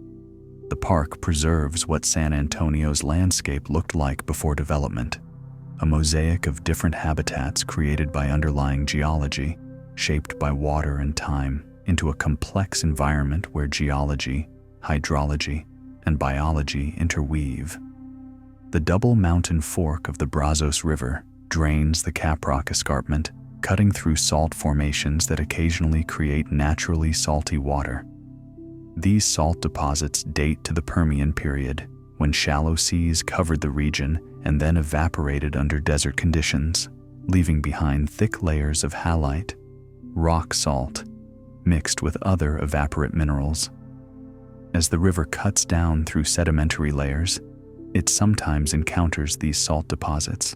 The park preserves what San Antonio's landscape looked like before development, a mosaic of different habitats created by underlying geology, shaped by water and time into a complex environment where geology, hydrology, and biology interweave. The double mountain fork of the Brazos River drains the Caprock Escarpment, cutting through salt formations that occasionally create naturally salty water. These salt deposits date to the Permian period, when shallow seas covered the region and then evaporated under desert conditions, leaving behind thick layers of halite, rock salt, mixed with other evaporate minerals. As the river cuts down through sedimentary layers, it sometimes encounters these salt deposits.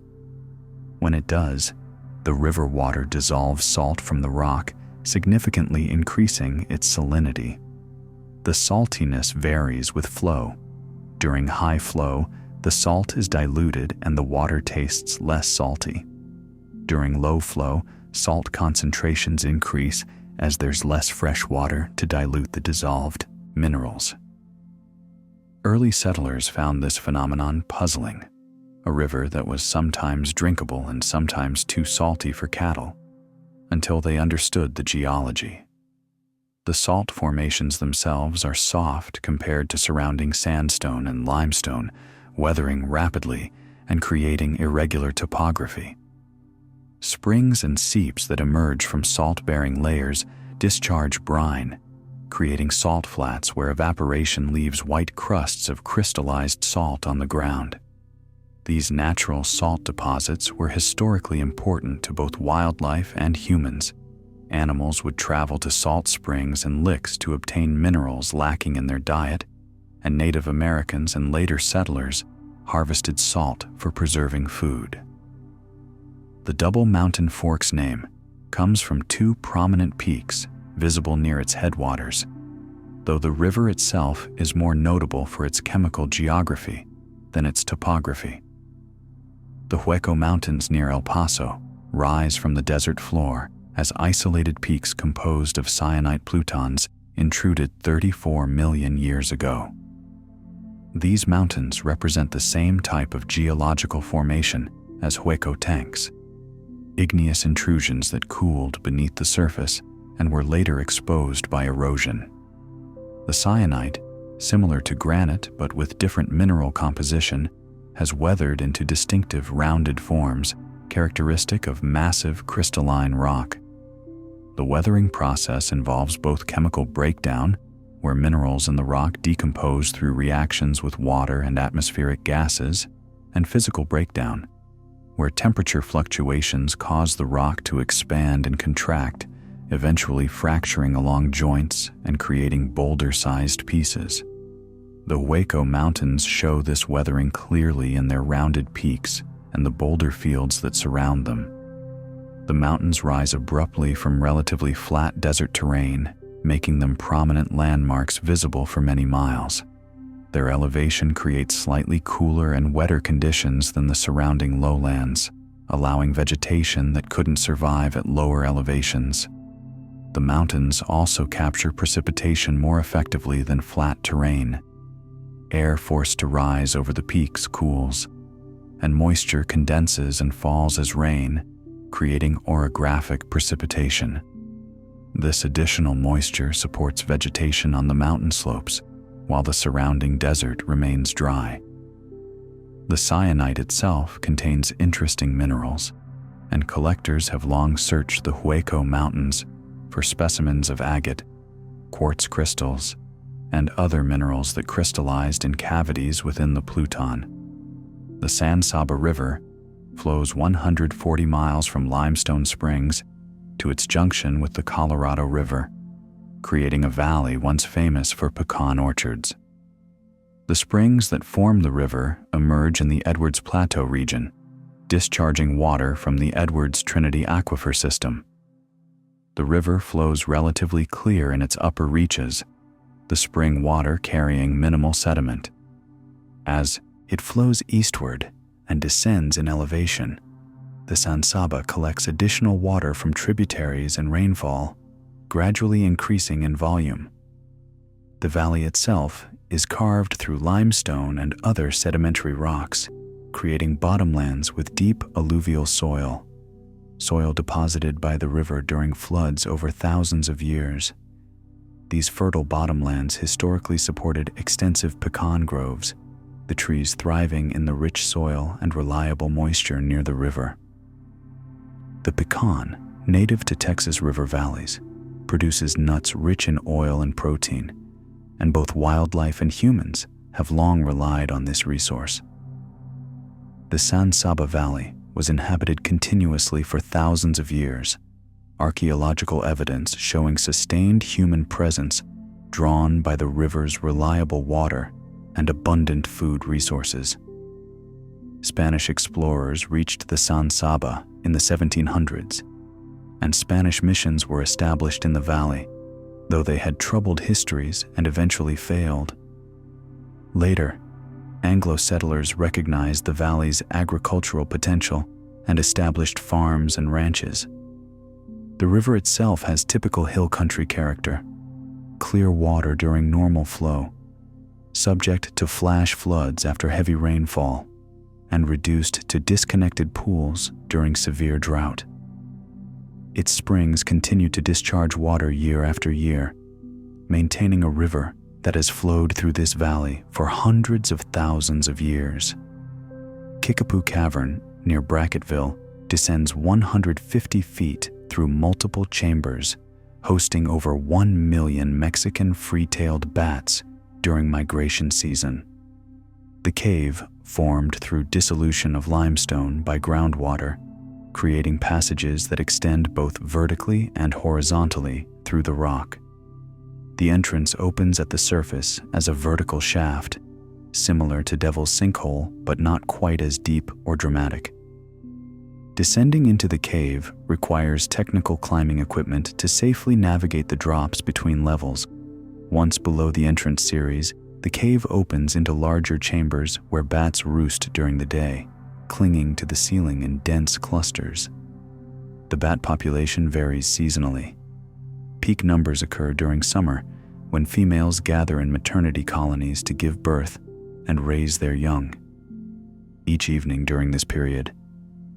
When it does, the river water dissolves salt from the rock, significantly increasing its salinity. The saltiness varies with flow. During high flow, the salt is diluted and the water tastes less salty. During low flow, salt concentrations increase as there's less fresh water to dilute the dissolved minerals. Early settlers found this phenomenon puzzling. A river that was sometimes drinkable and sometimes too salty for cattle, until they understood the geology. The salt formations themselves are soft compared to surrounding sandstone and limestone, weathering rapidly and creating irregular topography. Springs and seeps that emerge from salt-bearing layers discharge brine, creating salt flats where evaporation leaves white crusts of crystallized salt on the ground. These natural salt deposits were historically important to both wildlife and humans. Animals would travel to salt springs and licks to obtain minerals lacking in their diet, and Native Americans and later settlers harvested salt for preserving food. The Double Mountain Fork's name comes from two prominent peaks visible near its headwaters, though the river itself is more notable for its chemical geography than its topography. The Hueco Mountains near El Paso rise from the desert floor as isolated peaks composed of syenite plutons intruded 34 million years ago. These mountains represent the same type of geological formation as Hueco tanks, igneous intrusions that cooled beneath the surface and were later exposed by erosion. The syenite, similar to granite but with different mineral composition, has weathered into distinctive rounded forms characteristic of massive crystalline rock. The weathering process involves both chemical breakdown, where minerals in the rock decompose through reactions with water and atmospheric gases, and physical breakdown, where temperature fluctuations cause the rock to expand and contract, eventually fracturing along joints and creating boulder-sized pieces. The Hueco Mountains show this weathering clearly in their rounded peaks and the boulder fields that surround them. The mountains rise abruptly from relatively flat desert terrain, making them prominent landmarks visible for many miles. Their elevation creates slightly cooler and wetter conditions than the surrounding lowlands, allowing vegetation that couldn't survive at lower elevations. The mountains also capture precipitation more effectively than flat terrain. Air forced to rise over the peaks cools, and moisture condenses and falls as rain, creating orographic precipitation. This additional moisture supports vegetation on the mountain slopes, while the surrounding desert remains dry. The syenite itself contains interesting minerals, and collectors have long searched the Hueco Mountains for specimens of agate, quartz crystals, and other minerals that crystallized in cavities within the pluton. The San Saba River flows 140 miles from Limestone Springs to its junction with the Colorado River, creating a valley once famous for pecan orchards. The springs that form the river emerge in the Edwards Plateau region, discharging water from the Edwards Trinity Aquifer system. The river flows relatively clear in its upper reaches, the spring water carrying minimal sediment. As it flows eastward and descends in elevation, the San Saba collects additional water from tributaries and rainfall, gradually increasing in volume. The valley itself is carved through limestone and other sedimentary rocks, creating bottomlands with deep alluvial soil deposited by the river during floods over thousands of years. These fertile bottomlands historically supported extensive pecan groves, the trees thriving in the rich soil and reliable moisture near the river. The pecan, native to Texas river valleys, produces nuts rich in oil and protein, and both wildlife and humans have long relied on this resource. The San Saba Valley was inhabited continuously for thousands of years, archaeological evidence showing sustained human presence drawn by the river's reliable water and abundant food resources. Spanish explorers reached the San Saba in the 1700s, and Spanish missions were established in the valley, though they had troubled histories and eventually failed. Later, Anglo settlers recognized the valley's agricultural potential and established farms and ranches. The river itself has typical hill country character: clear water during normal flow, subject to flash floods after heavy rainfall, and reduced to disconnected pools during severe drought. Its springs continue to discharge water year after year, maintaining a river that has flowed through this valley for hundreds of thousands of years. Kickapoo Cavern, near Bracketville, descends 150 feet through multiple chambers, hosting over 1 million Mexican free-tailed bats during migration season. The cave formed through dissolution of limestone by groundwater, creating passages that extend both vertically and horizontally through the rock. The entrance opens at the surface as a vertical shaft, similar to Devil's Sinkhole but not quite as deep or dramatic. Descending into the cave requires technical climbing equipment to safely navigate the drops between levels. Once below the entrance series, the cave opens into larger chambers where bats roost during the day, clinging to the ceiling in dense clusters. The bat population varies seasonally. Peak numbers occur during summer, when females gather in maternity colonies to give birth and raise their young. Each evening during this period,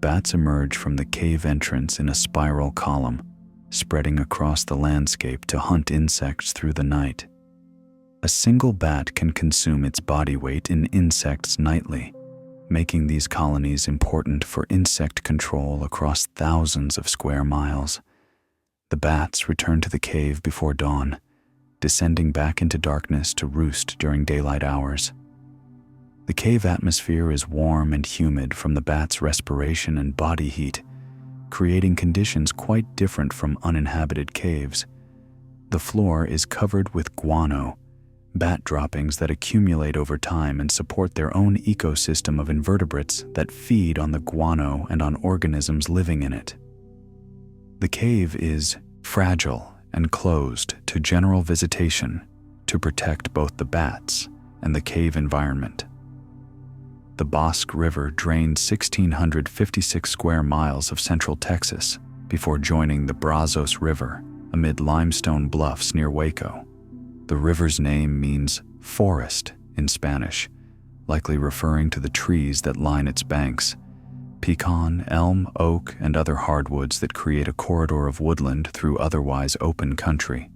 bats emerge from the cave entrance in a spiral column, spreading across the landscape to hunt insects through the night. A single bat can consume its body weight in insects nightly, making these colonies important for insect control across thousands of square miles. The bats return to the cave before dawn, descending back into darkness to roost during daylight hours. The cave atmosphere is warm and humid from the bats' respiration and body heat, creating conditions quite different from uninhabited caves. The floor is covered with guano, bat droppings that accumulate over time and support their own ecosystem of invertebrates that feed on the guano and on organisms living in it. The cave is fragile and closed to general visitation to protect both the bats and the cave environment. The Bosque River drained 1,656 square miles of central Texas before joining the Brazos River amid limestone bluffs near Waco. The river's name means forest in Spanish, likely referring to the trees that line its banks: pecan, elm, oak, and other hardwoods that create a corridor of woodland through otherwise open country.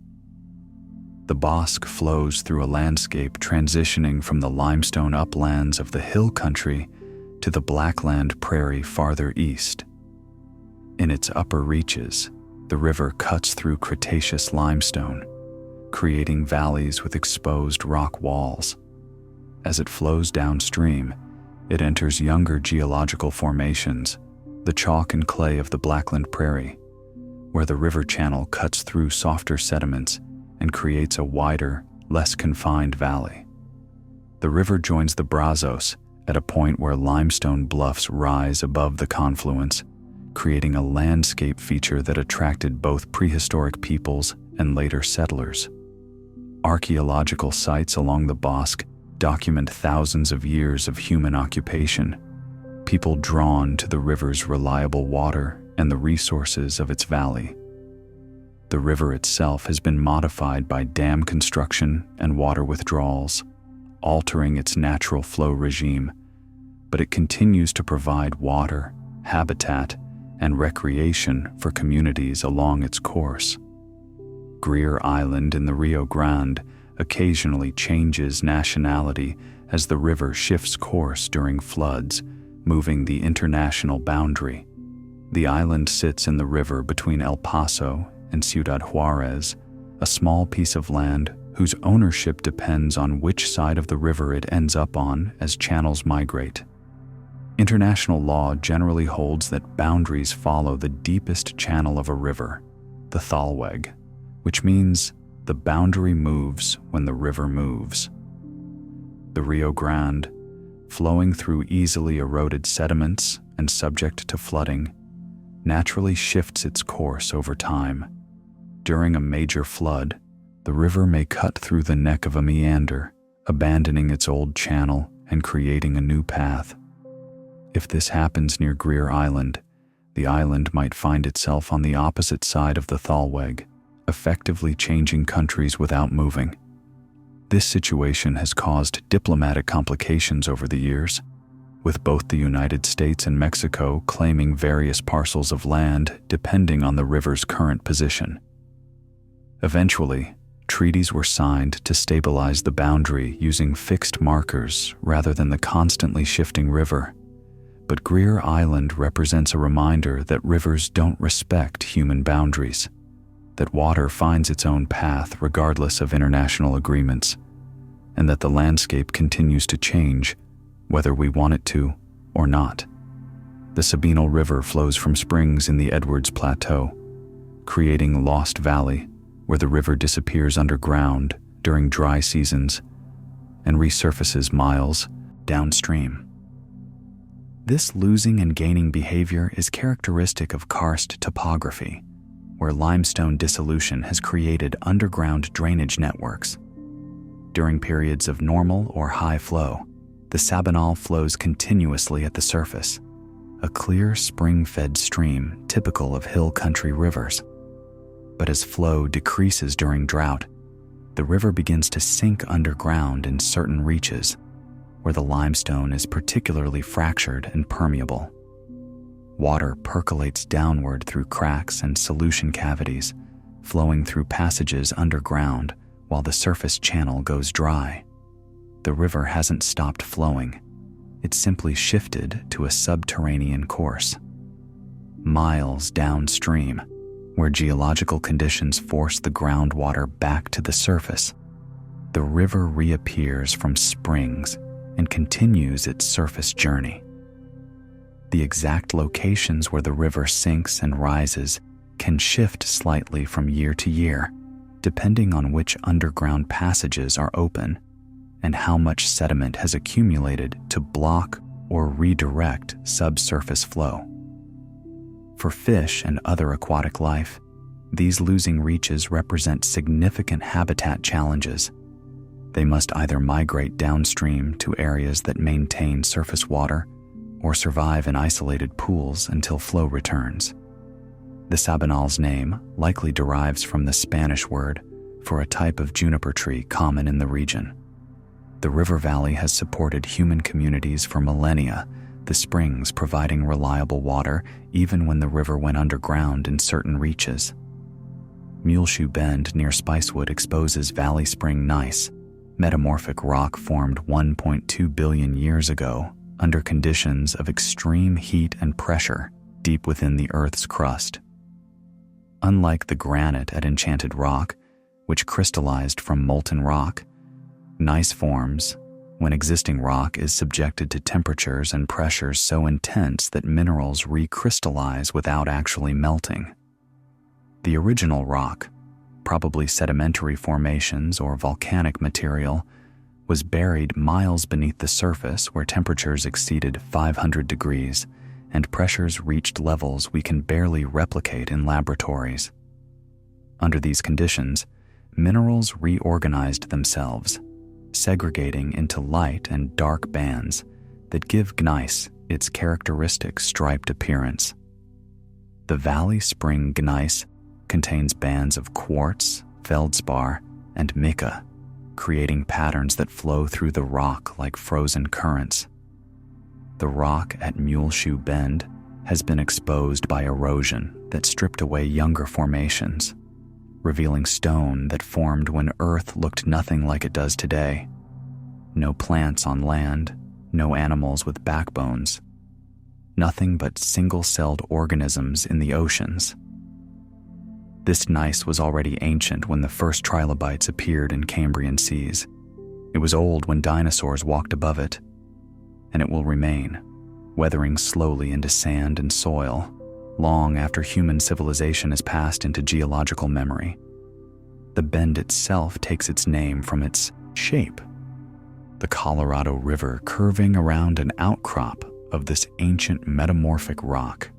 The Bosque flows through a landscape transitioning from the limestone uplands of the hill country to the Blackland prairie farther east. In its upper reaches, the river cuts through Cretaceous limestone, creating valleys with exposed rock walls. As it flows downstream, it enters younger geological formations, the chalk and clay of the Blackland Prairie, where the river channel cuts through softer sediments and creates a wider, less confined valley. The river joins the Brazos at a point where limestone bluffs rise above the confluence, creating a landscape feature that attracted both prehistoric peoples and later settlers. Archaeological sites along the Bosque document thousands of years of human occupation, people drawn to the river's reliable water and the resources of its valley. The river itself has been modified by dam construction and water withdrawals, altering its natural flow regime, but it continues to provide water, habitat, and recreation for communities along its course. Greer Island in the Rio Grande occasionally changes nationality as the river shifts course during floods, moving the international boundary. The island sits in the river between El Paso and Ciudad Juarez, a small piece of land whose ownership depends on which side of the river it ends up on as channels migrate. International law generally holds that boundaries follow the deepest channel of a river, the thalweg, which means the boundary moves when the river moves. The Rio Grande, flowing through easily eroded sediments and subject to flooding, naturally shifts its course over time. During a major flood, the river may cut through the neck of a meander, abandoning its old channel and creating a new path. If this happens near Greer Island, the island might find itself on the opposite side of the thalweg, effectively changing countries without moving. This situation has caused diplomatic complications over the years, with both the United States and Mexico claiming various parcels of land depending on the river's current position. Eventually, treaties were signed to stabilize the boundary using fixed markers rather than the constantly shifting river. But Greer Island represents a reminder that rivers don't respect human boundaries, that water finds its own path regardless of international agreements, and that the landscape continues to change, whether we want it to or not. The Sabinal River flows from springs in the Edwards Plateau, creating Lost Valley, where the river disappears underground during dry seasons and resurfaces miles downstream. This losing and gaining behavior is characteristic of karst topography, where limestone dissolution has created underground drainage networks. During periods of normal or high flow, the Sabinal flows continuously at the surface, a clear spring-fed stream typical of hill country rivers. But as flow decreases during drought, the river begins to sink underground in certain reaches, where the limestone is particularly fractured and permeable. Water percolates downward through cracks and solution cavities, flowing through passages underground while the surface channel goes dry. The river hasn't stopped flowing. It's simply shifted to a subterranean course. Miles downstream, where geological conditions force the groundwater back to the surface, the river reappears from springs and continues its surface journey. The exact locations where the river sinks and rises can shift slightly from year to year, depending on which underground passages are open and how much sediment has accumulated to block or redirect subsurface flow. For fish and other aquatic life, these losing reaches represent significant habitat challenges. They must either migrate downstream to areas that maintain surface water or survive in isolated pools until flow returns. The Sabinal's name likely derives from the Spanish word for a type of juniper tree common in the region. The river valley has supported human communities for millennia, the springs providing reliable water even when the river went underground in certain reaches. Muleshoe Bend near Spicewood exposes Valley Spring gneiss, metamorphic rock formed 1.2 billion years ago under conditions of extreme heat and pressure deep within the Earth's crust. Unlike the granite at Enchanted Rock, which crystallized from molten rock, gneiss forms when existing rock is subjected to temperatures and pressures so intense that minerals recrystallize without actually melting. The original rock, probably sedimentary formations or volcanic material, was buried miles beneath the surface where temperatures exceeded 500 degrees and pressures reached levels we can barely replicate in laboratories. Under these conditions, minerals reorganized themselves, segregating into light and dark bands that give gneiss its characteristic striped appearance. The Valley Spring gneiss contains bands of quartz, feldspar, and mica, creating patterns that flow through the rock like frozen currents. The rock at Muleshoe Bend has been exposed by erosion that stripped away younger formations, revealing stone that formed when Earth looked nothing like it does today. No plants on land, no animals with backbones, nothing but single-celled organisms in the oceans. This gneiss was already ancient when the first trilobites appeared in Cambrian seas. It was old when dinosaurs walked above it, and it will remain, weathering slowly into sand and soil, long after human civilization has passed into geological memory. The bend itself takes its name from its shape, the Colorado River curving around an outcrop of this ancient metamorphic rock.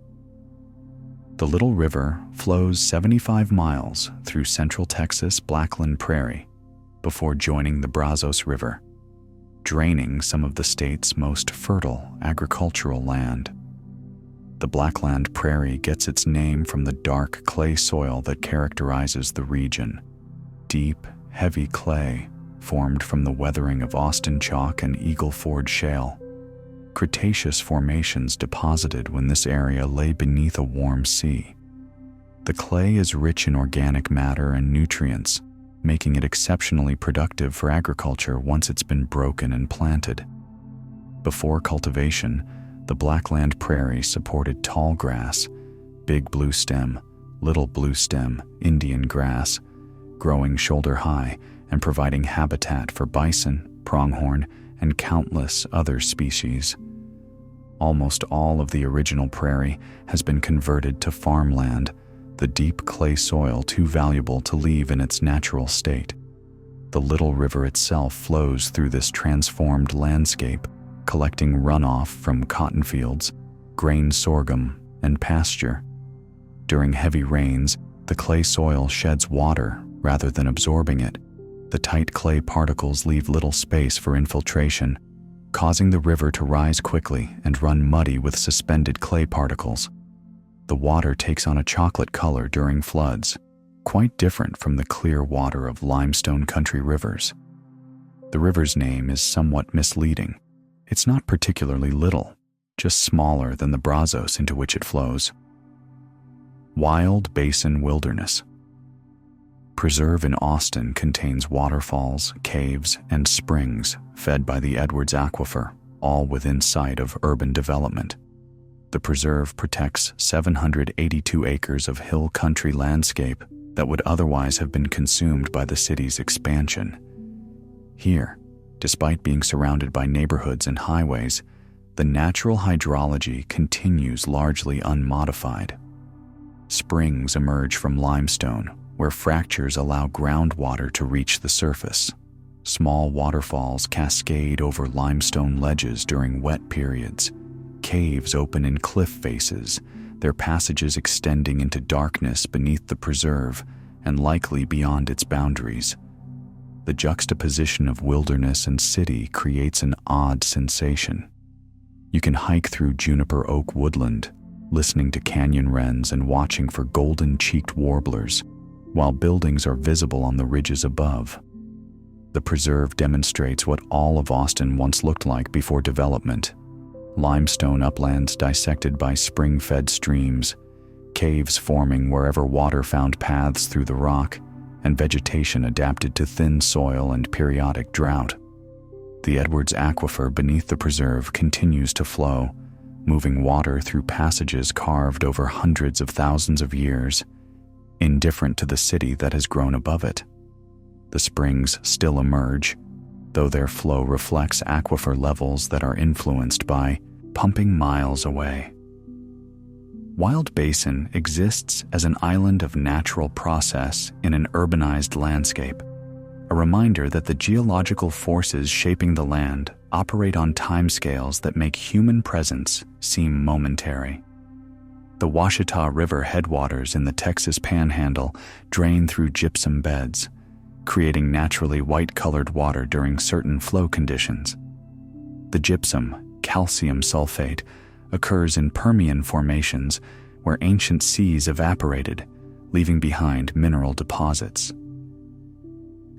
The little river flows 75 miles through central Texas Blackland Prairie before joining the Brazos River, draining some of the state's most fertile agricultural land. The Blackland Prairie gets its name from the dark clay soil that characterizes the region. Deep, heavy clay formed from the weathering of Austin Chalk and Eagle Ford Shale. Cretaceous formations deposited when this area lay beneath a warm sea. The clay is rich in organic matter and nutrients, making it exceptionally productive for agriculture once it's been broken and planted. Before cultivation, the Blackland Prairie supported tall grass, big blue stem, little blue stem, Indian grass, growing shoulder high and providing habitat for bison, pronghorn, and countless other species. Almost all of the original prairie has been converted to farmland, the deep clay soil too valuable to leave in its natural state. The Little River itself flows through this transformed landscape, collecting runoff from cotton fields, grain sorghum, and pasture. During heavy rains, the clay soil sheds water rather than absorbing it. The tight clay particles leave little space for infiltration, causing the river to rise quickly and run muddy with suspended clay particles. The water takes on a chocolate color during floods, quite different from the clear water of limestone country rivers. The river's name is somewhat misleading. It's not particularly little, just smaller than the Brazos into which it flows. Wild Basin Wilderness. Preserve in Austin contains waterfalls, caves, and springs fed by the Edwards Aquifer, all within sight of urban development. The preserve protects 782 acres of hill country landscape that would otherwise have been consumed by the city's expansion. Here, despite being surrounded by neighborhoods and highways, the natural hydrology continues largely unmodified. Springs emerge from limestone, where fractures allow groundwater to reach the surface. Small waterfalls cascade over limestone ledges during wet periods. Caves open in cliff faces, their passages extending into darkness beneath the preserve and likely beyond its boundaries. The juxtaposition of wilderness and city creates an odd sensation. You can hike through juniper oak woodland, listening to canyon wrens and watching for golden-cheeked warblers, while buildings are visible on the ridges above. The preserve demonstrates what all of Austin once looked like before development. Limestone uplands dissected by spring-fed streams, caves forming wherever water found paths through the rock, and vegetation adapted to thin soil and periodic drought. The Edwards Aquifer beneath the preserve continues to flow, moving water through passages carved over hundreds of thousands of years, indifferent to the city that has grown above it. The springs still emerge, though their flow reflects aquifer levels that are influenced by pumping miles away. Wild Basin exists as an island of natural process in an urbanized landscape, a reminder that the geological forces shaping the land operate on timescales that make human presence seem momentary. The Washita River headwaters in the Texas Panhandle drain through gypsum beds, creating naturally white-colored water during certain flow conditions. The gypsum, calcium sulfate, occurs in Permian formations where ancient seas evaporated, leaving behind mineral deposits.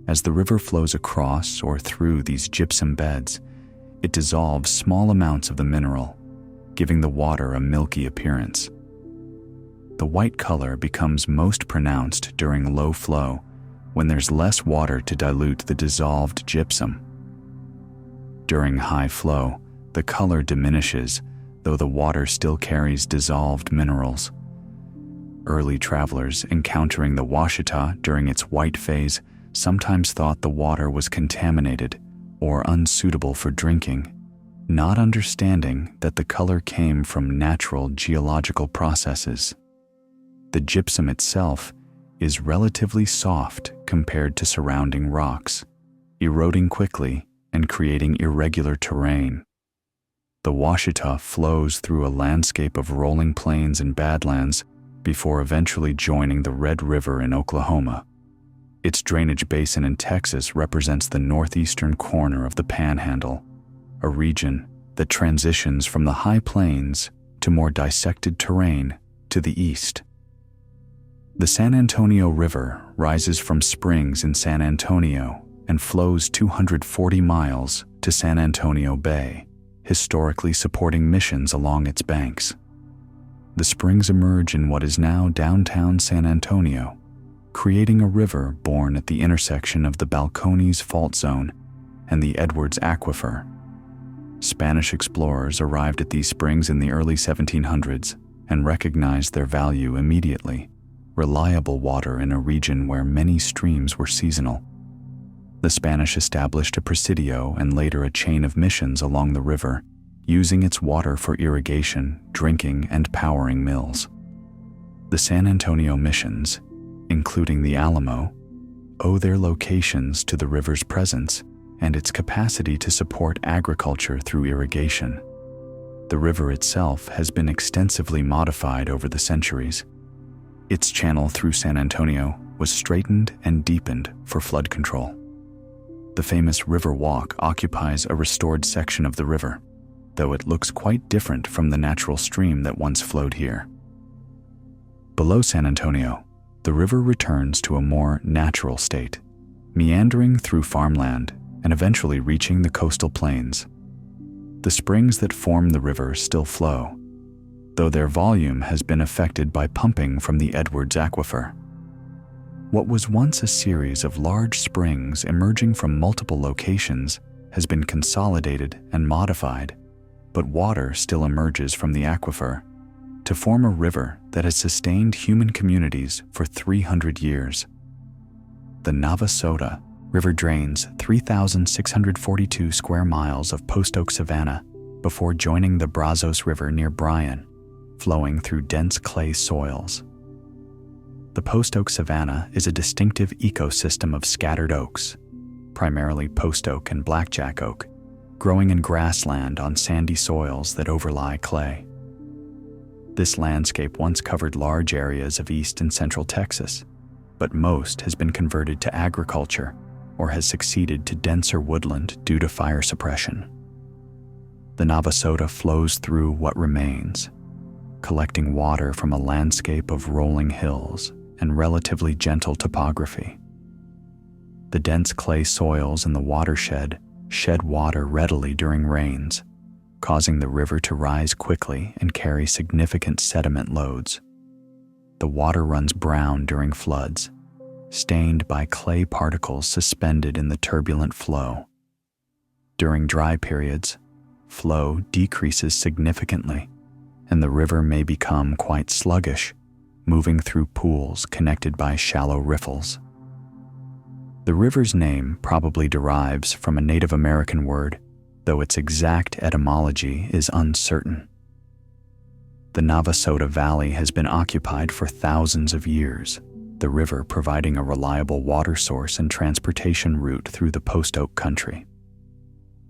As the river flows across or through these gypsum beds, it dissolves small amounts of the mineral, giving the water a milky appearance. The white color becomes most pronounced during low flow, when there's less water to dilute the dissolved gypsum. During high flow, the color diminishes, though the water still carries dissolved minerals. Early travelers encountering the Washita during its white phase sometimes thought the water was contaminated or unsuitable for drinking. not understanding that the color came from natural geological processes. The gypsum itself is relatively soft compared to surrounding rocks, eroding quickly and creating irregular terrain. The Washita flows through a landscape of rolling plains and badlands before eventually joining the Red River in Oklahoma. Its drainage basin in Texas represents the northeastern corner of the Panhandle, a region that transitions from the high plains to more dissected terrain to the east. The San Antonio River rises from springs in San Antonio and flows 240 miles to San Antonio Bay, historically supporting missions along its banks. The springs emerge in what is now downtown San Antonio, creating a river born at the intersection of the Balcones Fault Zone and the Edwards Aquifer. Spanish explorers arrived at these springs in the early 1700s and recognized their value immediately: reliable water in a region where many streams were seasonal. The Spanish established a presidio and later a chain of missions along the river, using its water for irrigation, drinking, and powering mills. The San Antonio missions, including the Alamo, owe their locations to the river's presence and its capacity to support agriculture through irrigation. The river itself has been extensively modified over the centuries. Its channel through San Antonio was straightened and deepened for flood control. The famous River Walk occupies a restored section of the river, though it looks quite different from the natural stream that once flowed here. Below San Antonio, the river returns to a more natural state, meandering through farmland and eventually reaching the coastal plains. The springs that form the river still flow, though their volume has been affected by pumping from the Edwards Aquifer. What was once a series of large springs emerging from multiple locations has been consolidated and modified, but water still emerges from the aquifer to form a river that has sustained human communities for 300 years. The Navasota River drains 3,642 square miles of post oak savanna before joining the Brazos River near Bryan, flowing through dense clay soils. The post oak savanna is a distinctive ecosystem of scattered oaks, primarily post oak and blackjack oak, growing in grassland on sandy soils that overlie clay. This landscape once covered large areas of east and central Texas, but most has been converted to agriculture or has succeeded to denser woodland due to fire suppression. The Navasota flows through what remains, collecting water from a landscape of rolling hills and relatively gentle topography. The dense clay soils in the watershed shed water readily during rains, causing the river to rise quickly and carry significant sediment loads. The water runs brown during floods, stained by clay particles suspended in the turbulent flow. During dry periods, flow decreases significantly, and the river may become quite sluggish, moving through pools connected by shallow riffles. The river's name probably derives from a Native American word, though its exact etymology is uncertain. The Navasota Valley has been occupied for thousands of years, the river providing a reliable water source and transportation route through the post oak country.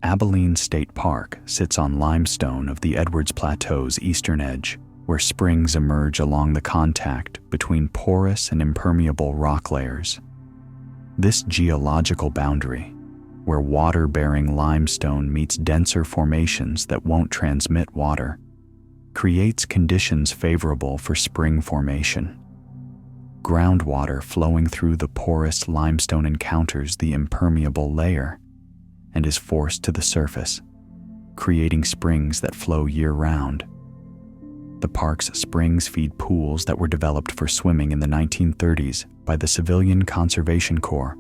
Abilene State Park sits on limestone of the Edwards Plateau's eastern edge, where springs emerge along the contact between porous and impermeable rock layers. This geological boundary, where water-bearing limestone meets denser formations that won't transmit water, creates conditions favorable for spring formation. Groundwater flowing through the porous limestone encounters the impermeable layer and is forced to the surface, creating springs that flow year-round. The park's springs feed pools that were developed for swimming in the 1930s by the Civilian Conservation Corps,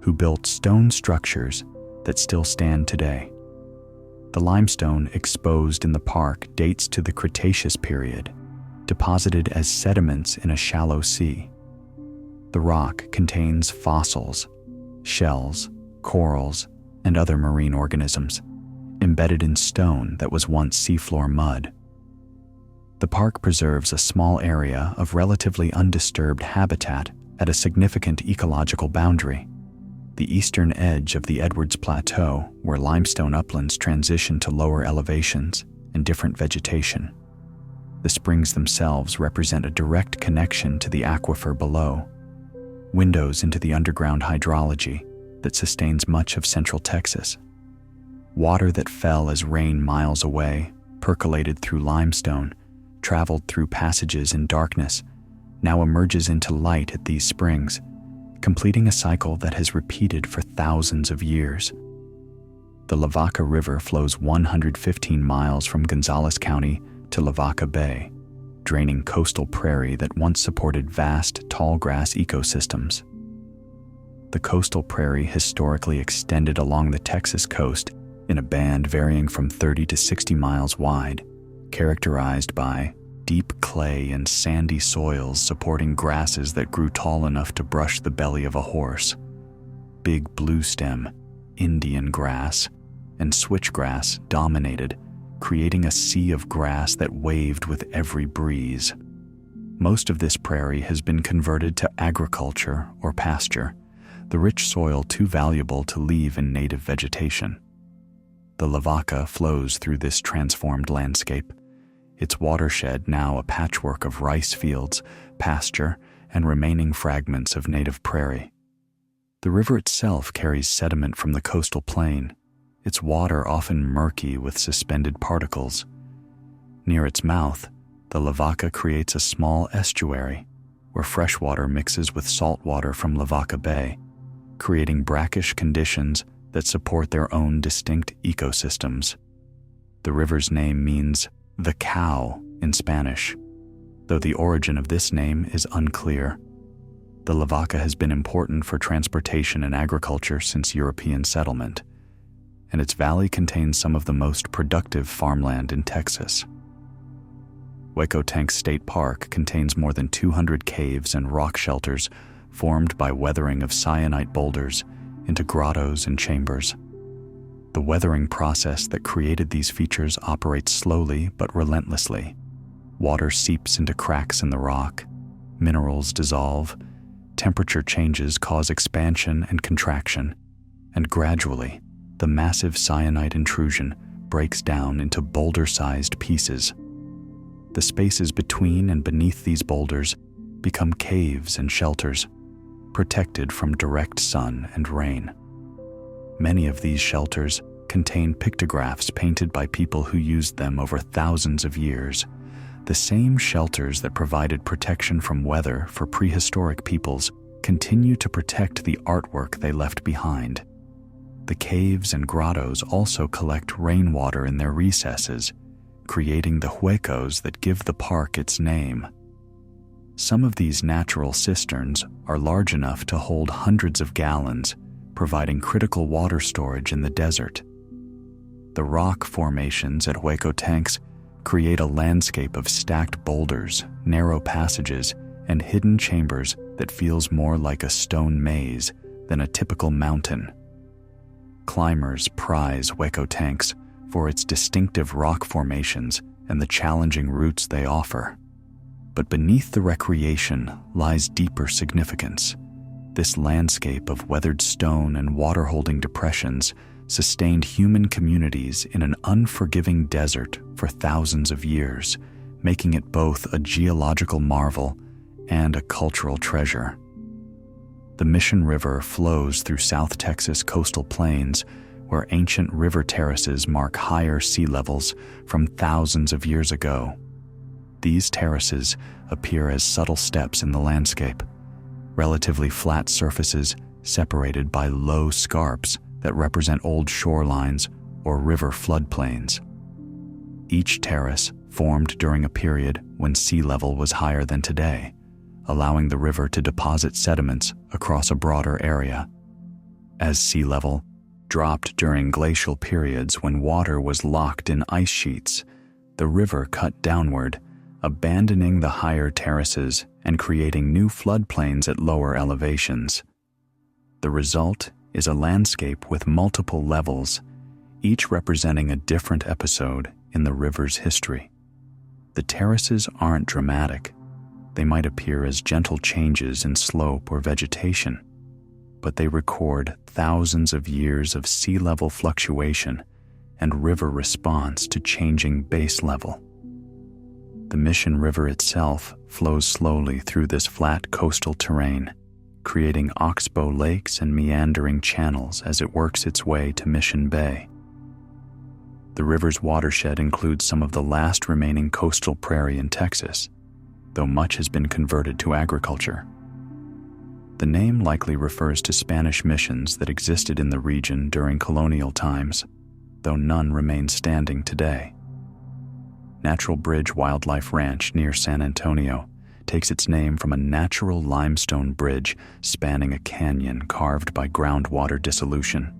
who built stone structures that still stand today. The limestone exposed in the park dates to the Cretaceous period, deposited as sediments in a shallow sea. The rock contains fossils, shells, corals, and other marine organisms, embedded in stone that was once seafloor mud. The park preserves a small area of relatively undisturbed habitat at a significant ecological boundary, the eastern edge of the Edwards Plateau, where limestone uplands transition to lower elevations and different vegetation. The springs themselves represent a direct connection to the aquifer below, windows into the underground hydrology that sustains much of central Texas. Water that fell as rain miles away, percolated through limestone, traveled through passages in darkness, now emerges into light at these springs, completing a cycle that has repeated for thousands of years. The Lavaca River flows 115 miles from Gonzales County to Lavaca Bay, draining coastal prairie that once supported vast tall grass ecosystems. The coastal prairie historically extended along the Texas coast in a band varying from 30 to 60 miles wide, characterized by deep clay and sandy soils supporting grasses that grew tall enough to brush the belly of a horse, big bluestem, Indian grass, and switchgrass dominated, creating a sea of grass that waved with every breeze. Most of this prairie has been converted to agriculture or pasture, the rich soil too valuable to leave in native vegetation. The Lavaca flows through this transformed landscape, its watershed now a patchwork of rice fields, pasture, and remaining fragments of native prairie. The river itself carries sediment from the coastal plain, its water often murky with suspended particles. Near its mouth, the Lavaca creates a small estuary where fresh water mixes with salt water from Lavaca Bay, creating brackish conditions that support their own distinct ecosystems. The river's name means the cow in Spanish, though the origin of this name is unclear. The Lavaca has been important for transportation and agriculture since European settlement, and its valley contains some of the most productive farmland in Texas. Huecotenc State Park contains more than 200 caves and rock shelters formed by weathering of syenite boulders into grottos and chambers. The weathering process that created these features operates slowly but relentlessly. Water seeps into cracks in the rock, minerals dissolve, temperature changes cause expansion and contraction, and gradually, the massive syenite intrusion breaks down into boulder-sized pieces. The spaces between and beneath these boulders become caves and shelters, protected from direct sun and rain. Many of these shelters contain pictographs painted by people who used them over thousands of years, the same shelters that provided protection from weather for prehistoric peoples continue to protect the artwork they left behind. The caves and grottos also collect rainwater in their recesses, creating the huecos that give the park its name. Some of these natural cisterns are large enough to hold hundreds of gallons, providing critical water storage in the desert. The rock formations at Huecotencs create a landscape of stacked boulders, narrow passages, and hidden chambers that feels more like a stone maze than a typical mountain. Climbers prize Huecotencs for its distinctive rock formations and the challenging routes they offer. But beneath the recreation lies deeper significance. This landscape of weathered stone and water-holding depressions sustained human communities in an unforgiving desert for thousands of years, making it both a geological marvel and a cultural treasure. The Mission River flows through South Texas coastal plains where ancient river terraces mark higher sea levels from thousands of years ago. These terraces appear as subtle steps in the landscape, relatively flat surfaces separated by low scarps that represent old shorelines or river floodplains. Each terrace formed during a period when sea level was higher than today, allowing the river to deposit sediments across a broader area. As sea level dropped during glacial periods when water was locked in ice sheets, the river cut downward, abandoning the higher terraces and creating new floodplains at lower elevations. The result is a landscape with multiple levels, each representing a different episode in the river's history. The terraces aren't dramatic. They might appear as gentle changes in slope or vegetation, but they record thousands of years of sea level fluctuation and river response to changing base level. The Mission River itself flows slowly through this flat coastal terrain, creating oxbow lakes and meandering channels as it works its way to Mission Bay. The river's watershed includes some of the last remaining coastal prairie in Texas, though much has been converted to agriculture. The name likely refers to Spanish missions that existed in the region during colonial times, though none remain standing today. Natural Bridge Wildlife Ranch near San Antonio takes its name from a natural limestone bridge spanning a canyon carved by groundwater dissolution.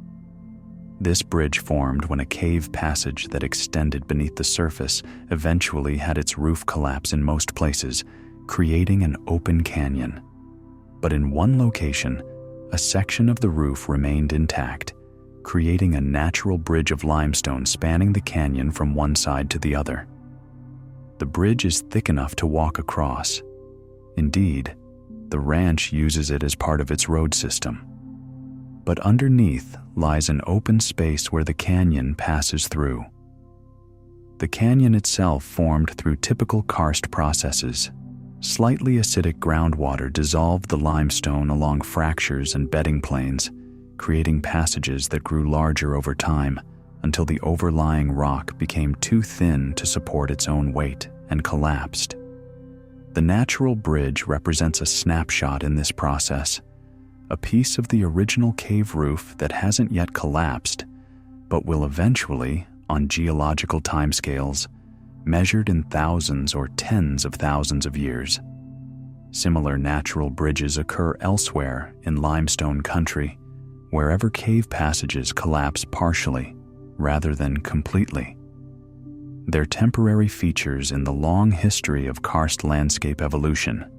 This bridge formed when a cave passage that extended beneath the surface eventually had its roof collapse in most places, creating an open canyon. But in one location, a section of the roof remained intact, creating a natural bridge of limestone spanning the canyon from one side to the other. The bridge is thick enough to walk across. Indeed, the ranch uses it as part of its road system. But underneath lies an open space where the canyon passes through. The canyon itself formed through typical karst processes. Slightly acidic groundwater dissolved the limestone along fractures and bedding planes, creating passages that grew larger over time until the overlying rock became too thin to support its own weight and collapsed. The natural bridge represents a snapshot in this process, a piece of the original cave roof that hasn't yet collapsed, but will eventually, on geological timescales, measured in thousands or tens of thousands of years. Similar natural bridges occur elsewhere in limestone country, wherever cave passages collapse partially rather than completely. They're temporary features in the long history of karst landscape evolution,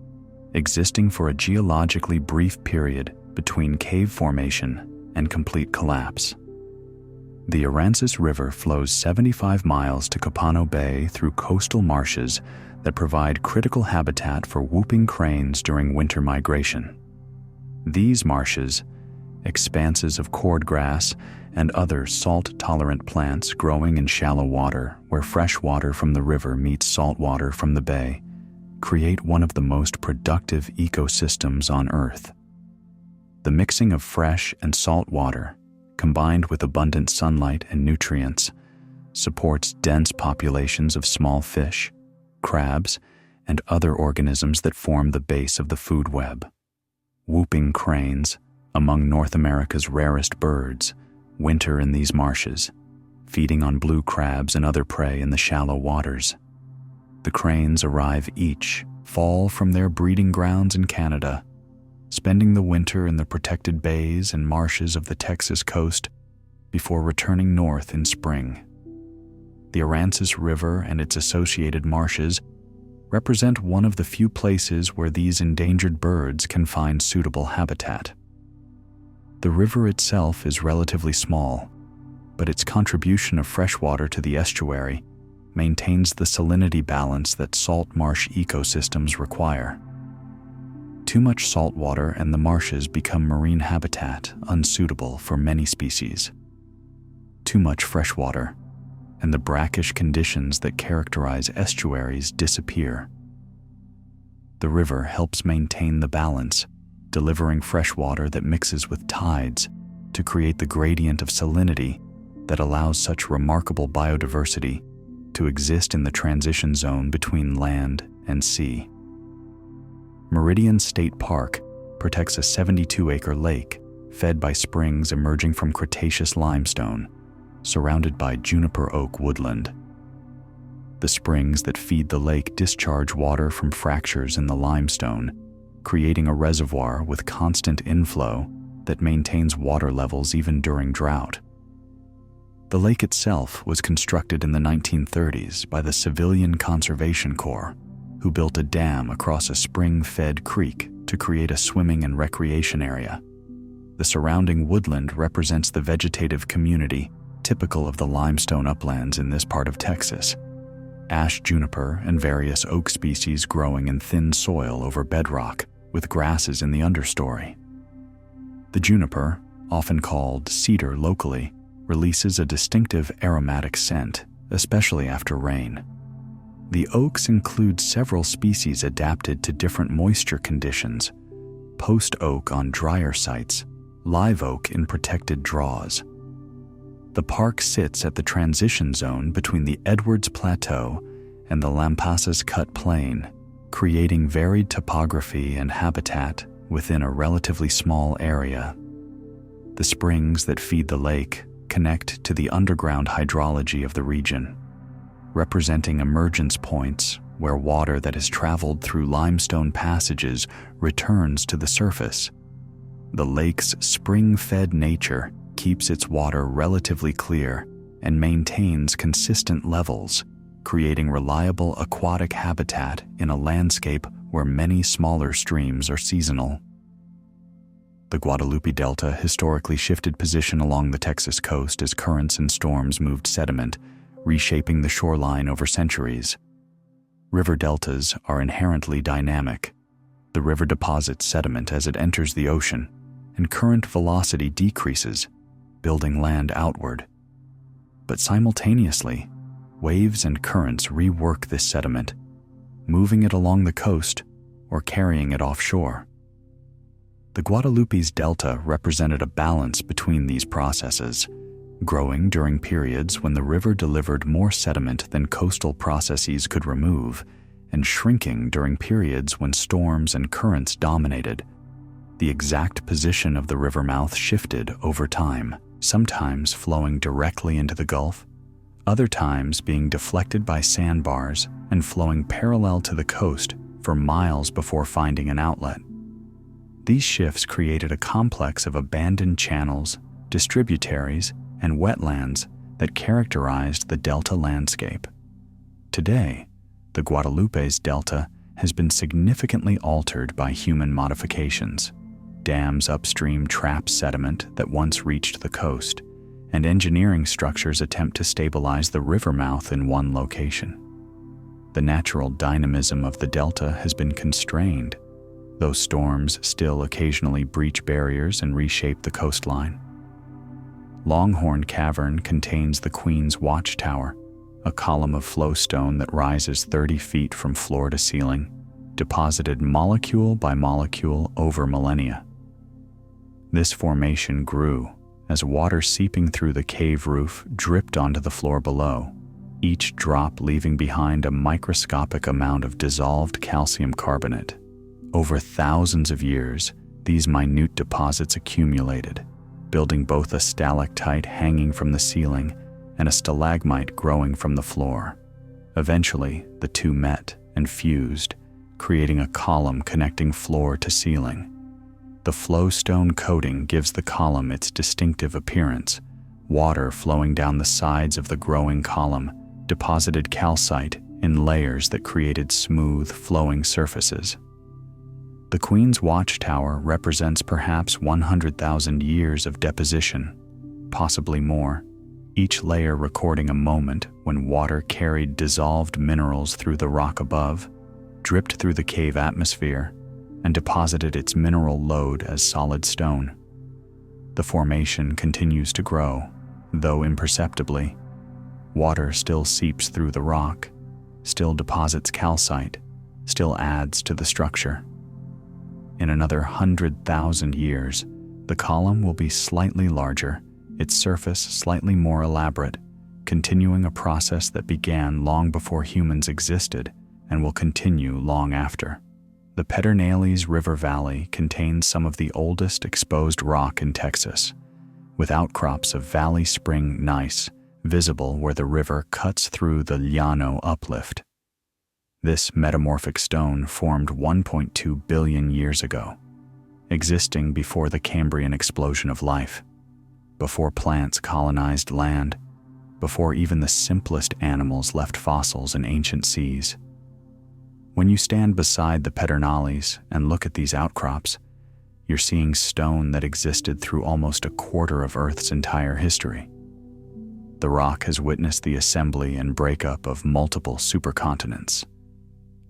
existing for a geologically brief period between cave formation and complete collapse. The Aransas River flows 75 miles to Capano Bay through coastal marshes that provide critical habitat for whooping cranes during winter migration. These marshes, expanses of cordgrass and other salt-tolerant plants growing in shallow water where fresh water from the river meets salt water from the bay, create one of the most productive ecosystems on Earth. The mixing of fresh and salt water, combined with abundant sunlight and nutrients, supports dense populations of small fish, crabs, and other organisms that form the base of the food web. Whooping cranes, among North America's rarest birds, winter in these marshes, feeding on blue crabs and other prey in the shallow waters. The cranes arrive each fall from their breeding grounds in Canada, spending the winter in the protected bays and marshes of the Texas coast before returning north in spring. The Aransas River and its associated marshes represent one of the few places where these endangered birds can find suitable habitat. The river itself is relatively small, but its contribution of fresh water to the estuary maintains the salinity balance that salt marsh ecosystems require. Too much salt water and the marshes become marine habitat unsuitable for many species. Too much fresh water, and the brackish conditions that characterize estuaries disappear. The river helps maintain the balance, delivering fresh water that mixes with tides to create the gradient of salinity that allows such remarkable biodiversity to exist in the transition zone between land and sea. Meridian State Park protects a 72-acre lake fed by springs emerging from Cretaceous limestone, surrounded by juniper oak woodland. The springs that feed the lake discharge water from fractures in the limestone, creating a reservoir with constant inflow that maintains water levels even during drought. The lake itself was constructed in the 1930s by the Civilian Conservation Corps, who built a dam across a spring-fed creek to create a swimming and recreation area. The surrounding woodland represents the vegetative community typical of the limestone uplands in this part of Texas. Ash juniper and various oak species growing in thin soil over bedrock, with grasses in the understory. The juniper, often called cedar locally, releases a distinctive aromatic scent, especially after rain. The oaks include several species adapted to different moisture conditions: post oak on drier sites, live oak in protected draws. The park sits at the transition zone between the Edwards Plateau and the Lampasas Cut Plain, creating varied topography and habitat within a relatively small area. The springs that feed the lake connect to the underground hydrology of the region, representing emergence points where water that has traveled through limestone passages returns to the surface. The lake's spring-fed nature keeps its water relatively clear and maintains consistent levels, creating reliable aquatic habitat in a landscape where many smaller streams are seasonal. The Guadalupe Delta historically shifted position along the Texas coast as currents and storms moved sediment, reshaping the shoreline over centuries. River deltas are inherently dynamic. The river deposits sediment as it enters the ocean, and current velocity decreases, building land outward. But simultaneously, waves and currents rework this sediment, moving it along the coast or carrying it offshore. The Guadalupe's delta represented a balance between these processes, growing during periods when the river delivered more sediment than coastal processes could remove, and shrinking during periods when storms and currents dominated. The exact position of the river mouth shifted over time, sometimes flowing directly into the Gulf, other times being deflected by sandbars and flowing parallel to the coast for miles before finding an outlet. These shifts created a complex of abandoned channels, distributaries, and wetlands that characterized the delta landscape. Today, the Guadalupe's delta has been significantly altered by human modifications. Dams upstream trap sediment that once reached the coast, and engineering structures attempt to stabilize the river mouth in one location. The natural dynamism of the delta has been constrained, though storms still occasionally breach barriers and reshape the coastline. Longhorn Cavern contains the Queen's Watchtower, a column of flowstone that rises 30 feet from floor to ceiling, deposited molecule by molecule over millennia. This formation grew as water seeping through the cave roof dripped onto the floor below, each drop leaving behind a microscopic amount of dissolved calcium carbonate. Over thousands of years, these minute deposits accumulated, building both a stalactite hanging from the ceiling and a stalagmite growing from the floor. Eventually, the two met and fused, creating a column connecting floor to ceiling. The flowstone coating gives the column its distinctive appearance. Water flowing down the sides of the growing column deposited calcite in layers that created smooth, flowing surfaces. The Queen's Watchtower represents perhaps 100,000 years of deposition, possibly more, each layer recording a moment when water carried dissolved minerals through the rock above, dripped through the cave atmosphere, and deposited its mineral load as solid stone. The formation continues to grow, though imperceptibly. Water still seeps through the rock, still deposits calcite, still adds to the structure. In another 100,000 years, the column will be slightly larger, its surface slightly more elaborate, continuing a process that began long before humans existed and will continue long after. The Pedernales River Valley contains some of the oldest exposed rock in Texas, with outcrops of valley spring gneiss visible where the river cuts through the Llano uplift. This metamorphic stone formed 1.2 billion years ago, existing before the Cambrian explosion of life, before plants colonized land, before even the simplest animals left fossils in ancient seas. When you stand beside the Pedernales and look at these outcrops, you're seeing stone that existed through almost a quarter of Earth's entire history. The rock has witnessed the assembly and breakup of multiple supercontinents.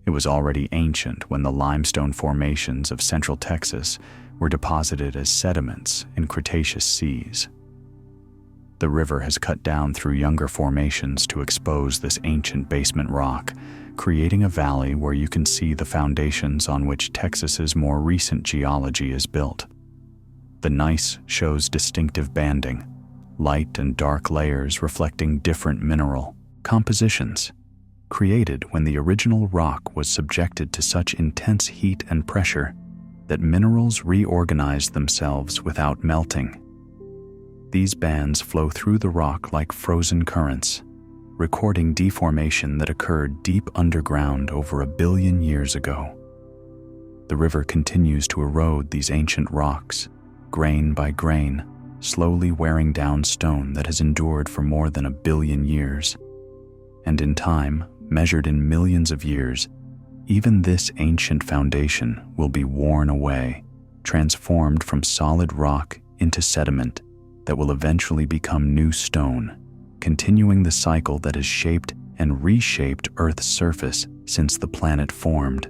It was already ancient when the limestone formations of central Texas were deposited as sediments in Cretaceous seas. The river has cut down through younger formations to expose this ancient basement rock, creating a valley where you can see the foundations on which Texas's more recent geology is built. The gneiss shows distinctive banding, light and dark layers reflecting different mineral compositions, created when the original rock was subjected to such intense heat and pressure that minerals reorganized themselves without melting. These bands flow through the rock like frozen currents, recording deformation that occurred deep underground over 1 billion years ago. The river continues to erode these ancient rocks, grain by grain, slowly wearing down stone that has endured for more than 1 billion years. And in time, measured in millions of years, even this ancient foundation will be worn away, transformed from solid rock into sediment that will eventually become new stone, continuing the cycle that has shaped and reshaped Earth's surface since the planet formed.